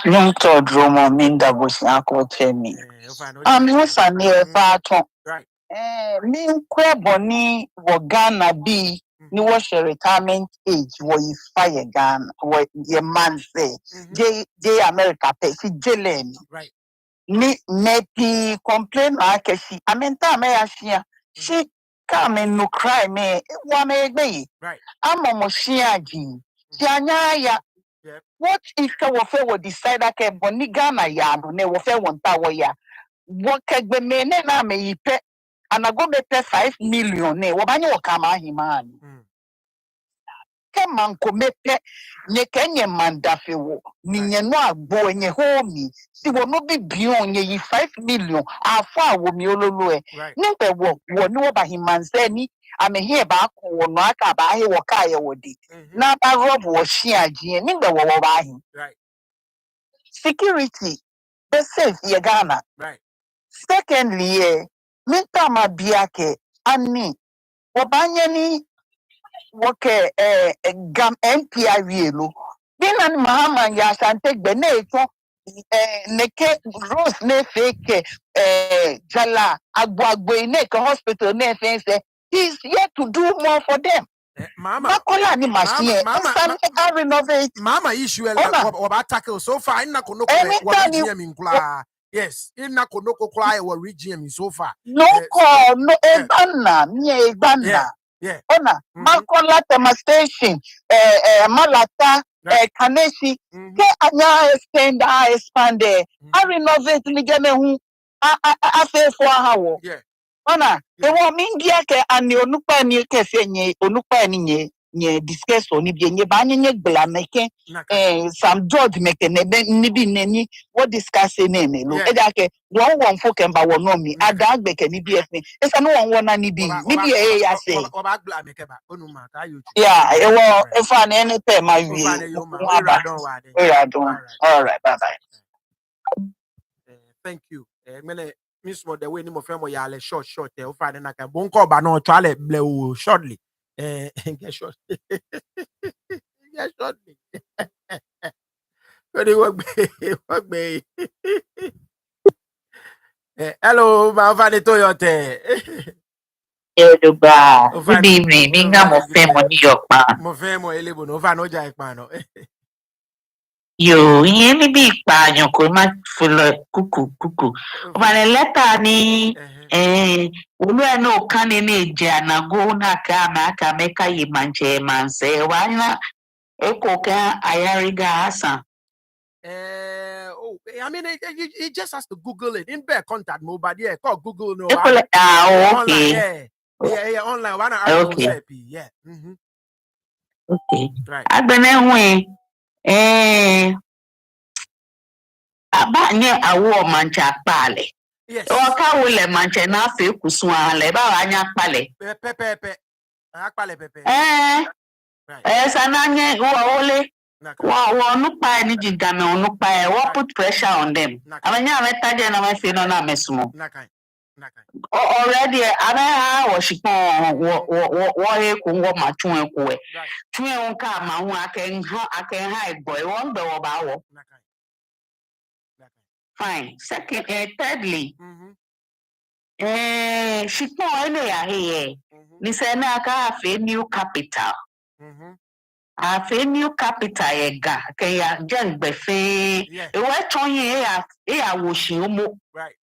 Nunto dromo minda busi ako temi. Usani efato.
Right.
Mi nkwe boni wo Ghana bi ni wo retirement age wo fire Ghana wo ye man say J America pe si jeleni.
Right.
Ni mepi complain akeshi amenta me ashia. She come no cry me wa me gbe.
Right.
Amo shia ji. Ti anya ya. What if we decide that Boni Ghana ya no ne wofe wonta wo ya wo kegbe me ne na me yipe and I go me pay 5 million ne wo banye wo kama himani ke manko me pe nye kenye mandafe wo ni nye no agbo nye homi si wo no bi bion nye yi 5 million afa wo mi ololo ni pe wo ni wo ba himanse ni ame here ba ko wo no aka ba he wo ka ye wo di na ba rob wo shia ji ni be wo ba hi
right.
Security, the safe ye Ghana.
Right.
Secondly, minta mabiake ani wabanyani woke gam NPI wielo. Dinan mahama ya sante gbene eto neke rose ne fake jala agbo neke hospital ne fense. He's here to do more for them.
Mama,
renovate.
Mama issue about tackle so far. Inna konoko yes, inna konoko kla wa region so far.
No ebana.
Yeah.
Ona Makola demonstration Malata Kaneshi ke anya expand I renovate ni gene hu afefo ahawo.
Yeah.
Ona e wo mi ndia ke ani onupa ni ke se nye onupa ni nye nye discuss oni bi nye ba nye gbla meke Sam George meke ne bi nani what discuss ne no e da ke won fo kemba won no mi ada gbeke ni bi efe e sa no won na ni bi e ya say
oba gbla meke ba onu ma ka you
yeah e wo e fa na any time ma wi all right bye bye
thank you Miss Mo the way ni mo fẹ́ mo ya le short o fa na kan bon ko ba na twa le ble o shortly get short get shortly what be hello ma fa ni to yo te
Good evening. Minga mo fe mo New York pa.
Mo fẹ́ mo elebo no fa no ja ipa no
Yo, ìyẹn mi bí ìpààyàn kò má fọlọ kúkú. Ọmọdé lẹ́tà ni olú ẹ̀ náà kán ní ìjẹ́ ànágó náà ká mẹ́ka yìí máa ń jẹ máa ń sẹ́ wá ná ẹ̀kọ́ kan Ayariga Hassan.
I mean, he just has to Google it. In bear contact mobile, yeah, call Google no.
Okay.
Online, yeah, online. One
Okay.
Yeah.
Okay.
Right.
Agbenenwe abanye awo mancha pale.
Yes.
Waka wole mancha na fe kuswa le ba anya pale.
Pepe. Akpale pepe.
Sananye wole. Wa nupa ni jigame onupa wa put pressure on them. Abanya ametaje na mafi no na mesumo.
Nakai.
Already ana wa shipon wo he ku ngo matun ekwe. Tun nka ma hu aken ha boy won be wo ba wo. Fine. Second, thirdly, shipon ele ya he ni se na ka afe new capital. Afe new capital ega ke ya jengbe fe e we ton ye ya wo shi omo.
Right.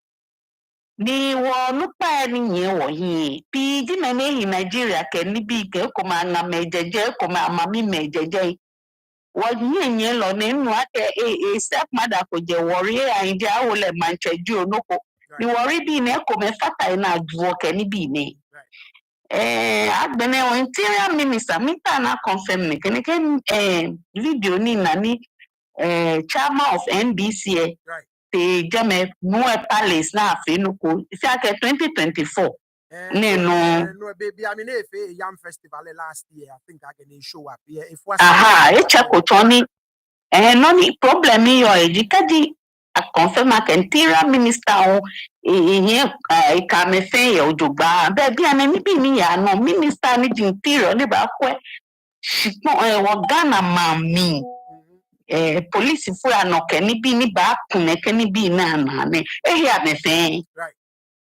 Ni wo nupa ni yen wo yin pi di me ni Nigeria ke ni bi ke ko ma na mejeje ko ma mami mejeje wo yin lo ni nu ake step mother ko je worry ainde awole mancheju onoko ni worry bi ne ko me fata na duo ke ni bi ne agbene o interior minister mita na confirm ne ke video ni na ni chairman of NBC te jame Nue Palace na afenuko isi ake 2024
no baby I mean if a yam festival last year I think I can show up here if was
check Tony no ni problem yo ejikadi a confirm ake interior minister o ka me fe ye ojogba be ana ni bi ni ya no minister ni interior ni ba kwe shipon wo Ghana mami police fu anoke ni bi ni ba kuneke ni bi na ne ya me fe
right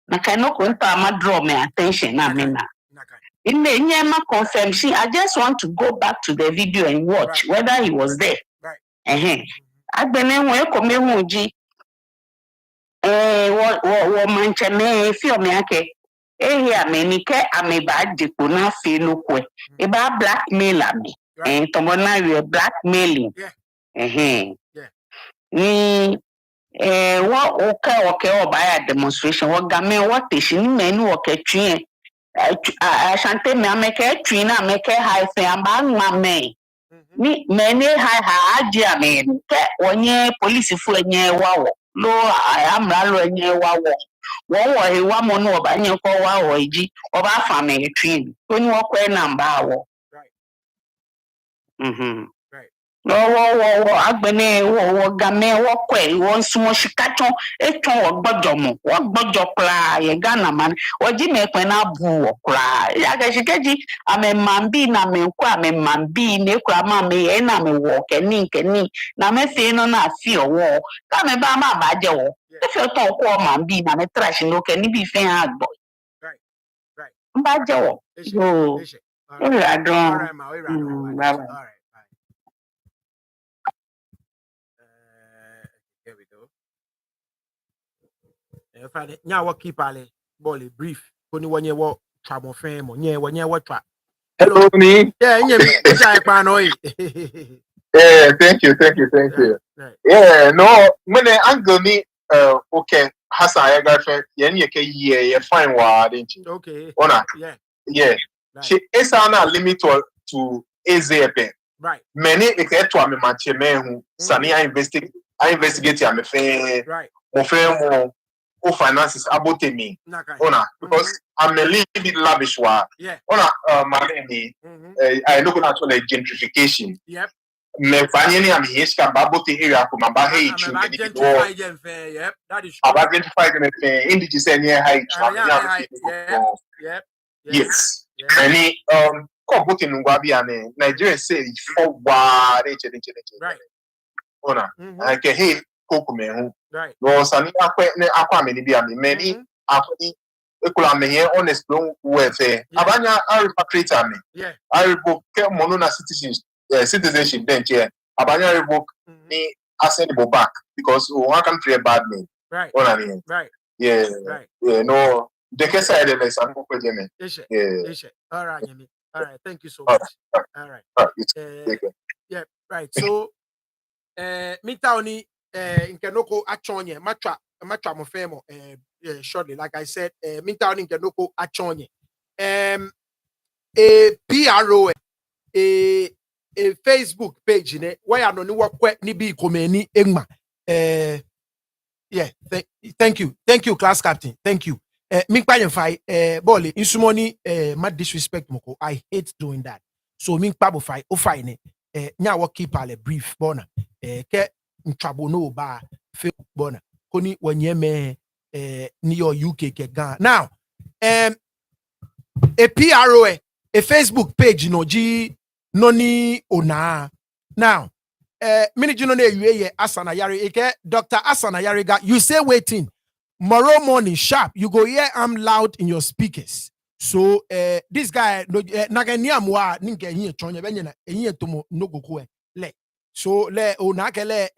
na kano ko nta ma draw my attention na me na in the nyema confirm I just want to go back to the video and watch whether he was there
right
agbene won ko me hu ji wo manche me fi o me ake ya me ni ke ame ba dipo na fi no ko e ba blackmail ame tomo na we blackmailing ni what okay by a demonstration what game what is in menu okay twin asante me ameke twin na make high fe amba ngame ni many high agia me ke onye police fu enye wawo lo amra lo enye wawo wo he wa mo no oba nye ko wawo iji oba fa me twin oni wo kwe namba awo no agbene wo game wo kwe wo nsumo shikaton eton wo gbodo kla ye Ghana man wo ji me kwen na bu wo kla ya ga shikeji ame mambi na me nkwa ame mambi ne kra ma me ye na me wo keni na me fe no na fi owo ka me ba ma ba je wo e fe ton ko mambi na me trash no keni bi fe ha gbo
right
ba je wo yo
all right ma all right here we go. Friday, nya what keep ale ball brief. Koni wanye wo twa mo fan mo nye wanye wo twa.
Hello me.
Yeah, nye me jai pa no.
Yeah, thank you. Right. Yeah, no, when the angle me okay, Hassan Ayariga yen ye ke ye fine wa didn't you?
Okay.
Ona.
Yeah.
Yeah. Right. She is an limit to ezepe.
Right.
Many to a match who Sani I investigate ya me
right.
Mo finances about me. Ona because I'm a little bit lavish wa.
Yeah.
Ona maleni I look at gentrification.
Yep.
Me fanyeni am hiska babote area ko maba hey chu
yep, that is true.
About identify them indigenous near high
Yep.
Yes. Many come put in Wabiane. Nigeria say for why
right.
Ona. I can hey Kokume.
Right.
No, Sani Aqua many be many Aqua Ekula me here honest don't welfare. Abanya I repatriate me.
Yeah.
I revoke monona citizenship then chair. Abanya revoke me ascendable back because one country a bad name.
Right.
Right. Yeah.
Right.
Yeah. No. The case I did is I'm going
yeah. All right, Yemi. All right. Thank you so much. All right. Yeah. Right. So, Mitaoni, Nkenoko Achonye, Matra Mofemo, shortly, like I said, Mitaoni Nkenoko Achonye, a PRO, a Facebook page, where I don't know what ni be komeni engma. Yeah, thank you, class captain. Thank you. Minkpa yemfai boli insumoni ma disrespect moko. I hate doing that. So minkpa bo fai o fai ne nya wo keep ale brief bona ke ntrabo no ba fe bona koni wanye me ni your UK ke Ghana. Now a PRO a Facebook page no ji noni ona. Now mini jino ne ye Hassan Ayariga, Dr. Hassan Ayariga, you say waiting. Tomorrow morning sharp, you go hear I'm loud in your speakers. So this guy naganyamwa ninge here chonya benyana here tomo no go le. So le o nakele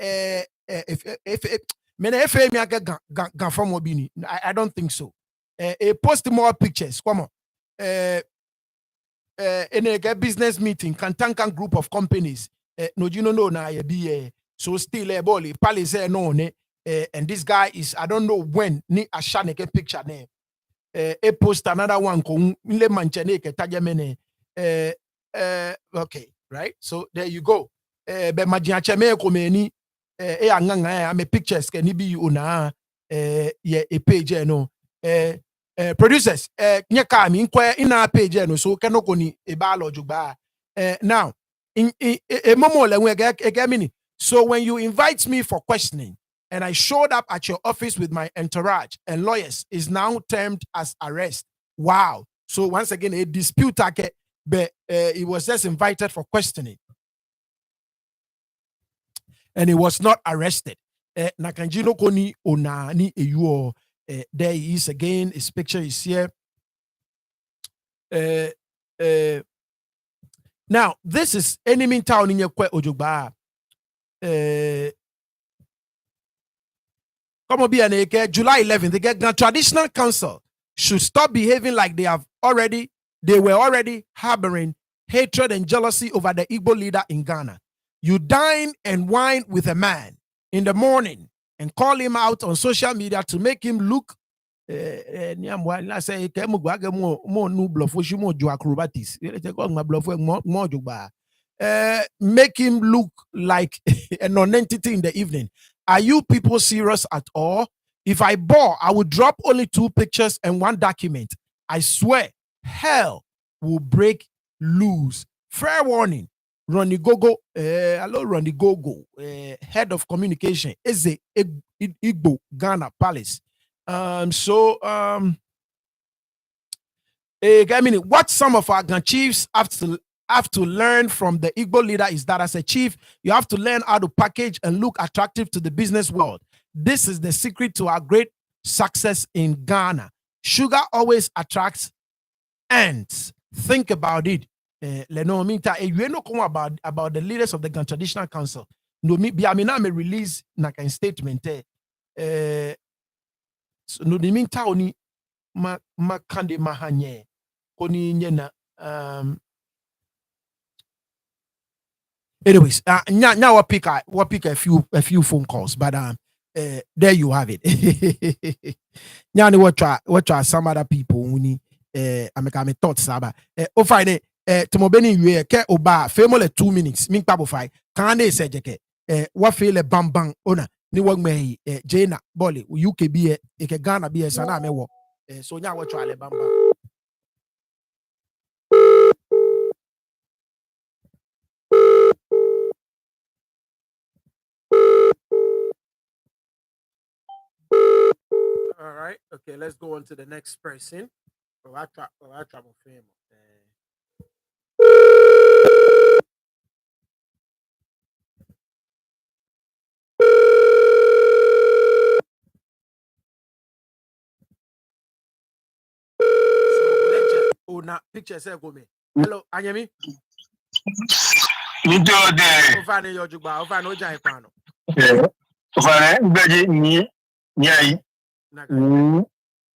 if mene FM yaga gan from obini. I don't think so. Post more pictures. Come on. In a business meeting, Kantankan group of companies. No, you know, na be so still a boli palace no ne and this guy is I don't know when ni ashaneke picture name a post another one ko le manchene ke tajamene okay, right? So there you go. Be majiache me ko meni anganga am pictures ke ni bi una ye a page no producers nyaka mi nkwa ina page no so kenoko ni e ba lojugba now so when you invite me for questioning and I showed up at your office with my entourage and lawyers is now termed as arrest. Wow. So once again, a dispute, but he was just invited for questioning. And he was not arrested. Nakanjino koni onani eyuo. There he is again. His picture is here. Now, this is enemy town in your Ojugba. Come on, be an AK. July 11th, the Ghana Traditional Council should stop behaving like they were already harboring hatred and jealousy over the Igbo leader in Ghana. You dine and wine with a man in the morning and call him out on social media to make him look make him look like a non-entity in the evening. Are you people serious at all? If I bore, I would drop only 2 pictures and 1 document. I swear, hell will break loose. Fair warning. Ronnie Gogo, hello Ronnie Gogo, head of communication, is the Igbo Ghana Palace. I mean, what some of our Ghana chiefs have to learn from the Igbo leader is that as a chief, you have to learn how to package and look attractive to the business world. This is the secret to our great success in Ghana. Sugar always attracts ants. Think about it. You know about the leaders of the Ghana Traditional Council. No, me release a statement. So no the mean taoni ma kande mahanye koni nyena anyways now we'll pick a few phone calls, but there you have it. Now what try some other people who I make thoughts about Friday Timobeni yue ke oba famole 2 minutes min kpabo fai kan ne se jeke wa feel bang bang ona ni wag me Jena Bolly UK bi e ke Ghana bi sana me wo so nya wo twale bang bang. All right, okay, let's go on to the next person. I travel fame. Oh, na picture say go me. Hello, Anyemi.
Nito de.
Ofane yo jugba, ofane o jan ipa no.
Ofane beji ni ai.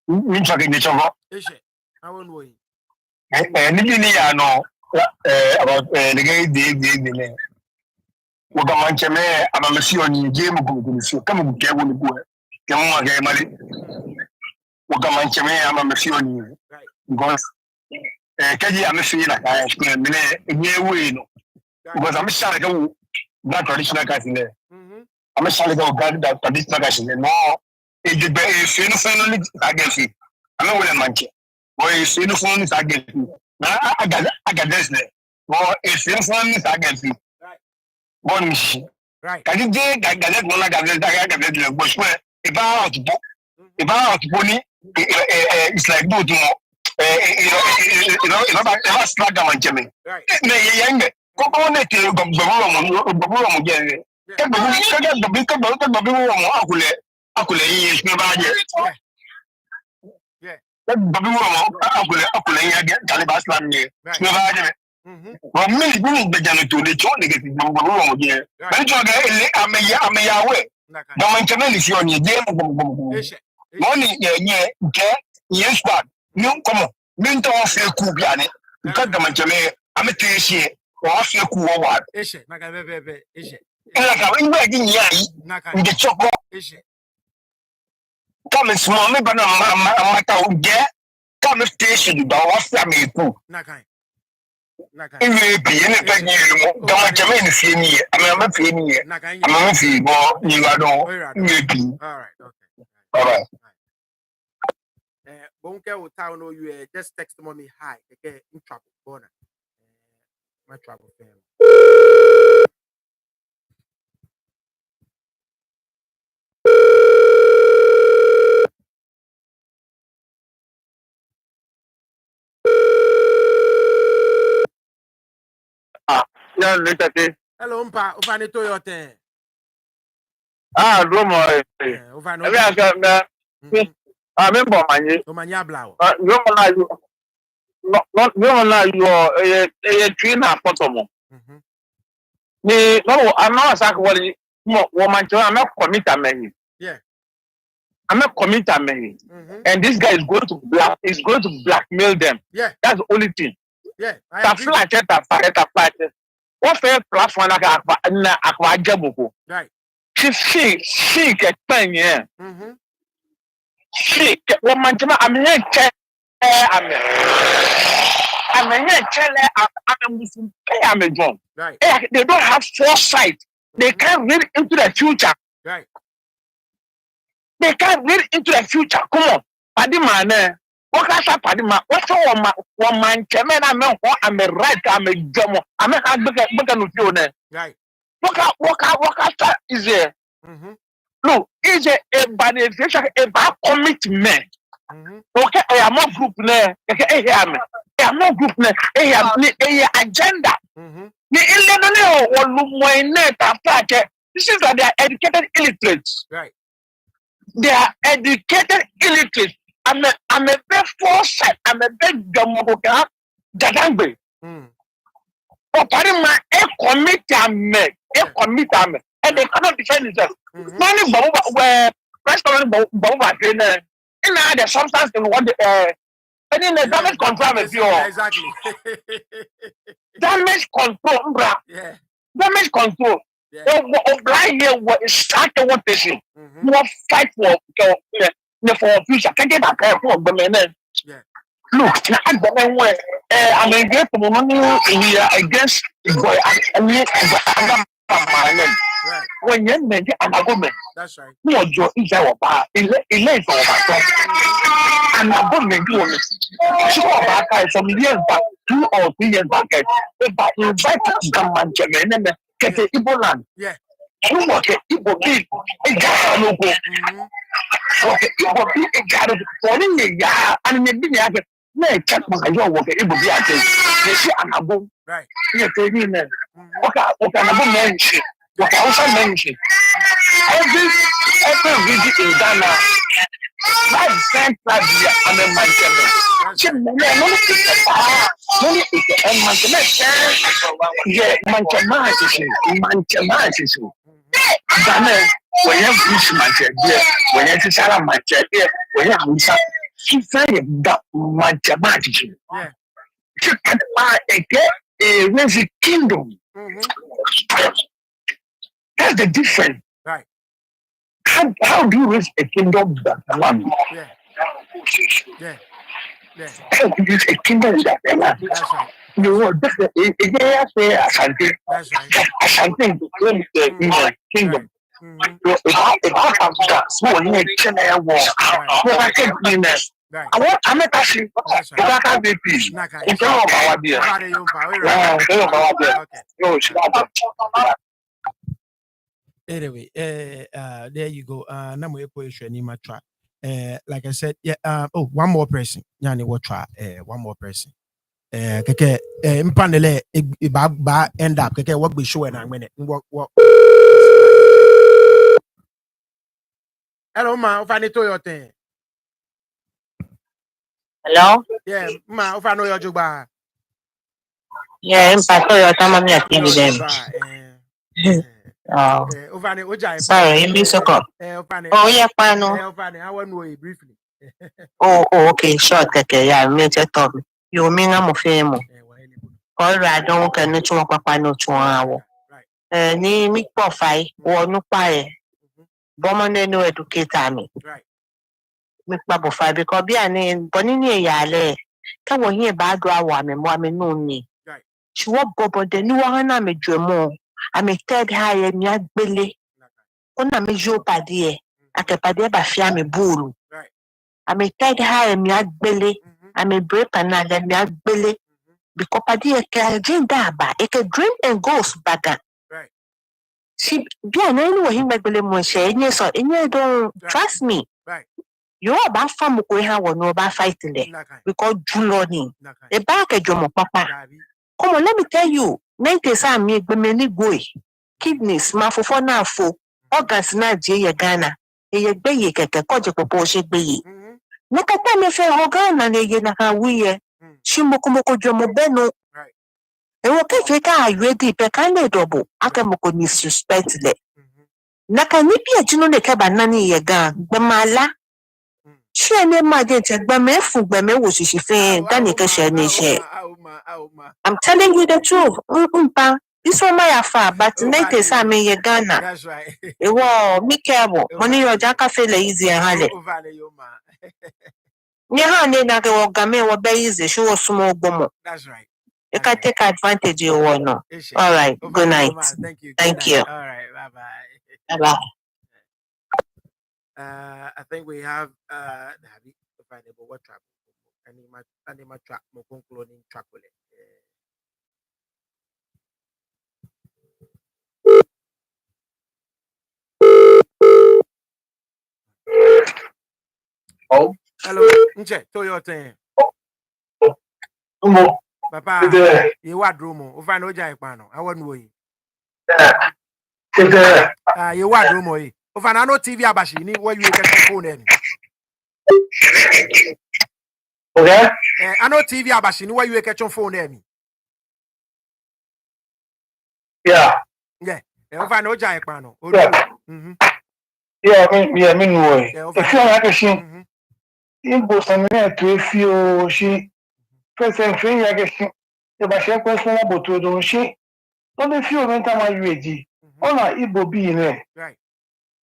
Ni chake ni choko.
Eshe. I won't worry.
Ni ya no about the guy de. Waka mancheme ama msio ni game kumsio kama mkewo ni kwa. Kama mage mali. Waka mancheme ama msio ni. Because kaji amefina kaya shule mine nyewe no. Because I'm sure that that traditional guys in there. I'm sure that traditional guys in there. No, it be a phenomenon against. I'm not with a manche. Or a phenomenon against. Now I got this there. Or a phenomenon against. One machine.
Right.
Can you get that one like that? But if I out to pony, it's like both more. If I slack down on Jimmy.
Right.
Koko ne te gbogbo mo je ke gbogbo akule yin se ba je gbogbo mo akule yin je Taliban Islam ni se ba je mo mi bu gbe janu to le cho ne ke gbogbo mo je ben cho ga ele ameya we ga man cheme ni si oni je gbogbo mo ni ye ke yin squad ni komo mi to fe ku bia ne ka ga man cheme amete shi what's your cool one?
Is it? Naka bebe, is it?
I'm ready, in the chocolate.
Is it?
Come and small me, but I'm get. Come and station, but what's that me too?
Naka.
It may be anything you don't Jamaican see me. I'm not feeling it. I'm not feeling you are maybe.
All right, okay.
All right.
Bonke will tell you just text mommy hi. Okay, in trouble. Bona. My travel family.
Yeah, later.
Hello, Mpa. Ufane to your thing.
Romo.
Ufane.
I remember my.
Omanya blau.
No, you are a trainer photo. No, I'm not exactly woman. I'm not commit a man.
Yeah.
I'm not commit a man. And this guy is going to blackmail them.
Yeah.
That's the only thing.
Yeah.
That flat, what fair platform
right.
She get pen, yeah. She get woman. I'm here. I'm a John.
Right.
They don't have foresight. They can't read into the future.
Right.
They can't read into the future. Come on. Padima, what can I Padima? What's one man? I'm a right. I'm a Jomo. I'm a
right.
What is there? No, is a beneficial, a bad commitment. Okay, I am not group there. I am not group there. I have a agenda. This is that they are educated illiterates.
Right.
They are educated illiterates. I'm a very foresight. I'm a very gamoka jadangbe. But my commitment, and they cannot defend themselves. Many were restaurant trainer. And now the substance in what and in the damage control with you.
Exactly.
Damage control, bra.
Yeah.
Damage control.
Yeah.
Blind here what start what they say. You fight for future. Can get back for the men.
Yeah.
look, now I'm going where I'm against the money we are against boy when you make an argument.
That's right.
No, Joe is our bar. It lays for an argument. Sure, back some years back, 2 or 3 years back, but you invite someone to get the Igbo land.
Yeah.
You want the Igbo big, a guy okay, Igbo big, a guy for the ya, and maybe no, check my your work, it will be at it. You see, I'm a boom.
Right.
You're taking it. Okay, I'm a mention. What I also mentioned. Every visit in Ghana, life sent life here, I'm a management. Yeah, management. Ghana, when you have management, when you have Sarah management, when you have she said that management.
Yeah.
She can buy a kingdom. That's the difference.
Right.
How do you raise a kingdom that land?
Yeah. Yeah. Yeah.
How do you raise a kingdom that land?
That's right.
You know, that's Ashanti.
That's right.
Ashanti became the kingdom. If I come back, so you need to war. I can't mean that. I'm a passion. I can't be peace. It's all about idea. No, it's not.
Anyway, there you go. Namu epo issue ni matra. Like I said, yeah. One more person. Yani what try? One more person. Keke. Mpanele. Ba end up. Keke. What we show and I'm winning. What? Hello, ma. If I need to your thing.
Hello?
Yeah, ma. If I know your juba.
Yeah, impact your time on your TV then. Oh, sorry, you be so cool. Oh, yeah, pano.
I want to briefly.
Oh, okay, short, okay, yeah, me just talk. You mean I'm a famous. All right, don't can no chua papa no chua. Ni mi profile or no pie. Bomane no educate me.
Right.
Mi papa five because be a name, bonini yale. Come on here, bad draw me, mommy no ni.
Right.
She walk bobo the new one I'm a dremo. I'm a third high and yard belly. Ona me jo padie akepade ba fia me buru ame tide ha me agbele ame break na le me agbele because padie ke agenda ba e ke dream and goals baga
right
si bia na ni wo hin agbele mo she enye so enye don trust me
right
you ba fam ko ha wo no ba fight le because juloni e ba ke jomo papa come on let me tell you 90 sa me egbe ni go kidneys ma fofo na afo organs na je Ghana ye gbeye keke koje popo se gbeye nakata me fe Ghana ne ye na ha wiye shimokomoko jomo beno e wo ke fe ka ready pe kan le double akemoko ni suspect le naka ni bi ejino ne ke ba nani ye gan gbemala she ne ma je te gbeme fun gbeme wo sisi fe dani ke she ni she I'm telling you the truth this one my affair, but later some me Ghana.
That's right.
It was me careful. Money your jacka feel easy and hale. Nyahane na ke wogame wo be easy show small bomo.
That's right.
You can take advantage you want no. All right. Good night. Thank you.
All right. Bye bye.
Bye bye.
I think we have what trap? Anima trap mo concluding track with it.
Oh,
hello. Nche, to your thing. Papa, you what room? O fa no jai pano. I want we. You what room? O fa na no TV abashi ni where you get phone em.
Okay.
I know TV abashi ni where you get your phone em.
Yeah.
Yeah. O fa no jai pano.
Yeah, me no. If you like a Igbo samina to efio shi person fin ya ke e ba se question about to do shi no be feel mental ma yueji ona Igbo bi ne
right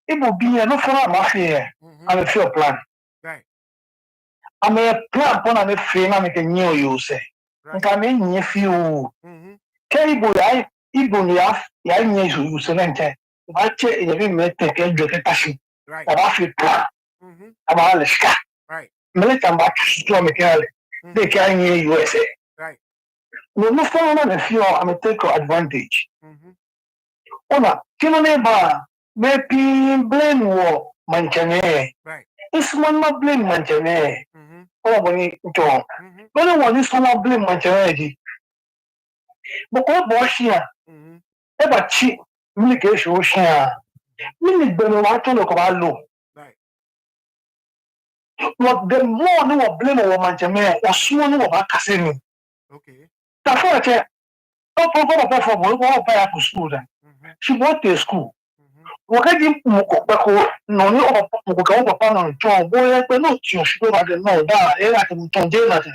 Igbo bi no for ma fe and feel plan
right
I'm a plan upon a frame I make a new use. Nka me nye fi o. Ke Igbo ya nye use na nche. Ba che e bi me te ke dwe ke tashi. Ba fi plan. Aba le ska. Me tamba to me ke ale. De ke nye USA. No fun na me fi o am take advantage. Ona kino ne ba me pi blame wo manchane. It's one not blame manchane. Oh, when you don't. But one is one blame manchane. But what was here? Ever cheap, communication share. Mini been watching look about low. What the more no blame over manchane or soon over Cassini. That's what I said. Oh, for buy for school. She bought to school. Wakati mukoko noni mukoko papa no chon boy pe no ti oshido ba de no da era ke mtonje na te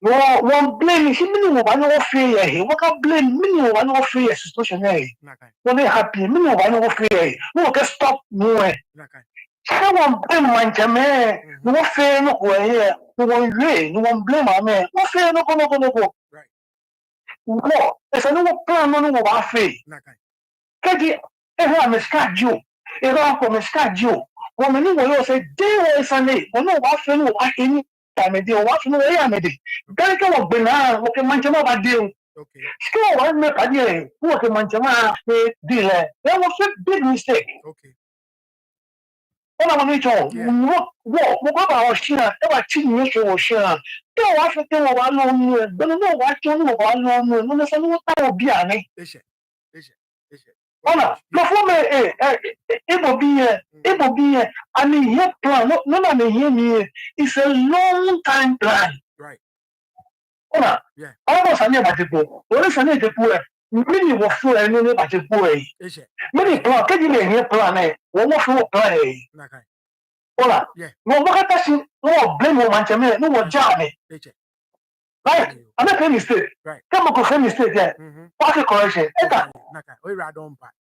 one blame he mini wo ba no fear he what can blame mini wo ba no fear situation he when happy mini wo ba no fear no can stop no e say one blame man jame no fear no ko here no one way no one blame am no fear no go no e say no plan no wo ba fear kaji era me schedule era ko me schedule wo me ni wo yo say dey wo Sunday wo no wa fe no wa eni ta me dey wa fe no e ya me dey dari ke wo gbe na wo ke manche ma ba dey o ski wo me pa dey wo ke manche ma e dey le e wo fe big mistake ona mo ni cho wo ko ba o shira e ba chi ni so o shira te wa fe te wo wa lo nu e gbe no wa cho no wa lo nu no se no ta wo bi ani Ona, before me, Igbo be here, I mean, here plan, no, I mean, hear me, it's a long time plan. Ona, almost I never did go. What is I need to put? Many will feel I know about the boy. Many plan, can you hear plan? What will plan? Ona, no, what I see, no, blame one man, no one journey. Right, I'm not a mistake. Right, come on, go mistake there. What's the correction?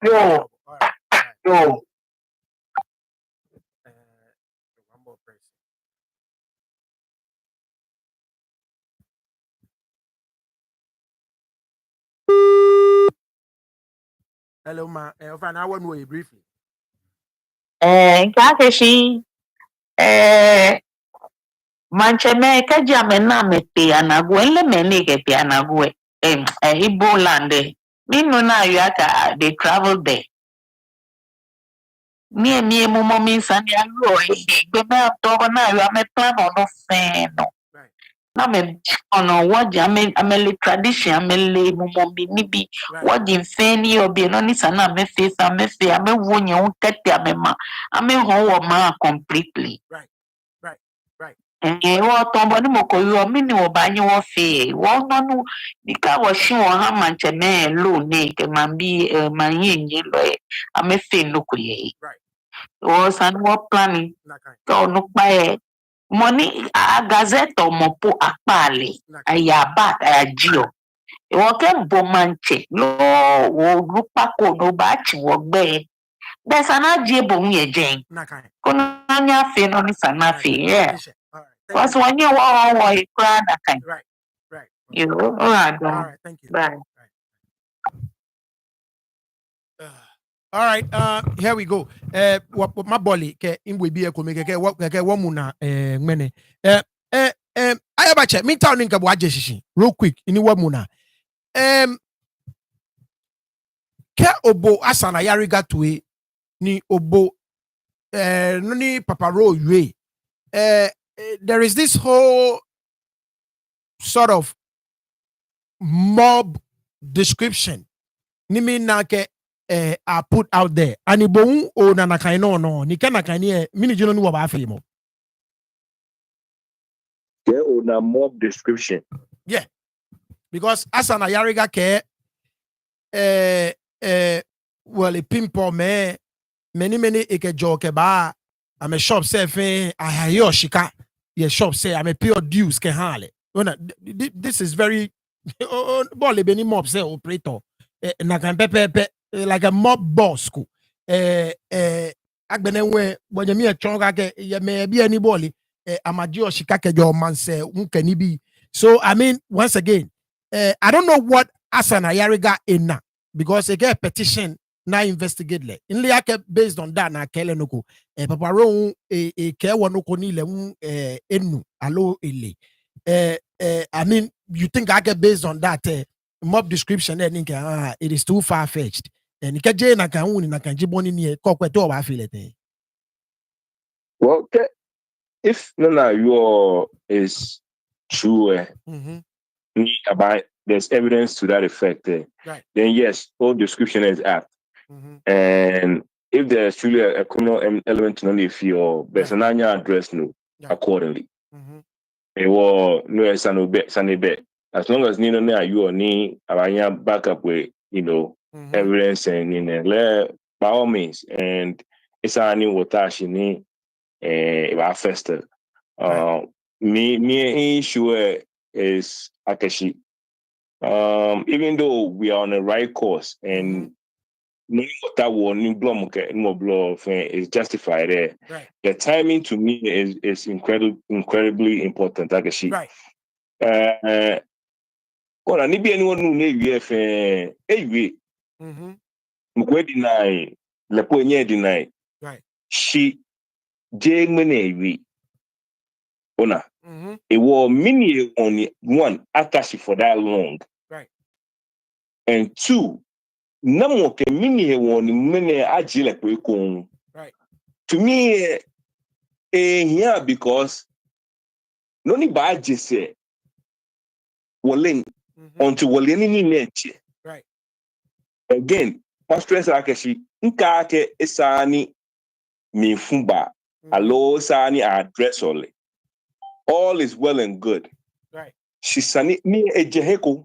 Yo. Yo.
Hello, ma. I want to briefly.
Kakeshi, mancheme kaja mena mepe anagu enle mene ke pe anagu Igbo land minu na yaka they travel there me mumo mi sani alu gbe me to na yo me plan ono fe no na me ono waji amele tradition amele mumo bi nibi waji fe ni obi no ni sana me fe ame wonye un kete amema ame ho wo ma completely wọ́n tán bọ́ ní mo kò yọ mí ni wọ́n bá yín wọ́n fi wọ́n nánú ní káwọ́ sí wọn hàn máa jẹ mẹ́ẹ̀ lò ní ìkẹ́ máa bí máa yín yín lọ ẹ̀ amẹ́fẹ́ ló kò yẹ yìí wọ́n san wọ́n plani tó ọ̀nù pa ẹ̀ mo ní agazẹ́tọ̀ mọ̀ po apá àlè àyà àbá àyàjí ọ̀ ìwọ́n kẹ́ bọ̀ máa ń jẹ lọ́wọ́ olùpàkó ló bá tì wọ́n gbẹ́ ẹ̀ bẹ́ẹ̀ sanáàjì èbò ń yẹ jẹ́ kó náà ní àfẹ́ náà ní sanáàfẹ́ yẹ́ because when you want you cry that kind.
Right.
You know, all right,
thank you.
Bye.
All right, here we go. What my bolly ke imwe bi e ko meke ke wo mu na ngmene. Ayaba che me town nka bo aje shishi. Real quick, ini wo mu na. Ke obo Hassan Ayariga tuwe ni obo no ni Papa Ro yue. There is this whole sort of mob description nimi na ke are put out there and ibon o na nakai no ni ke nakai ni mini jino ni wo ba afi mo
ke o na mob description
because Hassan Ayariga ke well a pimpo me many eke joke ba I'm a shop say I hear shika. Your shop say I'm a pure dues can hale. This is very ball any mob say operator. Nakan pepe like a mob boss ko. Agbene we when you me a chonga ke ya me be any ball amadio shikake your man say unkanibi. So I mean, once again, I don't know what Hassan Ayariga in now because they get a petition now investigate le. In liake based on that na kele noko. Papa ro ke wanoko ni le enu alo ele. I mean, you think I get based on that mob description then it is too far fetched. And ikaje na kan uni na kan jiboni ni kokweto wa feel it.
Well, if no, your is true, about there's evidence to that effect,
right.
Then yes, all description is apt. And if there's truly a criminal element to if your Bessananya address no accordingly. It will no sanebe. As long as Nino na you or ni abanya backup with evidence and by all means, and it's any watashi ni about fester. Me issue is Akashi. Even though we are on the right course and knowing what that will is justified there.
Right.
The timing to me is incredibly important, Akashi.
Right.
Well, I need anyone who may be deny le deny.
Right.
She Jane Ona. It was mini only one Akashi for that long.
Right.
And two, namo ke mini one mini ajile kwe.
Right.
To me, here because no ni ba jese walling until walling ni neche.
Right.
Again, stress Akashi nkake esani mi fumba alo sani address only. All is well and good.
Right.
Shisani ni ejeheko.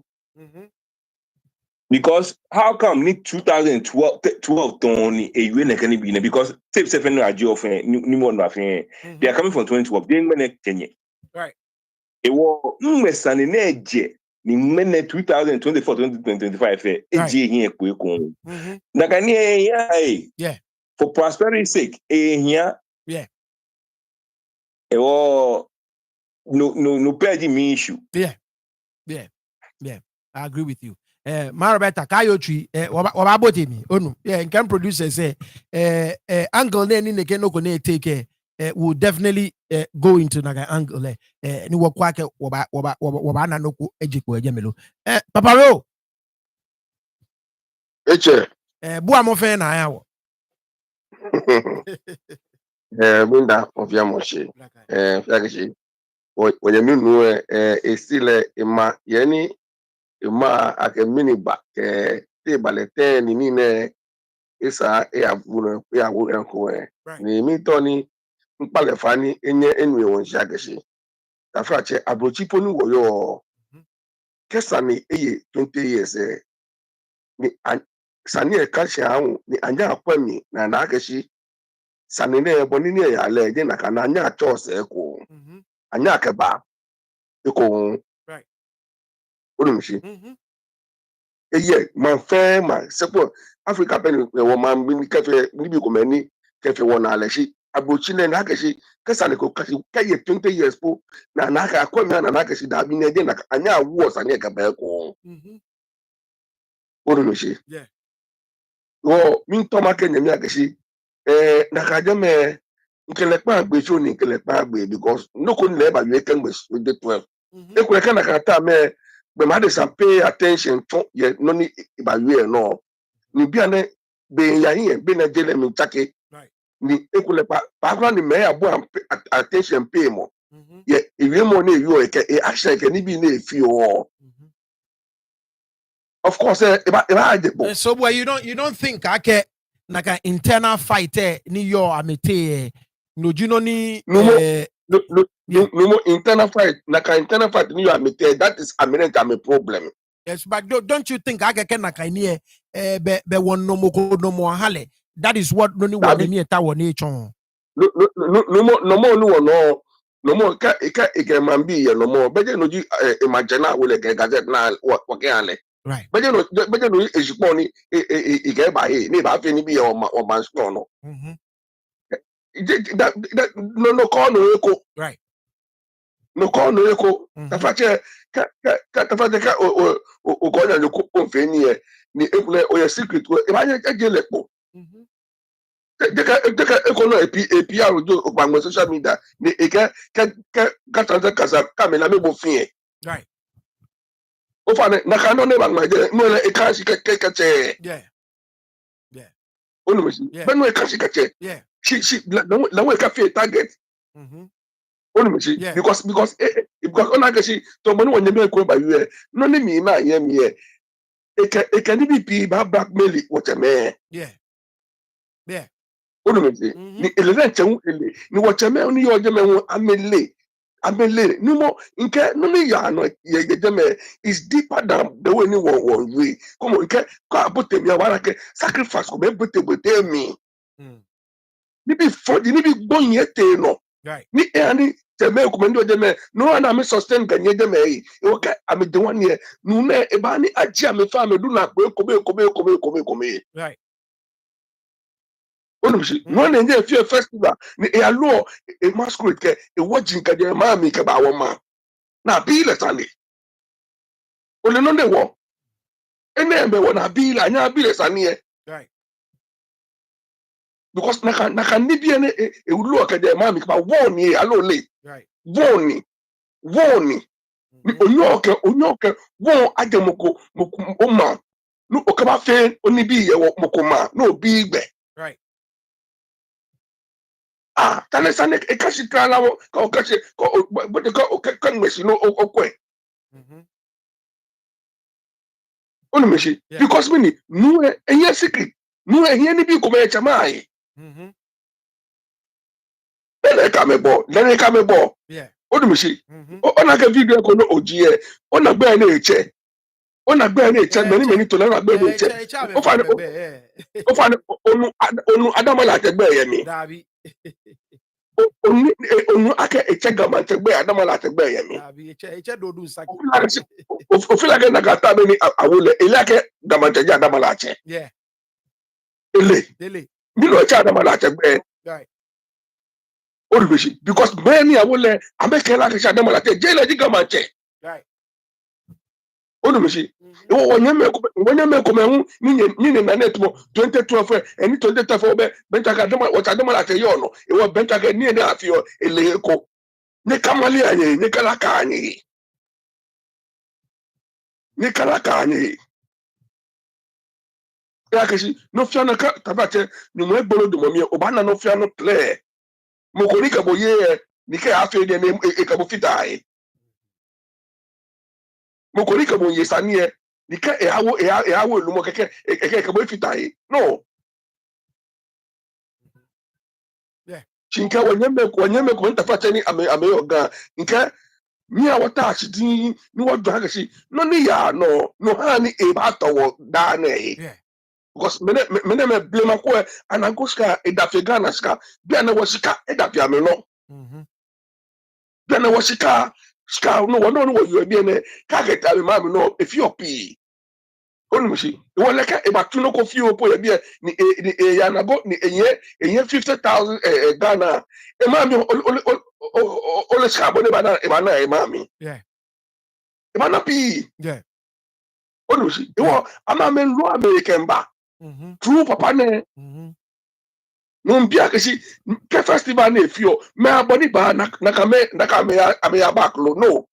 Because how come ni 2012 Tony a year can be because tape seven of they are coming from 2012. They mene Kenya.
Right.
It was sani neje ni mene 2024 2025 eje here kwe. Nakani
yeah.
For prosperity's sake here.
Yeah.
It was no pedi me issue.
Yeah. I agree with you. Marabeta Kayotri, wababoti mi. Onu. Yeah, and can producer say angle ne ni ke no kone take will definitely go into naga angle ni wakwake waba na noku ejiko ejemelo. Papa Ro.
Eche.
Bua mo fe na ya wo.
Bunda ofia moshi. Fiakishi. When you know estile ima yani ima akemini ba te balete ni nine isa avuna ko ni mi toni mpale fani enye enwe won shakeshi tafache abrochi ponu woyo kesani 20 years ni sani e kashi ahun ni anya akwemi na akeshi sani ne boni ni ya le je na kana anya chose ko anya keba iko
right
onumshi man fe man sepo Africa pen wo man bi kefe ni ko mani kefe wona aleshi abrochi ne na akeshi kesani ko kashi kaye 20 years po na aka akwemi na akeshi da bi ne je na anya awu sani e keba ko onumshi
yeah
wo min to ma kenya mi akeshi na ka je me nkelepa agbe so ni nkelepa agbe because no ko le ba we ken gbe so de 12 e ko na ka ta me be ma de some pay attention to ye no ni ba we no ni bia ne be ya yin be na jele mi chake
right
ni e ko le pa ni me abo attention pay mo ye iwe mo na yo e ke action ke ni bi na e fi o of course
so boy you don't think ake naka internal fight ni yo amete no juno ni
no internal fight naka internal fight ni yo amete that is eminent am a problem.
Yes, but don't you think ake naka ni be won no mo hale that is what no ni won ni eta won ni chon
no more ka man bi ye no more beje no ji imagine we le gazette na wa ke ale
right
beje no ejipon ni ike ba he ni ba fe ni bi o man store no no call no eko
right
no call no echo. Tafache o gonya no ko mfeni ni ekule o secret o ebanye ejelepo. Deka eko no PR do o social media ni eke ka kaza kamela me bofin.
Right.
O fa na ka no ne bangma je no le eka shi ke.
Yeah. Yeah.
Onu mesi. Ben no eka shi ke.
Yeah.
She la we ka fe target.
Yeah.
Because on actually to money when you make by you no ni me na ye me it can be blackmail what a man.
Yeah. Yeah.
Onu me ni ele chen ele ni what a man ni yo je me amele no more nke no me ya no ye je me is deeper than the way ni one way come nke ko abote mi awara ke sacrifice ko be bote mi ni be for ni be gbon yete no
right
ni ani teme kumendo jeme no na me sustain ganye jeme yi e wo ka am de one year no na e ba ni aji am fa me du na ko kobe
right
onumshi no na nje fi festival ni e alo e masquerade ke e wajin ka je ma mi ke ba wo ma na bi le sani o le no de wo ene mbe wo na bi le anya bi le sani e
right
because na kan ni bi ene e ulo ka je ma mi ke ba wo ni alo le
right
wo ni onyoke won ademoko mokuma no okaba fe oni bi ye mokuma no bi igbe
right
tane sane e kashi kala wo ka kashi ko but ko kan meshi no okwe onu meshi because mini nu enye secret nu enye ni bi ko me chamai lele ka me bo
yeah
onu meshi ona ka video ko no ojiye ona gbe na eche ona gbe na eche many to na gbe na eche o fa onu adamola tegbe ye mi
dabi
onu aka eche gama tegbe adamola tegbe ye mi
dabi eche do du saki
o feel like na gata be ni awole ele ake gama tegbe adamola che
yeah
ele mi no eche adamola tegbe
right
Orubeshi because many awole amekela ke adamola te jele di gama che
right
Orubeshi wonyeme ko ni na net mo 2012 eni 2012 be benta ka demo wata demo la te yo no e wo benta ka ni na afio ele ko ne kamali anye ne kala ka anye ya keshi no fia na ka tabate ni mo egboro do mo mi o ba na no fia no clear mo ko ni ka bo ye ni ka afio de ne e ka bo fitai mo ko ni ka bo ye sanie ni ka e awo lu mo keke e ka bo fitai no chinka wanyeme ko ntafata ni ame oga nke mi awata achidi ni wodo agashi no ni ya no ha ni e ba towo da na e because mene me blame ko anagoska e da fegana ska bia na wasika e da bia me no bia na wasika ska no wono no wo bia ne ka geta me ma me no e fi opi onumushi wole ka e ba tuno ko fi opo ya bia ni ya na bo ni enye 50,000 Ghana e ma mi ole ska bo ne bana e ma mi
yeah
e bana pi
yeah
onumushi e wo ama me lo American ba true papa ne no mbia keshi ke festival na efio me aboni ba na ka me ya back lo no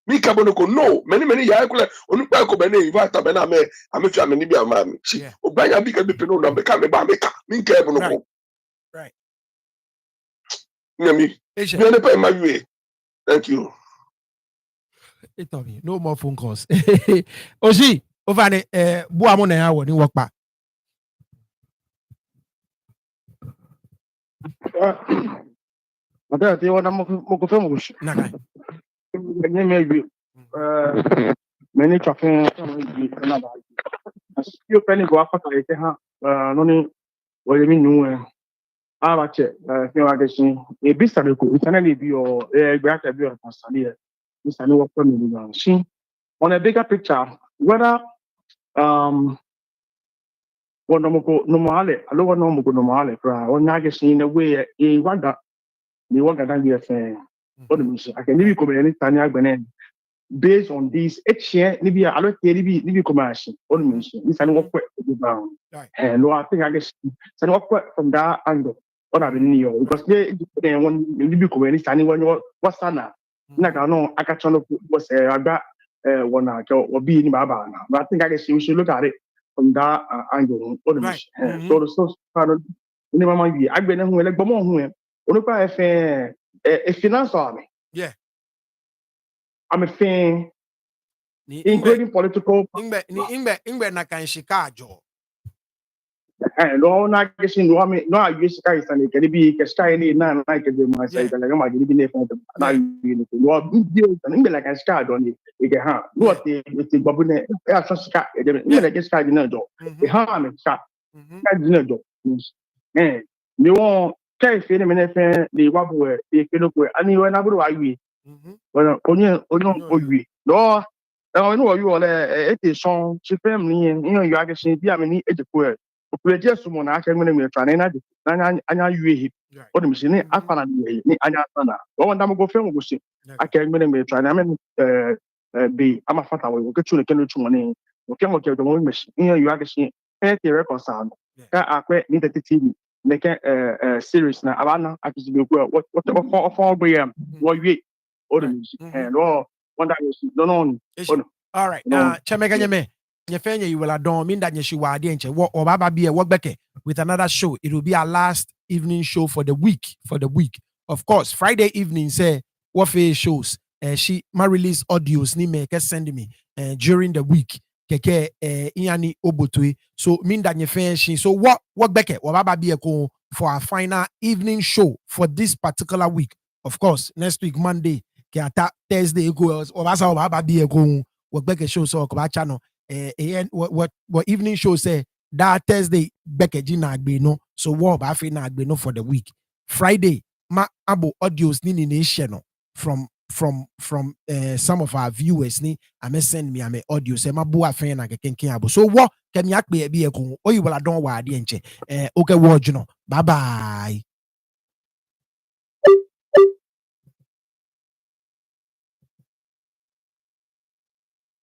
mi ka bono ko no many ya kule onu pa ko be na iva ta be na me fi ameni bi ama mi si obanya bi ka bi pe no na be ka me ba me ka mi ka bono ko
right
nyami bi ne pa ma wi thank you
no more phone calls osi over ne bu amo na ya wo ni work pa
Ada ti wana mo ko fe mo shi.
na kai.
Ni me bi. Many traffic na ba. Yo peni go afata ite ha no ni wo le mi nu ba che fi wa de sin e bi sabe ko internally bi o gbe ata bi o constantly ni sani wo pe mi na shi on a bigger picture whether wono mo ko normale alo wono mo ko normale fra on na ge sin na we e wada ni waga dan bi fe What do you say? I can maybe come any tiny agbenem based on this. Maybe I don't care. Maybe commercial. What do you say? This I know what bound. And no, I think I guess I know what from that angle. What I mean, because they want maybe come any tiny one. What's that? Like I know I catch on was I got one or be in Baba. But I think I guess we should look at it from that angle. What do you say? So the source part of the mama be I've been like Bomon who only a finance army.
Yeah.
I'm a fan, including political.
Ingbe na kan Chicago.
And all not guessing no I use sky and can be a sky any nine like my side like I'm going to be like a sky on it. You can have what the babune air sky, like a sky dinner door. A harm and sky dinner door. And you won't carry feeling the wabble, the look where anyone ever I we. Well, only no. I know you all a song, cheap family, and you are getting the amini at the poor. We just someone I can remember trying and you what the machine I found Anna. One time go film was I can remember trying. I mean, be I'm a fat away. We'll get you the money. We can work out the one machine. You are getting 30 records sound. I quite need the TV. Make a series now. Avana, I just be what for BM. What you or the music and all one that was no.
All right. Chamega Yame. Nyefenya you will adore mean that you are the or Baba be a work back with another show. It will be our last evening show for the week. Of course, Friday evening say what shows. She my release audios ni me send me during the week. Keke iani obotwe. So mean that nyefenya so what back or Baba be a for our final evening show for this particular week. Of course, next week Monday, Thursday go or Baba be a go work back a show so channel. What evening show say that Thursday Bekeji na no so what bafi na no for the week. Friday ma abo audios ni nation from some of our viewers ni ame send me ame audio say ma bu afen na kenken abo so what can yak be e ko o you will don wa de nche okay watch no bye bye.